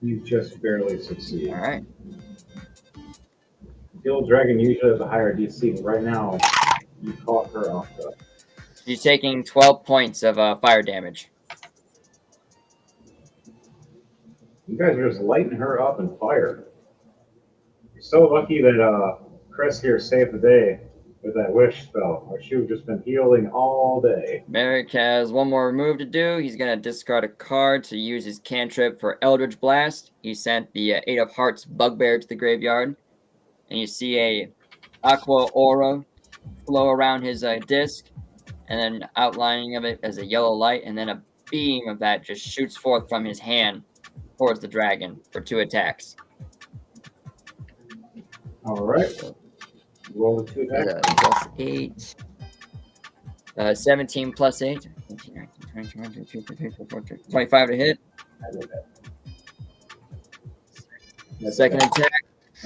You just barely succeed. All right. Gilded Dragon usually has a higher DC, but right now you caught her off the. She's taking 12 points of fire damage. You guys are just lighting her up in fire. You're so lucky that Chris here saved the day with that wish spell, or she would have just been healing all day. Merrick has one more move to do. He's going to discard a card to use his cantrip for Eldritch Blast. He sent the 8 of Hearts Bugbear to the graveyard. And you see a aqua aura flow around his disc, and then outlining of it as a yellow light, and then a beam of that just shoots forth from his hand towards the dragon for 2 attacks. All right. Roll the 2 attacks. Plus 8. 17 plus 8. 25 to hit. The second attack.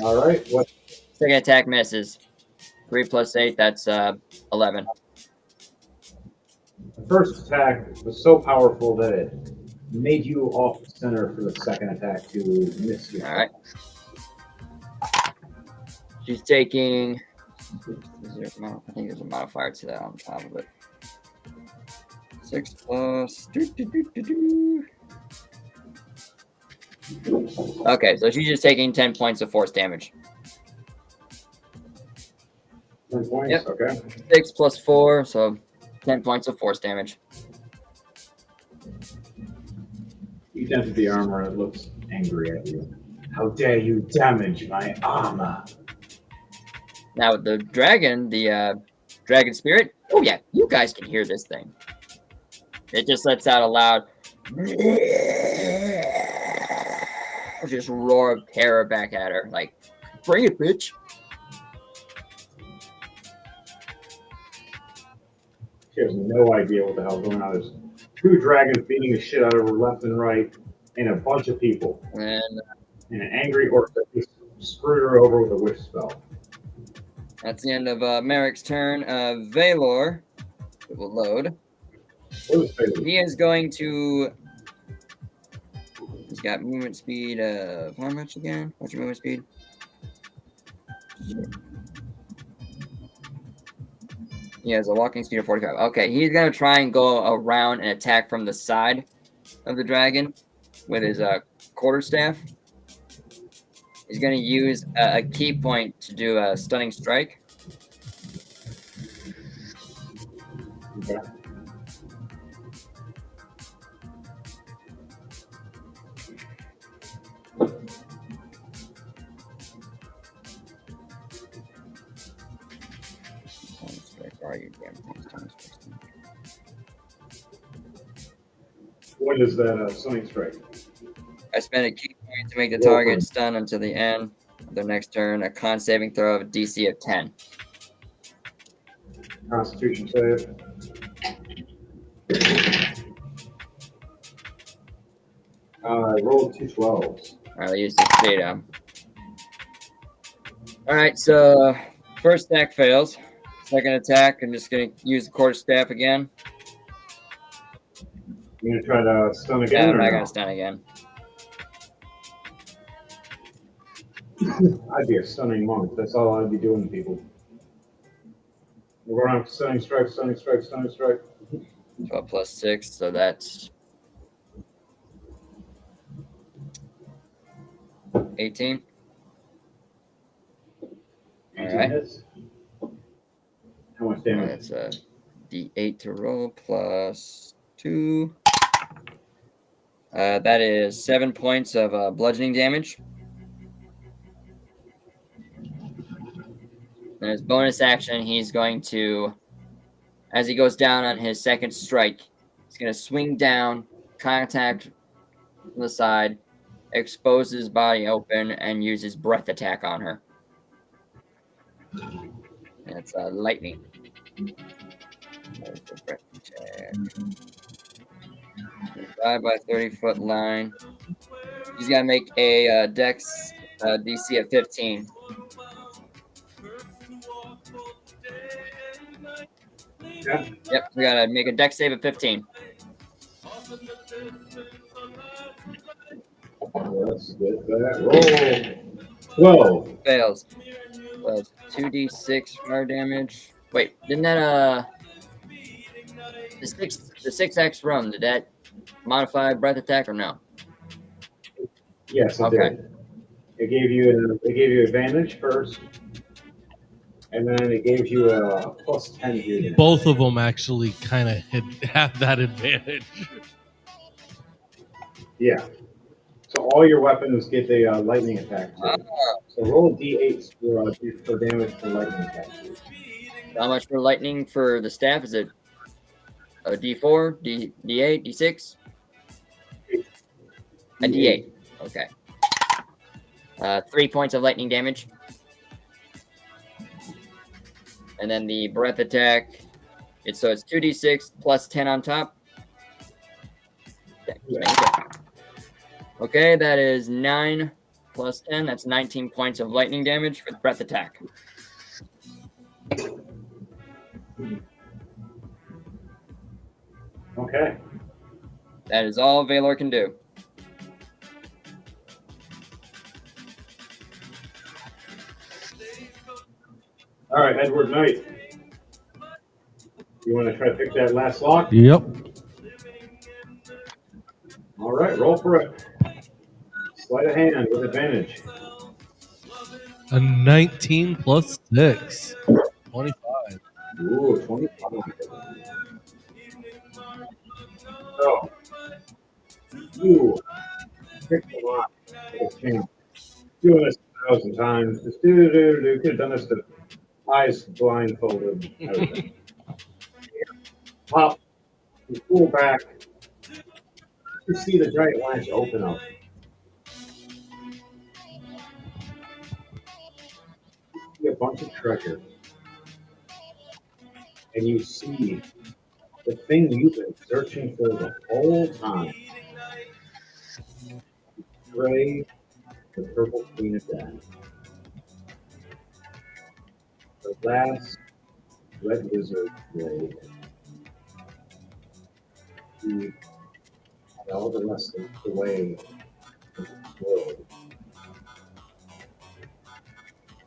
All right. What? Second attack misses. 3 plus 8, that's 11. The first attack was so powerful that it made you off center for the second attack to miss you. All right. She's taking. I think there's a modifier to that on top of it. 6 plus. Okay, so she's just taking 10 points of force damage. 10 points. Yep. Okay. 6 plus 4, so 10 points of force damage. You enter the armor and it looks angry at you. How dare you damage my armor? Now the dragon, the dragon spirit. Oh yeah, you guys can hear this thing. It just lets out a loud, just roar of terror back at her, like, "Bring it, bitch!" She has no idea what the hell's going on. There's 2 dragons beating the shit out of her left and right, and a bunch of people. And And an angry orc that just screwed her over with a wish spell. that's the end of Merrick's turn. Valor, it will load. What was Bailey? He is going to. He's got movement speed of how much again? What's your movement speed? He has a walking speed of 45. Okay, he's gonna try and go around and attack from the side of the dragon with his quarterstaff. He's gonna use a key point to do a stunning strike. Okay. What is that stunning strike? I spend a key point to make the target stun until the end of their next turn. A con saving throw of a DC of 10. Constitution save. I rolled 2 12s. All right, I'll use the data. All right, so first attack fails. Second attack, I'm just going to use the quarterstaff again. You gonna try to stun Yeah, again? I'm or not no? going to stun again. I'd be a stunning monk. That's all I'd be doing to people. We're on stunning strike, stunning strike, stunning strike. 12 plus 6, so that's 18. 18 Alright. hits. How much damage? That's a D8 to roll plus 2. That is 7 points of bludgeoning damage. And his bonus action, he's going to, as he goes down on his second strike, he's going to swing down, contact from the side, expose his body open, and use his breath attack on her. That's lightning. There's the breath attack. 5 by 30-foot line. He's got to make a Dex DC of 15. Yeah. Yep, we got to make a Dex save of 15. Let's get that roll. 12. Fails. Well, 2d6 fire damage. Wait, didn't that the 6x run, did that modify breath attack or no? Yes, it Okay. did. It gave you advantage first, and then it gave you a plus 10 unit. Both of them actually kind of have that advantage. Yeah. So all your weapons get the lightning attack. Too. So roll a d8 for damage for lightning attack. How much for lightning for the staff? Is it a d4, d8, d6? A d8. Okay. 3 points of lightning damage. And then the breath attack, it's 2d6 plus 10 on top. Okay, that is 9 plus 10. That's 19 points of lightning damage for the breath attack. Okay. That is all Valor can do. All right, Edward Knight. You want to try to pick that last lock? Yep. All right, roll for it. Sleight of hand with advantage. A 19 plus 6. 25. Ooh, 25. So, you pick the lock. Doing this 1,000 times. Just do. Could have done this to eyes blindfolded. Everything. Pop. You pull back. You see the giant latch open up. You see a bunch of treasure. And you see the thing you've been searching for the whole time. Gray, the purple queen of death. The last red wizard blade. And all the rest of the way of the world.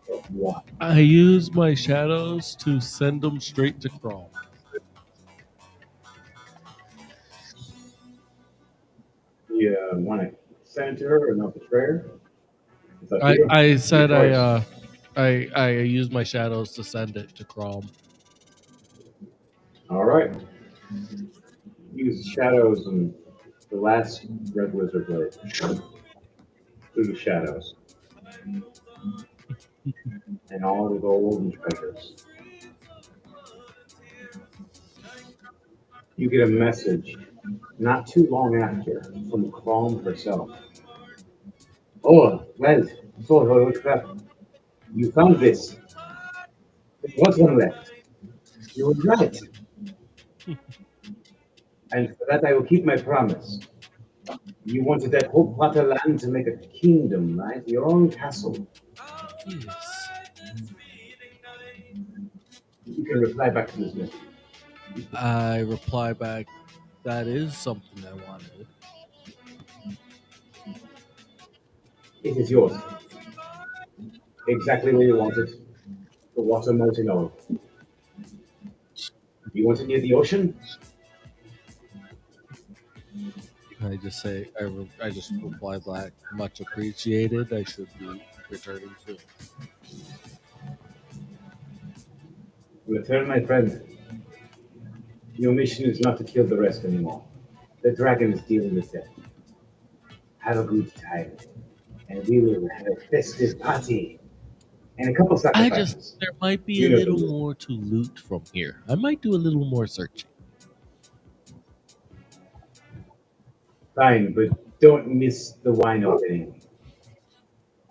But what? I use my shadows to send them straight to Chrome. You want to send it to her or not betray her? It's up to you. I said Your choice. I use my shadows to send it to Chrome. All right. Use shadows and the last red wizard blade through the shadows and all the gold and treasures. You get a message not too long after from Chrome herself. Oh, well, so crap. You found this. There was one left. You were right. And for that I will keep my promise. You wanted that whole plot of land to make a kingdom, right? Your own castle. Yes. You can reply back to this message. I reply back, that is something I wanted. It is yours. Exactly where you want it. The water melting over. You want it near the ocean? I just say, I just reply back, much appreciated. I should be returning soon. Return, my friend. Your mission is not to kill the rest anymore. The dragon is dealing with them. Have a good time, and we will have a festive party. and a couple I sacrifices. just there might be You a know little the- more to loot from here. I might do a little more searching. Fine, but don't miss the wine opening.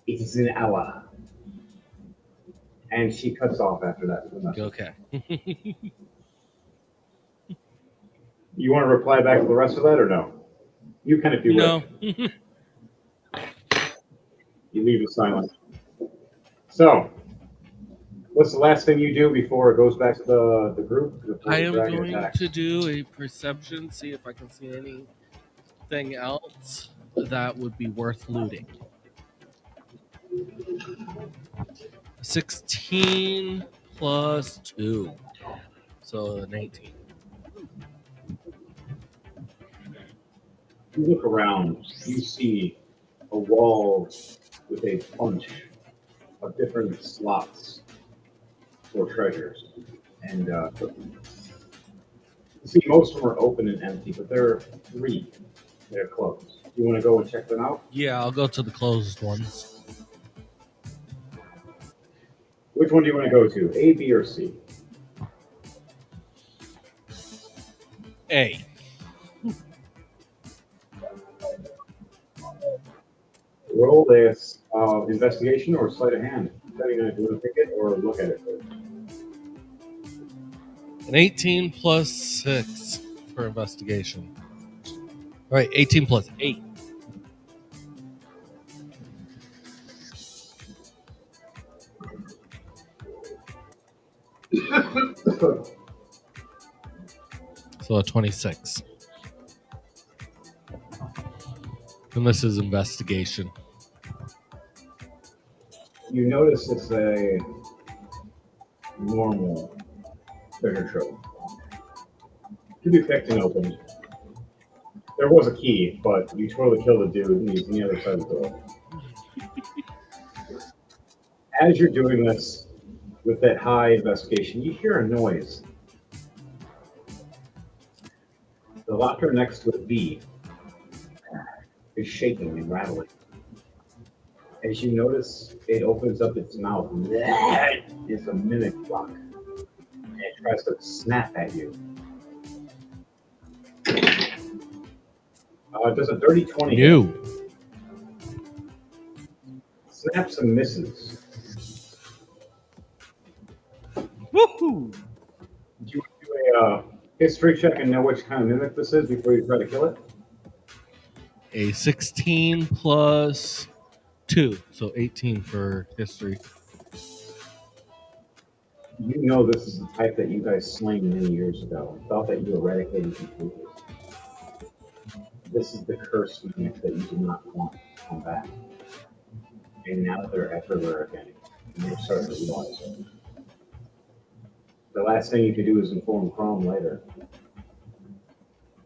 It is an hour. And she cuts off after that. With a message. Okay. You want to reply back to the rest of that or no? You can if you No. wish. You leave it silent. So, what's the last thing you do before it goes back to the group? Before I the am dragon going attacks? to do a perception, see if I can see anything else that would be worth looting. 16 plus 2. So an 18. You look around, you see a wall with a bunch of different slots for treasures. And you see most of them are open and empty, but there are 3 that are closed. You want to go and check them out? Yeah, I'll go to the closed ones. Which one do you want to go to, A, B, or C? A. Roll this investigation or sleight of hand, depending on if you want to pick it or look at it first. An 18 plus 6 for investigation. All right, 18 plus 8. So a 26. And this is investigation. You notice it's a normal treasure trove. To be picked and opened. There was a key, but you totally killed the dude and he's on the other side of the door. As you're doing this with that high investigation, you hear a noise. The locker next to it, B, is shaking and rattling. As you notice, it opens up its mouth. It's a mimic lock. And it tries to snap at you. Does a dirty 20 hit? New. Snaps and misses. Woohoo! Do you want to do a history check and know which kind of mimic this is before you try to kill it? A 16 plus 2. So 18 for history. You know this is the type that you guys slain many years ago. Thought that you eradicated completely. This is the curse mimic that you do not want to come back. And now they're everywhere again. And you're starting to realize it. The last thing you can do is inform Chrome later. Do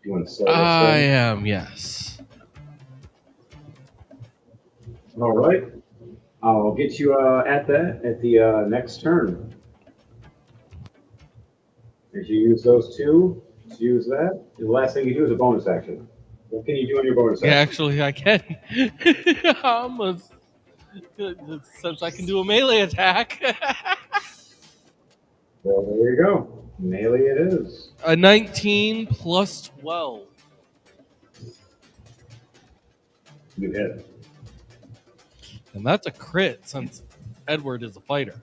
you want to slow this I down? am, yes. All right. I'll get you at the next turn. As you use those 2, use that. The last thing you do is a bonus action. What can you do on your bonus Yeah, action? actually, I can. Since I can do a melee attack. Well, there you go. Melee it is. A 19 plus 12. You hit. And that's a crit since Edward is a fighter.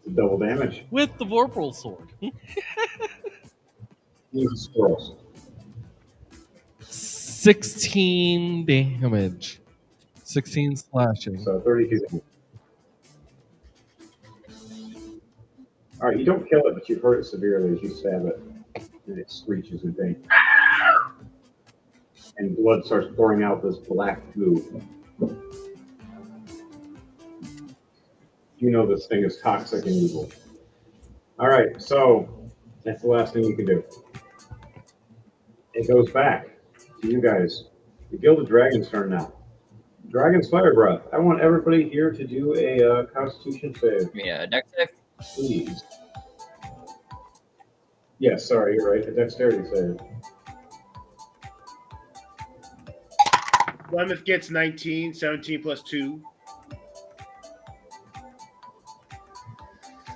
It's double damage. With the Vorpal sword. Use squirrels. 16 damage. 16 slashing. So 32 damage. All right, you don't kill it, but you hurt it severely as you stab it. And it screeches in pain. And blood starts pouring out this black goo. You know this thing is toxic and evil. All right, so that's the last thing you can do. It goes back to you guys. The Gilded Dragon's turn now. Dragon's Fire Breath. I want everybody here to do a Constitution save, Yeah, dex save. please. Yes, sorry, you're right. A Dexterity save. Plymouth gets 19, 17 plus 2.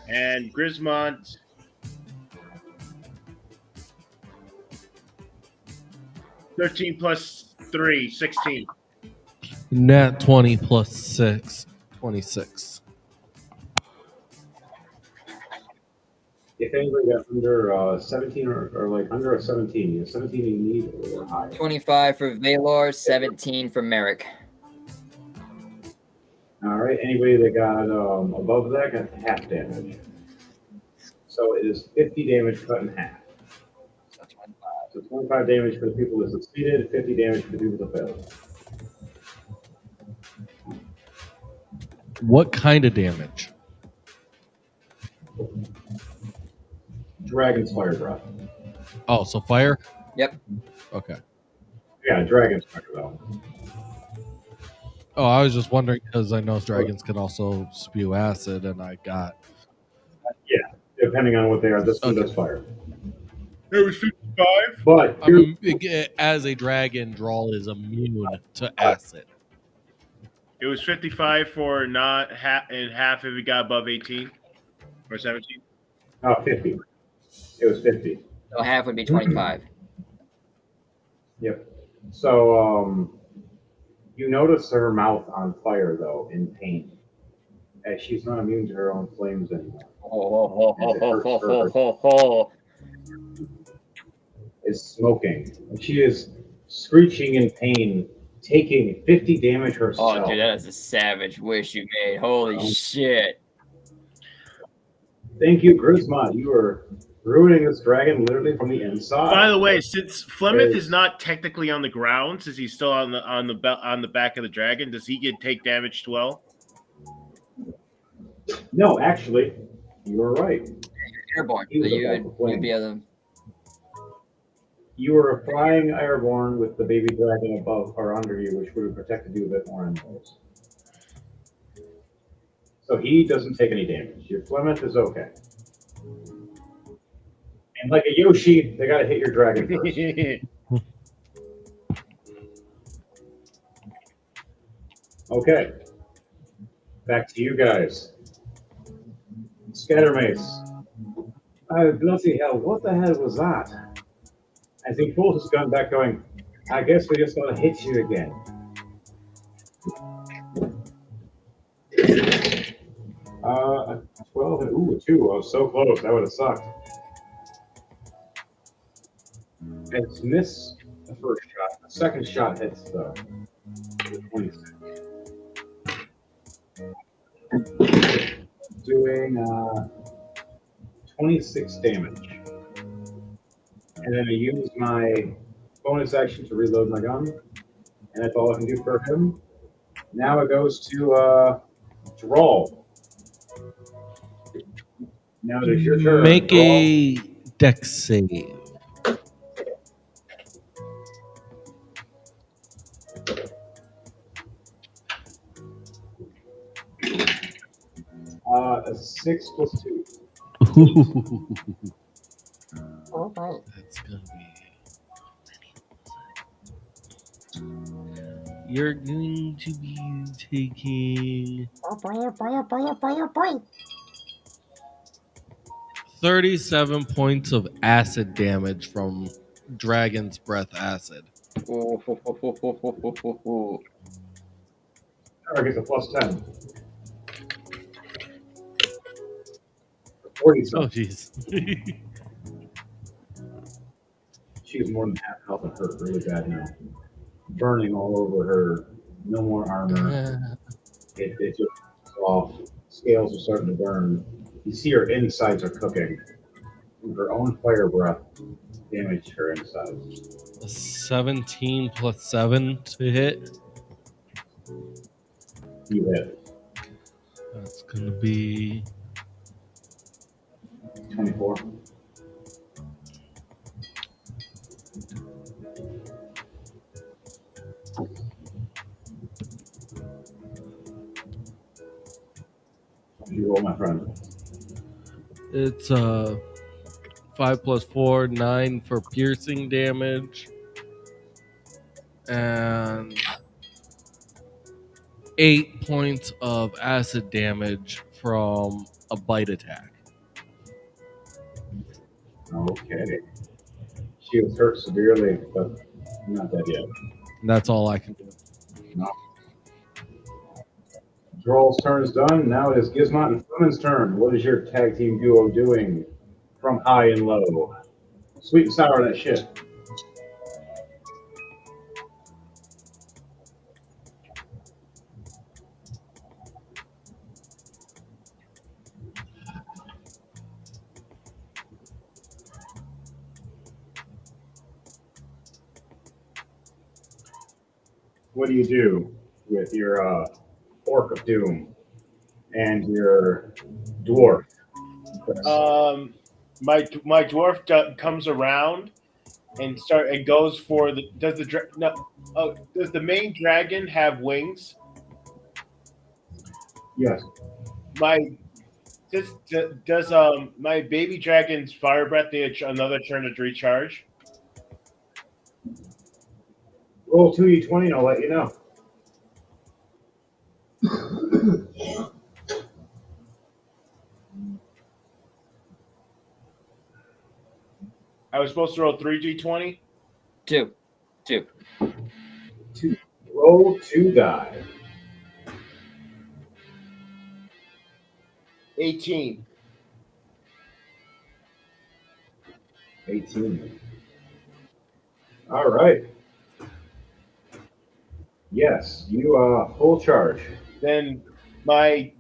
And Grismont. $13 plus 3, 16. Nat 20 plus 6, 26. If anybody got under 17 or like under a 17, you 17 you need or higher. 25 for Valor, 17 for Merrick. All right. Anybody that got above that got half damage. So it is 50 damage cut in half. So 25 damage for the people that succeeded, 50 damage for the people that failed. What kind of damage? Dragon's fire breath. Oh, so fire? Yep. Okay. Yeah, dragon's fire though. Oh, I was just wondering because I know dragons can also spew acid, and I got. Yeah, depending on what they are, this one Okay. does fire. It was 55. But As a dragon, Drawl is immune to acid. It was 55 for not half and half if it got above 18 or 17. 50. It was 50. So half would be 25. Yep. So you notice her mouth on fire though, in pain, as she's not immune to her own flames anymore. Is smoking, and she is screeching in pain, taking 50 damage herself. Oh, dude, that is a savage wish you made. Holy shit. Thank you, Grismont. You are ruining this dragon literally from the inside. By the way, since Flemeth is not technically on the ground, since he's still on the back of the dragon, does he take damage as well? No, actually, you were right. You're airborne. He So was above the flame. you'd be able to. You were flying airborne with the baby dragon above or under you, which would have protected you a bit more anyways. So he doesn't take any damage. Your Flemeth is okay. And like a Yoshi, they gotta hit your dragon first. Okay. Back to you guys. Scattermace. Oh, bloody hell, what the hell was that? As he pulls his gun back going, I guess we just gotta hit you again. A 12 and ooh, a 2. I was so close. That would have sucked. It's missed the first shot. The second shot hits the 26. Doing 26 damage. And then I use my bonus action to reload my gun. And that's all I can do for him. Now it goes to Drawl. Now it is your turn. Make Drawl. a dex save. A 6 plus 2. Oh, boy. That's gonna be. You're going to be taking Oh, boy, oh, boy, oh, boy, oh, boy, oh, boy. 37 points of acid damage from Dragon's Breath acid. I guess a plus 10. 40 Oh, jeez. She's more than half health and hurt really bad now. Burning all over her. No more armor. It's just off. Scales are starting to burn. You see her insides are cooking. Her own fire breath damaged her insides. 17 plus 7 to hit. You hit. That's gonna be 24. You roll, my friend. it's 5 plus 4, 9 for piercing damage, and 8 points of acid damage from a bite attack. Okay. She was hurt severely, but not dead yet. And that's all I can do. No. Droll's turn is done. Now it is Gizmont and Flemin's turn. What is your tag team duo doing from high and low? Sweet and sour that shit. What do you do with your Orc of Doom and your Dwarf? My dwarf comes around and goes for the. Does the main dragon have wings? Yes. Does my baby dragon's fire breath need another turn to recharge? Roll 2d20 and I'll let you know. I was supposed to roll 3d20. 2. Roll 2 die. 18. 18. All right. Yes, you full charge. Then the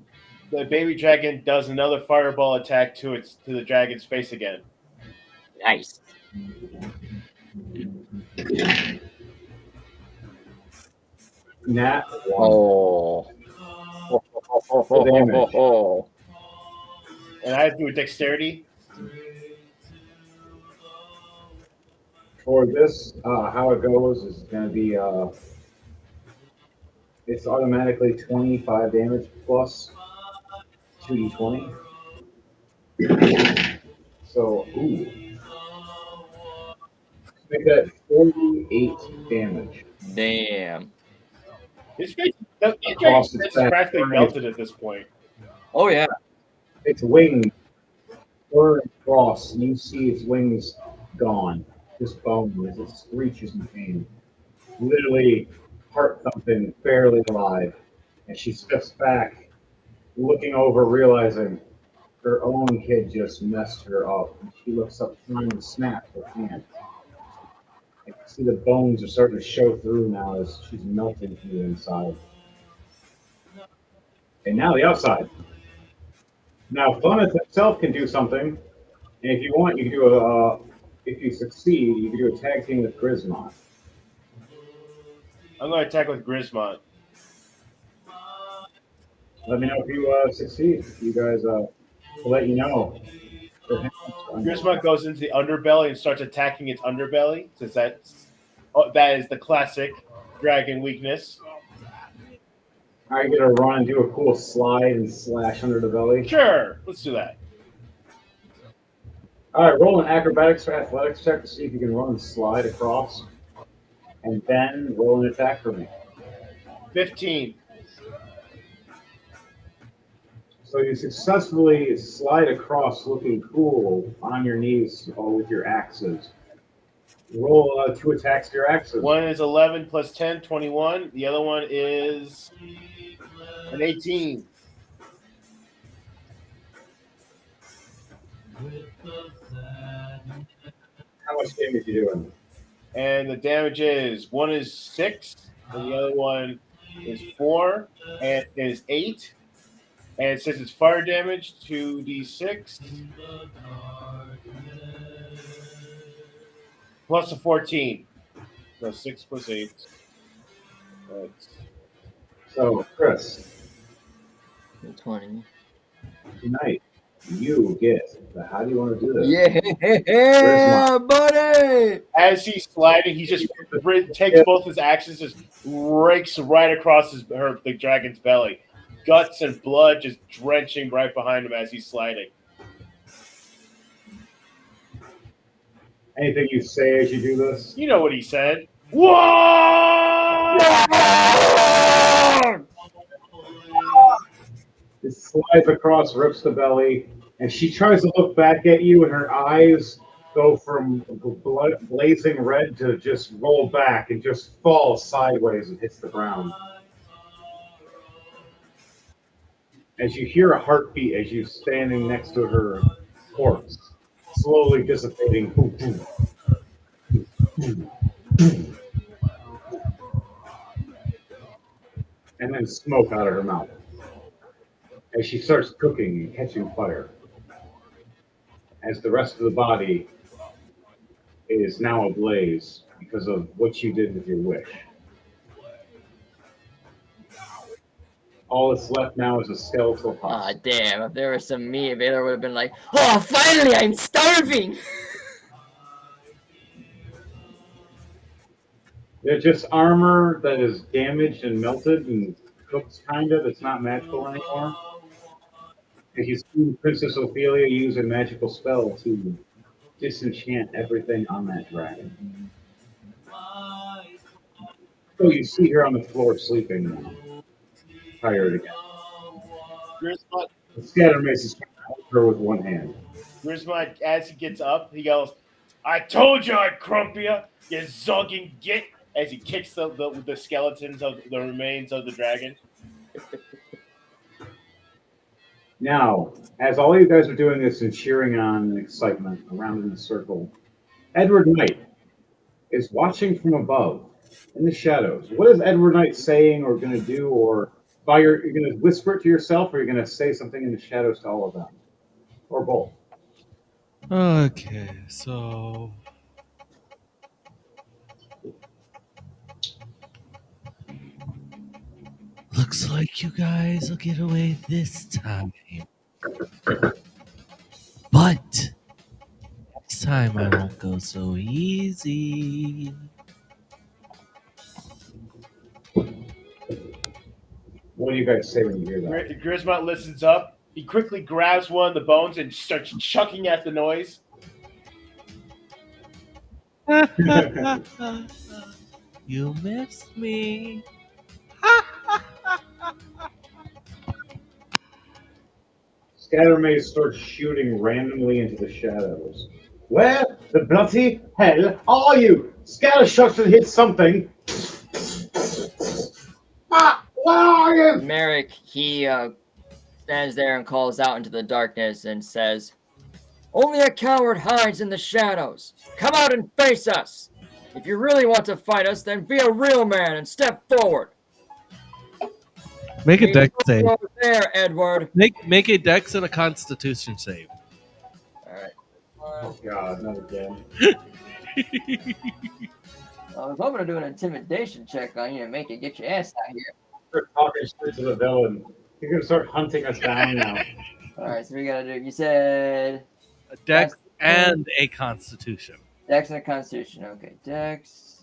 baby dragon does another fireball attack to the dragon's face again. Nice. Nat 1. Oh. Damage. And I have to do a dexterity. For this, how it goes is going to be it's automatically 25 damage plus 2d20. So, ooh. Make that 48 damage. Damn. His dragon's face is practically melted at this point. Oh, yeah. Its wings burn across, and you see its wings gone. Just bone as it screeches in pain. Literally heart thumping, barely alive. And she steps back, looking over, realizing her own kid just messed her up. And she looks up, trying to snap her hand. You can see the bones are starting to show through now as she's melting from the inside. And now the outside. Now, Funus itself can do something. And if you want, you can do if you succeed, you can do a tag team with Grismont. I'm going to attack with Grismont. Let me know if you succeed. You guys will let you know. Grismont goes into the underbelly and starts attacking its underbelly, since that is the classic dragon weakness. I get to run and do a cool slide and slash under the belly. Sure, let's do that. All right, roll an acrobatics or athletics check to see if you can run and slide across, and then roll an attack for me. 15. So you successfully slide across, looking cool on your knees, all with your axes. Roll 2 attacks to your axes. One is 11 plus 10, 21. The other one is an 18. How much damage are you doing? And the damage is one is 6, and the other one is 4, and is 8. And it says it's fire damage, 2d6. Plus a 14. So 6 plus 8. That's... So, Chris, 20. tonight you get the how do you want to do this? Yeah, buddy! As he's sliding, he just takes both his axes, just rakes right across the dragon's belly. Guts and blood just drenching right behind him as he's sliding. Anything you say as you do this? You know what he said. Whoa! It slides across, rips the belly, and she tries to look back at you, and her eyes go from blazing red to just roll back and just fall sideways and hits the ground. As you hear a heartbeat as you standing next to her corpse, slowly dissipating. And then smoke out of her mouth as she starts cooking and catching fire. As the rest of the body is now ablaze because of what you did with your wish. All that's left now is a skeletal Ah, husk. damn. If there was some meat, Vader would have been like, oh, finally, I'm starving. They're just armor that is damaged and melted and cooked, kind of. It's not magical anymore. If you see Princess Ophelia use a magical spell to disenchant everything on that dragon. So you see her on the floor sleeping now. Tired again. Grisma, Scattermace is trying to hold her with one hand. Grisma, as he gets up, he goes, I told you I'd crump you, you zogging git, as he kicks the skeletons of the remains of the dragon. Now, as all you guys are doing this and cheering on in excitement around in the circle, Edward Knight is watching from above in the shadows. What is Edward Knight saying or going to do? Or you're going to whisper it to yourself, or you're going to say something in the shadows to all of them? Or both? Okay, so looks like you guys will get away this time. But next time I won't go so easy. What do you guys say when you hear that? Grisma listens up. He quickly grabs one of the bones and starts chucking at the noise. You missed me. Scattermaze starts shooting randomly into the shadows. Where the bloody hell are you? Scattershot should hit something. Where are you? Merrick, he stands there and calls out into the darkness and says, only a coward hides in the shadows. Come out and face us. If you really want to fight us, then be a real man and step forward. Make a dex save. Over there, Edward. Make a dex and a constitution save. All right. Oh God, not again. I was hoping to do an intimidation check on you and make you get your ass out here. Start talking straight to the villain. You're gonna start hunting us down now. All right, so we gotta do. You said A dex and a constitution. Dex and a Constitution. Okay, Dex.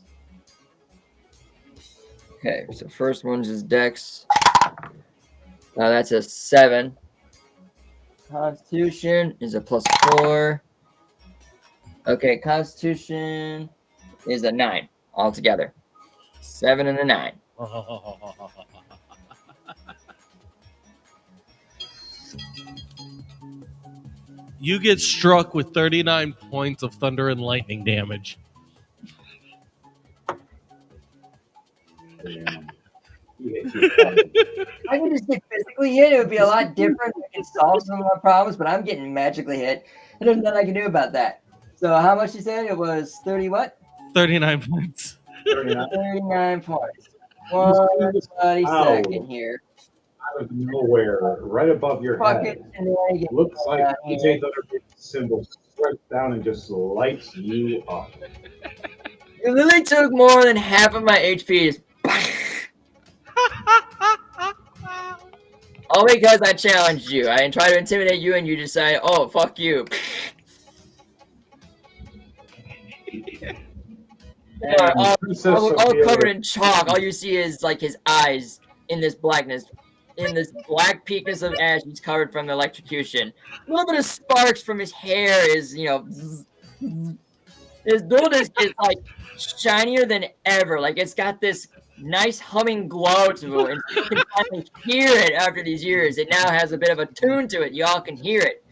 Okay, so first one's is Dex. That's a 7. Constitution is a +4. Okay, Constitution is a 9 altogether. 7 and a 9. You get struck with 39 points of thunder and lightning damage. I could just get physically hit. It would be a lot different. I could solve some of my problems, but I'm getting magically hit. And there's nothing I can do about that. So how much you said? It was 30 what? 39 points. 39 points. One bloody second here. Out of nowhere, right above your head, looks like EJ Thunder symbol strikes down and just lights you up. It literally took more than half of my HP. All because I challenged you. I tried to intimidate you, and you just say, "Oh, fuck you." all covered in chalk. All you see is like his eyes in this blackness, in this black peakness of ash. He's covered from the electrocution. A little bit of sparks from his hair is, his dual disc is like shinier than ever. Like it's got this nice humming glow to it, and you can finally hear it after these years. It now has a bit of a tune to it. Y'all can hear it.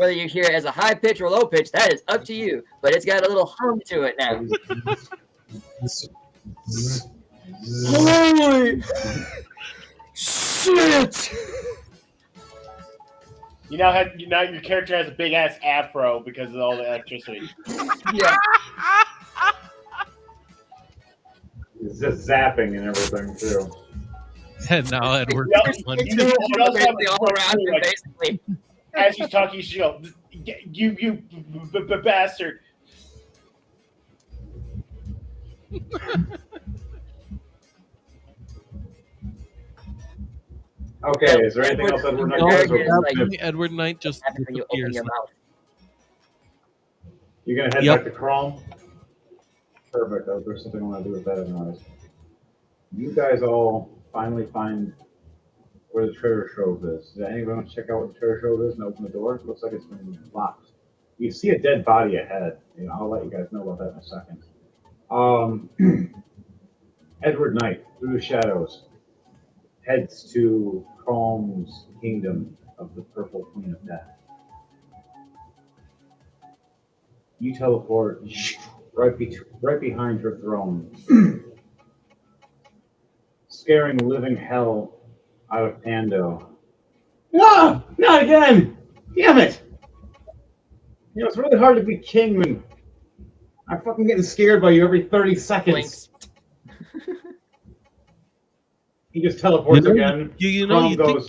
Whether you hear it as a high pitch or low pitch, that is up to you. But it's got a little hum to it now. Holy shit! Now your character has a big ass afro because of all the electricity. Yeah. It's just zapping and everything too. And now Edward. It's basically all around him, basically. As he's talking, you should go, you bastard. Okay, is there anything else Edward Knight does? Edward Knight just After you open disappears. your mouth. You're gonna head Yep. back to Chrome? Perfect. Oh, there's something I want to do with that anyways. You guys all finally find where the treasure trove is. Does anyone want to check out what the treasure trove is and open the door? It looks like it's been locked. You see a dead body ahead. I'll let you guys know about that in a second. Edward Knight, through the shadows, heads to Chrome's kingdom of the Purple Queen of Death. You teleport right behind her throne, scaring the living hell out of Pando. No, not again! Damn it! It's really hard to be king when I'm fucking getting scared by you every 30 seconds. Blinks. He just teleports again. You think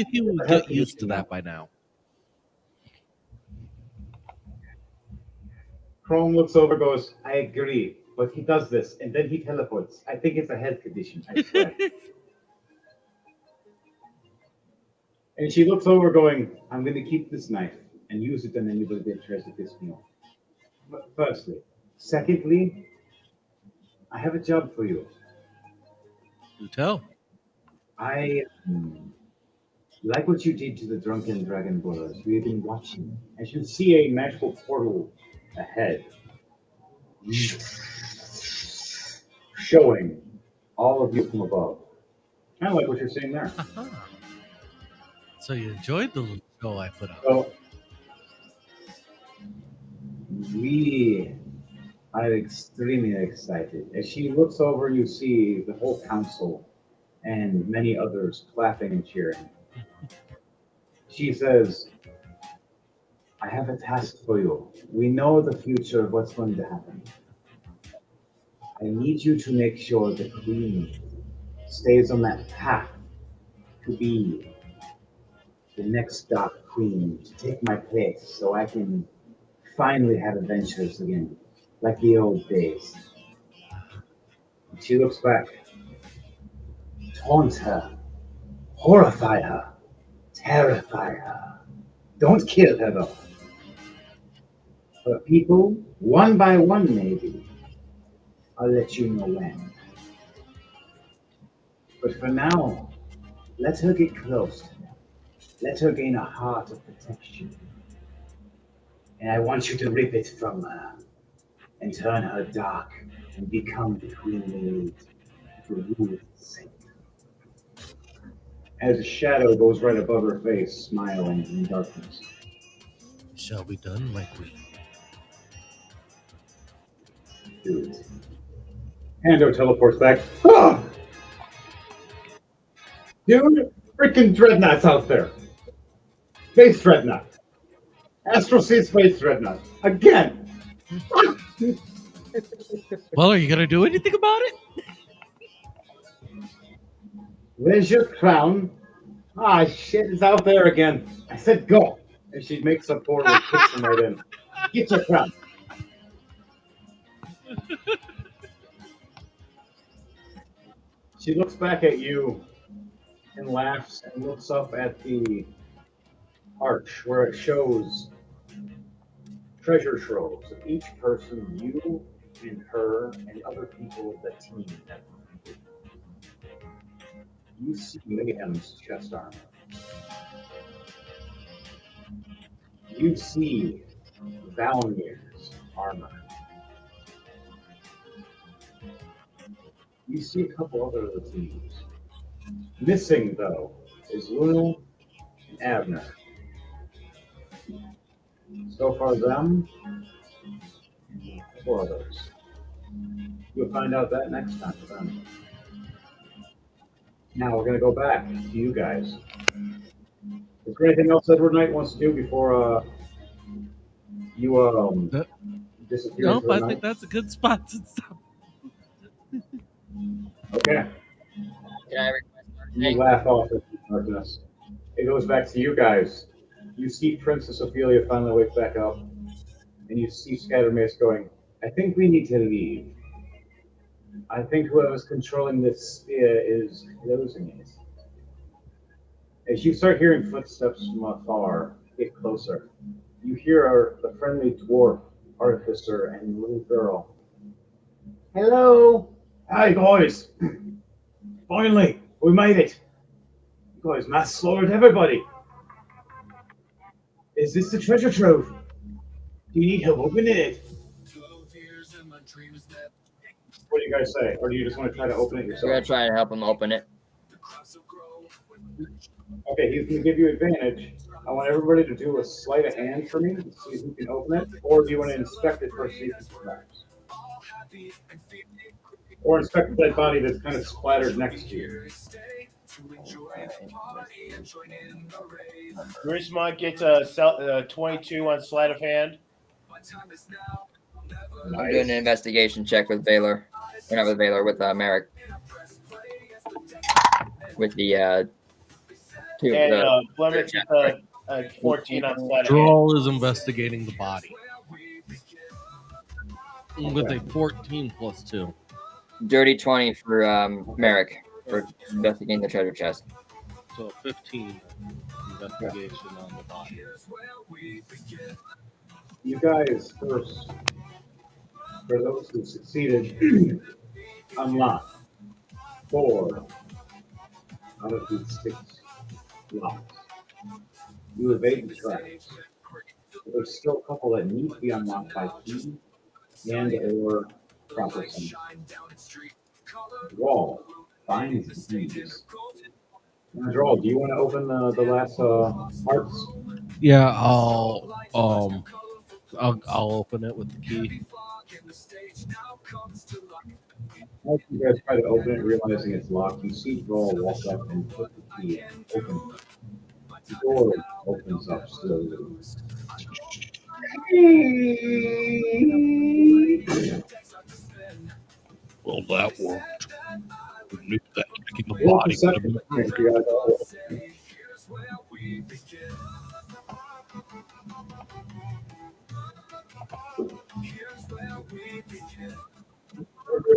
he would get used to that by now. Chrome looks over, goes, I agree, but he does this, and then he teleports. I think it's a health condition, I swear. And she looks over, going, I'm going to keep this knife and use it on anybody that tries to piss me off. But firstly. Secondly, I have a job for you. You tell. I like what you did to the Drunken Dragon Brawlers. We have been watching. As you see a magical portal ahead, showing all of you from above. Kind of like what you're seeing there. So you enjoyed the little show I put up. So, we are extremely excited. As she looks over, you see the whole council and many others clapping and cheering. She says, I have a task for you. We know the future of what's going to happen. I need you to make sure the queen stays on that path to be the next dark queen, to take my place so I can finally have adventures again, like the old days. She looks back. Taunt her. Horrify her. Terrify her. Don't kill her though. But people, one by one maybe, I'll let you know when. But for now, let her get close to them. Let her gain a heart of protection. And I want you to rip it from her and turn her dark and become the queen they need to rule the same. As a shadow goes right above her face, smiling in darkness. Shall be done, my queen. Do it. Hando teleports back. Ah! Dude, freaking dreadnoughts out there. Space dreadnought. Astral Sea Space dreadnought. Again. Well, are you going to do anything about it? Where's your crown? Ah, shit, it's out there again. I said go. And she makes a portal and kicks him right in. Get your crown. She looks back at you and laughs and looks up at the arch where it shows treasure troves of each person, you and her and other people of the team. You see Mayhem's chest armor. You see Valmir's armor. You see a couple other of the teams. Missing, though, is Luna and Abner. So far, them, 4 others. You'll find out that next time with them. Now we're gonna go back to you guys. Is there anything else Edward Knight wants to do before you disappear into Nope, the I night? think that's a good spot to stop. Okay. Can I request You something? laugh off at the darkness. It goes back to you guys. You see Princess Ophelia finally wake back up, and you see Scattermace going, I think we need to leave. I think whoever's controlling this sphere is closing it. As you start hearing footsteps from afar get closer, you hear the friendly dwarf, artificer, and little girl. Hello! Hi, guys! Finally, we made it! You guys mass slaughtered everybody! Is this the treasure trove? Do you need help opening it? What do you guys say? Or do you just want to try to open it We're yourself? gonna try and help him open it. Okay, he's going to give you advantage. I want everybody to do a sleight of hand for me to see who can open it, or do you want to inspect it for safety perhaps? Or inspect the dead body that's kind of splattered next to you. Grismont gets a 22 on sleight of hand. I'm doing an investigation check with Baylor. Or not with Baylor, with Merrick. With the two. And The, Plymouth gets a 14 on sleight of hand. Droll is investigating the body with a 14 plus 2. dirty 20 for Merrick for investigating the treasure chest. So 15 investigation on the body. You guys first, for those who succeeded, unlock 4 out of these 6 locks. You evade the traps. There's still a couple that need to be unlocked by key and or proper symbol. Wall finds keys. Now, Droll, do you want to open the last parts? Yeah, I'll open it with the key. As you guys try to open it, realizing it's locked, you see Droll walk up and put the key in, open it. The door opens up slowly. Well, that worked. We knew that kicking the Roll body. perception checks for you guys all.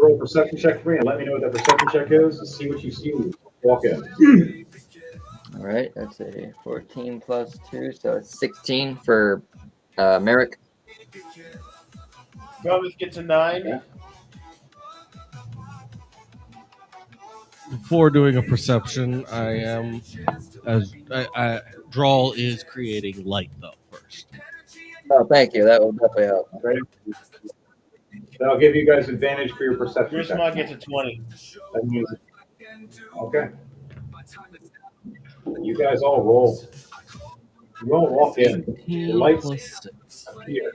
Roll a perception check for me and let me know what that perception check is to see what you see when you walk in. All right, that's a 14 plus 2, so it's 16 for Merrick. Plymouth gets a 9. Okay. Before doing a perception, Droll is creating light though first. Oh, thank you. That will definitely help. Okay. That'll give you guys advantage for your perception Grismont check. gets a 20. That means, okay. You guys all roll. You all walk in. The 18 lights plus 6. appear.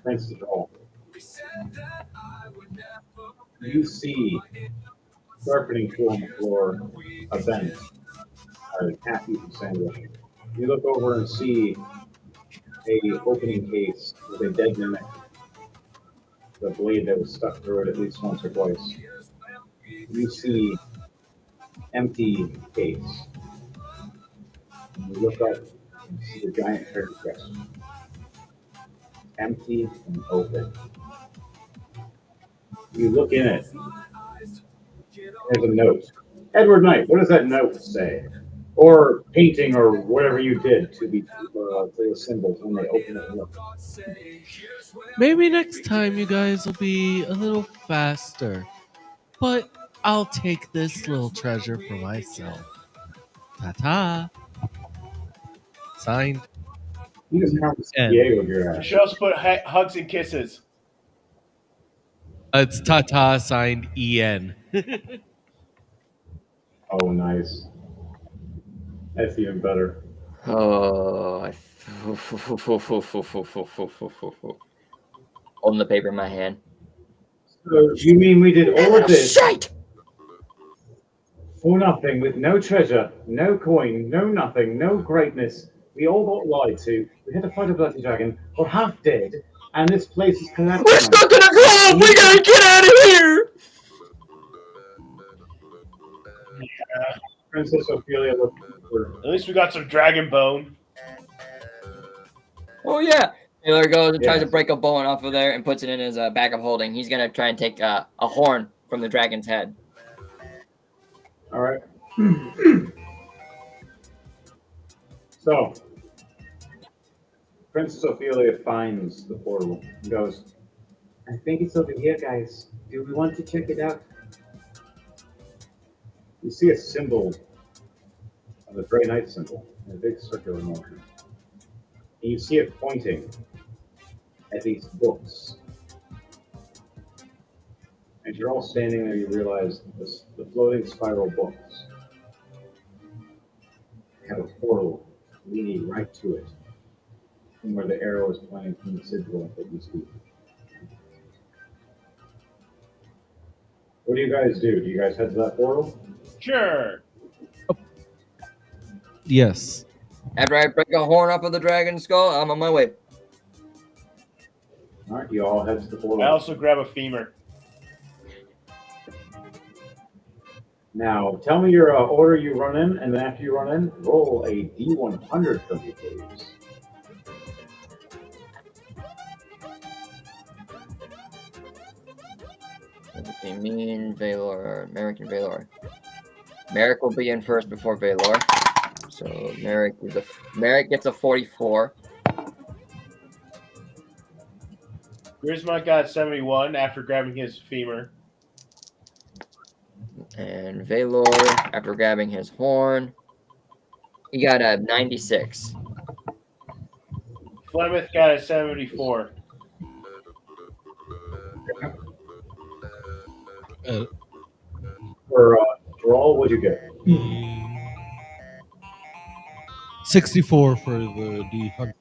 Thanks to Droll. You see sharpening tool on the floor, a bench, a half-eaten sandwich. You look over and see a opening case with a dead mimic. The blade that was stuck through it at least once or twice. You see empty case. You look up and see the giant treasure chest. Empty and open. You look in it. There's a note. Edward Knight, what does that note say? Or painting or whatever you did to the symbols when they open it and look. Maybe next time you guys will be a little faster. But I'll take this little treasure for myself. Ta-ta. Signed. You just count the And- CPA with your You ass. should also put hugs and kisses. It's ta-ta signed EN. Oh, nice. That's even better. Oh, holding the paper in my hand. So you mean we did all of this Shite! for nothing, with no treasure, no coin, no nothing, no greatness? We all got lied to. We had to fight a bloody dragon. We're half dead, and this place is collapsing. We're stuck in a club! We gotta get out of here! Princess Ophelia looked for At least we got some dragon bone. Oh yeah. Taylor goes and tries to Yes. break a bone off of there and puts it in his bag of holding. He's gonna try and take a horn from the dragon's head. All right. So, Princess Ophelia finds the portal and goes, I think it's over here, guys. Do we want to check it out? You see a symbol of the Grey Knight symbol in a big circular motion. And you see it pointing at these books. As you're all standing there, you realize the floating spiral books have a portal leading right to it, from where the arrow is pointing from the sigil that you see. What do you guys do? Do you guys head to that portal? Sure. Yes. After I break a horn off of the dragon's skull, I'm on my way. All right, you all head to the portal. I also grab a femur. Now, tell me your order you run in, and then after you run in, roll a D100 for me, please. Okay, me and Valor, Merrick and Valor. Merrick will be in first before Valor. So Merrick gets a 44. Grisma got 71 after grabbing his femur. And Valor, after grabbing his horn, he got a 96. Flemeth got a 74. For Brawl, what'd you get? 64 for the D100.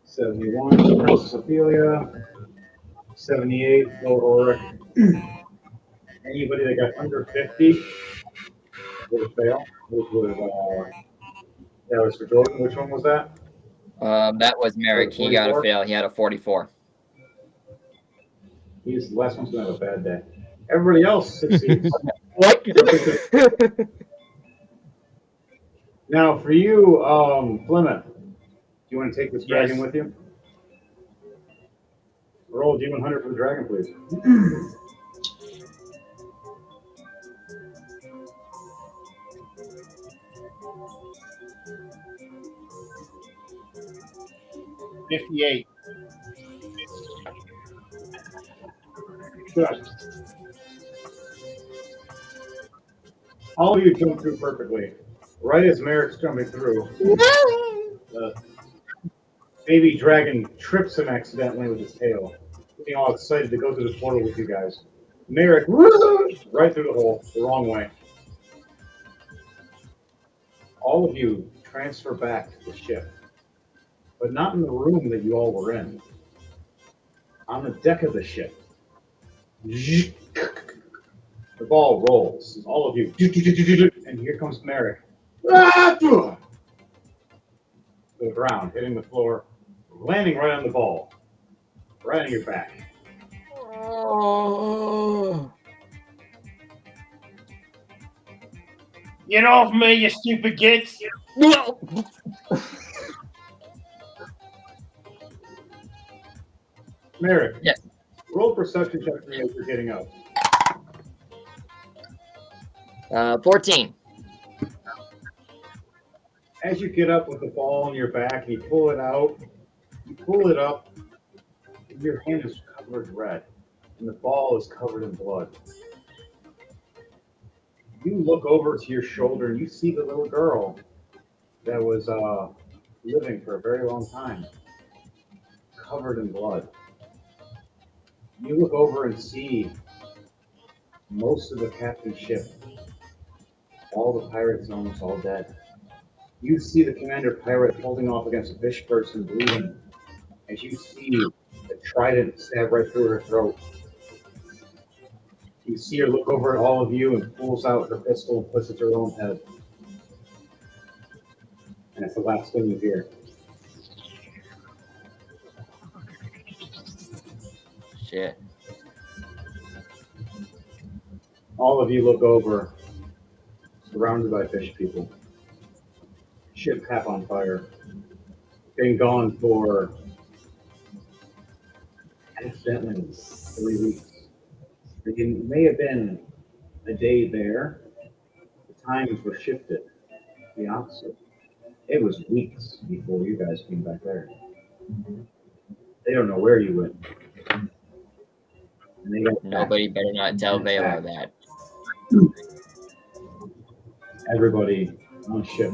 71, Princess Ophelia. 78, Lord Ulrich. Anybody that got under 50 would fail. Which would that was for Jordan. Which one was that? That was Merrick. He got a 44? fail. He had a 44. The last one's gonna have a bad day. Everybody else succeeds. What? Now, for you, Plymouth, do you want to take this dragon Yes. with you? Roll D100 for the dragon, please. $58. Good. All of you jump through perfectly. Right as Merrick's jumping through, the baby dragon trips him accidentally with his tail, getting all excited to go through the portal with you guys. Merrick, right through the hole, the wrong way. All of you transfer back to the ship, but not in the room that you all were in. On the deck of the ship. The ball rolls. All of you. And here comes Merrick. To the ground, hitting the floor, landing right on the ball. Right on your back. Oh. Get off me, you stupid gits! Merrick. Yes. Roll perception check for me as you're getting up. 14. As you get up with the ball on your back and you pull it out, you pull it up, and your hand is covered red, and the ball is covered in blood. You look over to your shoulder and you see the little girl that was living for a very long time, covered in blood. You look over and see most of the captain's ship. All the pirates are almost all dead. You see the commander pirate holding off against a fish person bleeding. As you see the trident stab right through her throat. You see her look over at all of you and pulls out her pistol and puts it to her own head. And it's the last thing you hear. Shit. All of you look over, surrounded by fish people. Ship half on fire. Been gone for accidentally 3 weeks. It may have been a day there. The times were shifted. The opposite. It was weeks before you guys came back there. They don't know where you went. And they got Nobody better not tell Vela that. everybody on ship.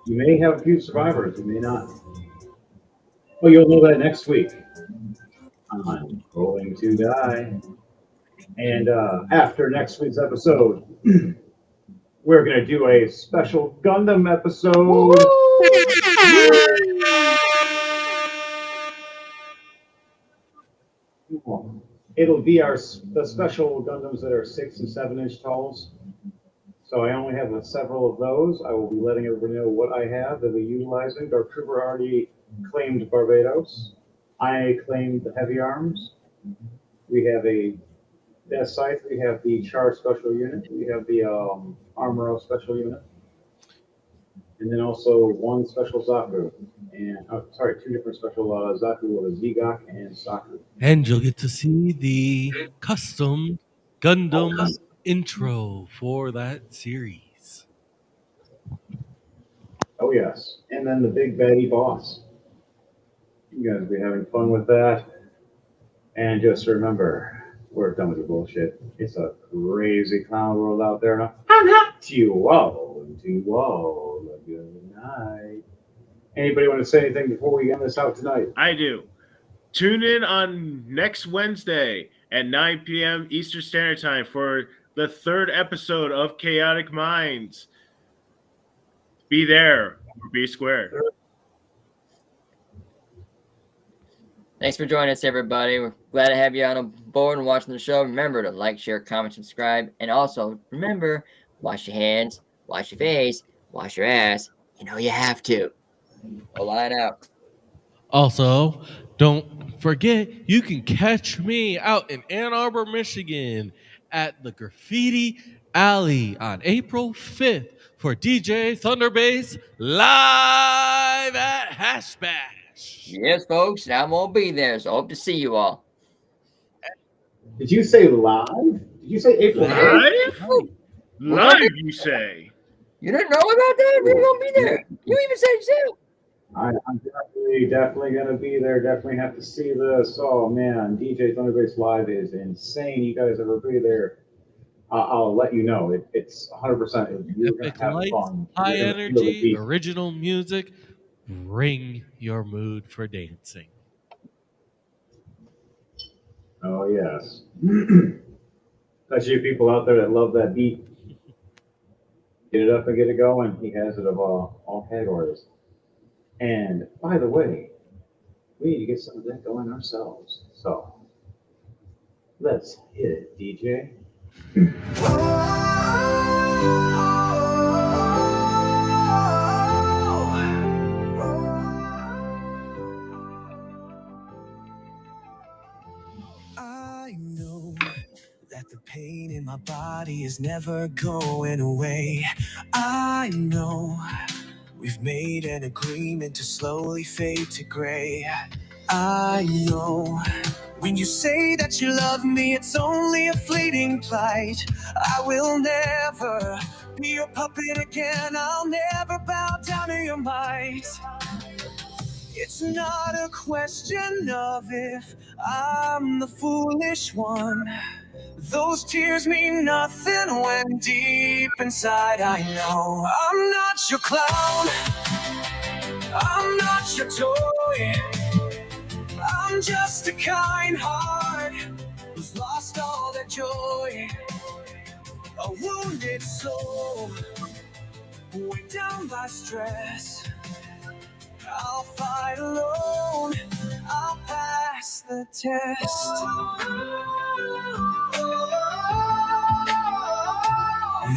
You may have a few survivors, you may not. Well, you'll know that next week. I'm going to die. And after next week's episode, we're going to do a special Gundam episode. It'll be the special Gundams that are 6 and 7 inch talls. So I only have several of those. I will be letting everybody know what I have that we're utilizing. Dark Trooper already claimed Barbados. I claimed the heavy arms. We have a Death Scythe. We have the Char special unit. We have the Armoro special unit. And then also one special Zaku. And, two different special Zaku with a Zigak and Saku. And you'll get to see the custom Gundam intro for that series. Oh, yes. And then the big baddie boss. You guys will be having fun with that. And just remember, we're done with the bullshit. It's a crazy clown world out there. I'm not too all. Good night. Anybody want to say anything before we end this out tonight? I do. Tune in on next Wednesday at 9 p.m. Eastern Standard Time for the 3rd episode of Chaotic Minds. Be there or be square. Thanks for joining us, everybody. We're glad to have you on board and watching the show. Remember to like, share, comment, subscribe. And also, remember, wash your hands, wash your face, wash your ass. You know you have to. Line out. Also, don't forget, you can catch me out in Ann Arbor, Michigan at the Graffiti Alley on April 5th for DJ Thunderbass live at Hash Bash. Yes, folks, I'm going to be there, so hope to see you all. Did you say live? Did you say April 5th? Live? Live, you say? You didn't know about that? You're going to be there. You even said so. I'm definitely going to be there. Definitely have to see this. Oh, man. DJ Thunderbass Live is insane. You guys ever be there? I'll let you know. It's 100%. You're going to have lights, fun. high energy, original music. Bring your mood for dancing. Oh, yes. That's you people out there that love that beat. Get it up and get it going. He has it of all categories. And by the way, we need to get some of that going ourselves. So let's hit it, DJ. I know that the pain in my body is never going away. I know we've made an agreement to slowly fade to gray. I know when you say that you love me, it's only a fleeting plight. I will never be your puppet again. I'll never bow down to your might. It's not a question of if I'm the foolish one. Those tears mean nothing when deep inside I know I'm not your clown, I'm not your toy, I'm I'm just a kind heart who's lost all their joy. A wounded soul, weighed down by stress. I'll fight alone, I'll pass the test.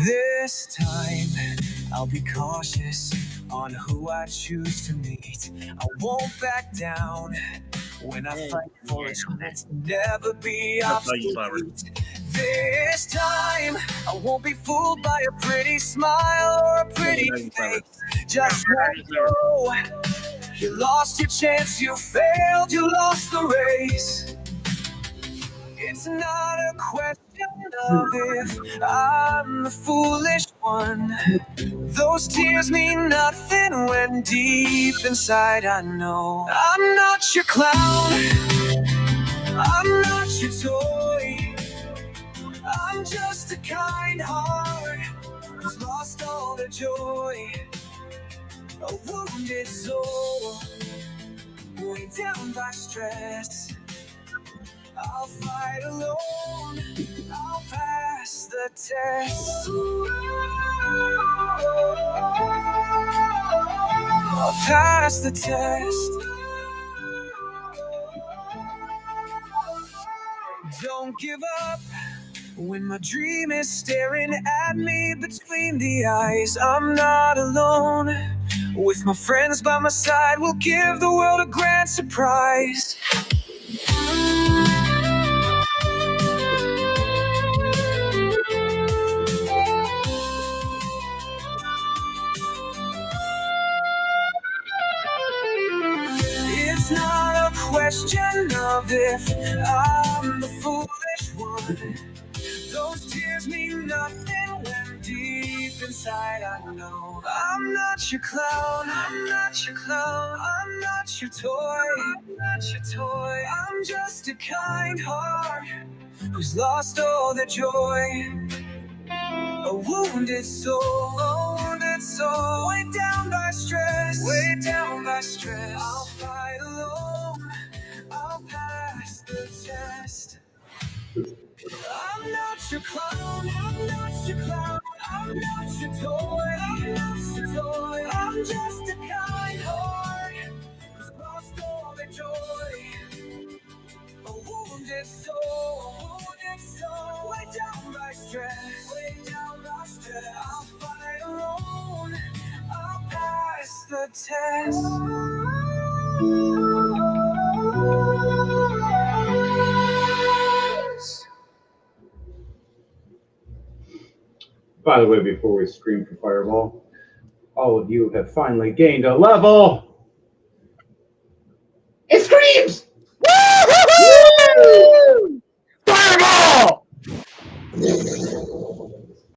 This time, I'll be cautious on who I choose to meet. I won't back down when I fight for a chance to never be obsolete. This time, I won't be fooled by a pretty smile or a pretty face. Just let go. You lost your chance, you failed, you lost the race. It's not a question of if I'm the foolish one. Those tears mean nothing when deep inside I know I'm not your clown, I'm not your toy. I'm just a kind heart who's lost all their joy. A wounded soul, weighed down by stress. I'll fight alone, I'll pass the test. I'll pass the test. Don't give up when my dream is staring at me between the eyes. I'm not alone. With my friends by my side, we'll give the world a grand surprise. It's not a question of if I'm the foolish one. Those tears mean nothing when deep inside I know I'm not your clown, I'm not your clown, I'm not your toy, I'm not your toy. I'm just a kind heart who's lost all their joy. A wounded soul, weighed down by stress, weighed down by stress. I'll fight alone, I'll pass the test. I'm not your clown, I'm not your clown, I'm not your toy, I'm not your toy. I'm just a kind heart who's lost all their joy. A wounded soul, weighed down by stress, weighed down by stress. I'll fight alone, I'll pass the test. By the way, before we scream for Fireball, all of you have finally gained a level. It screams!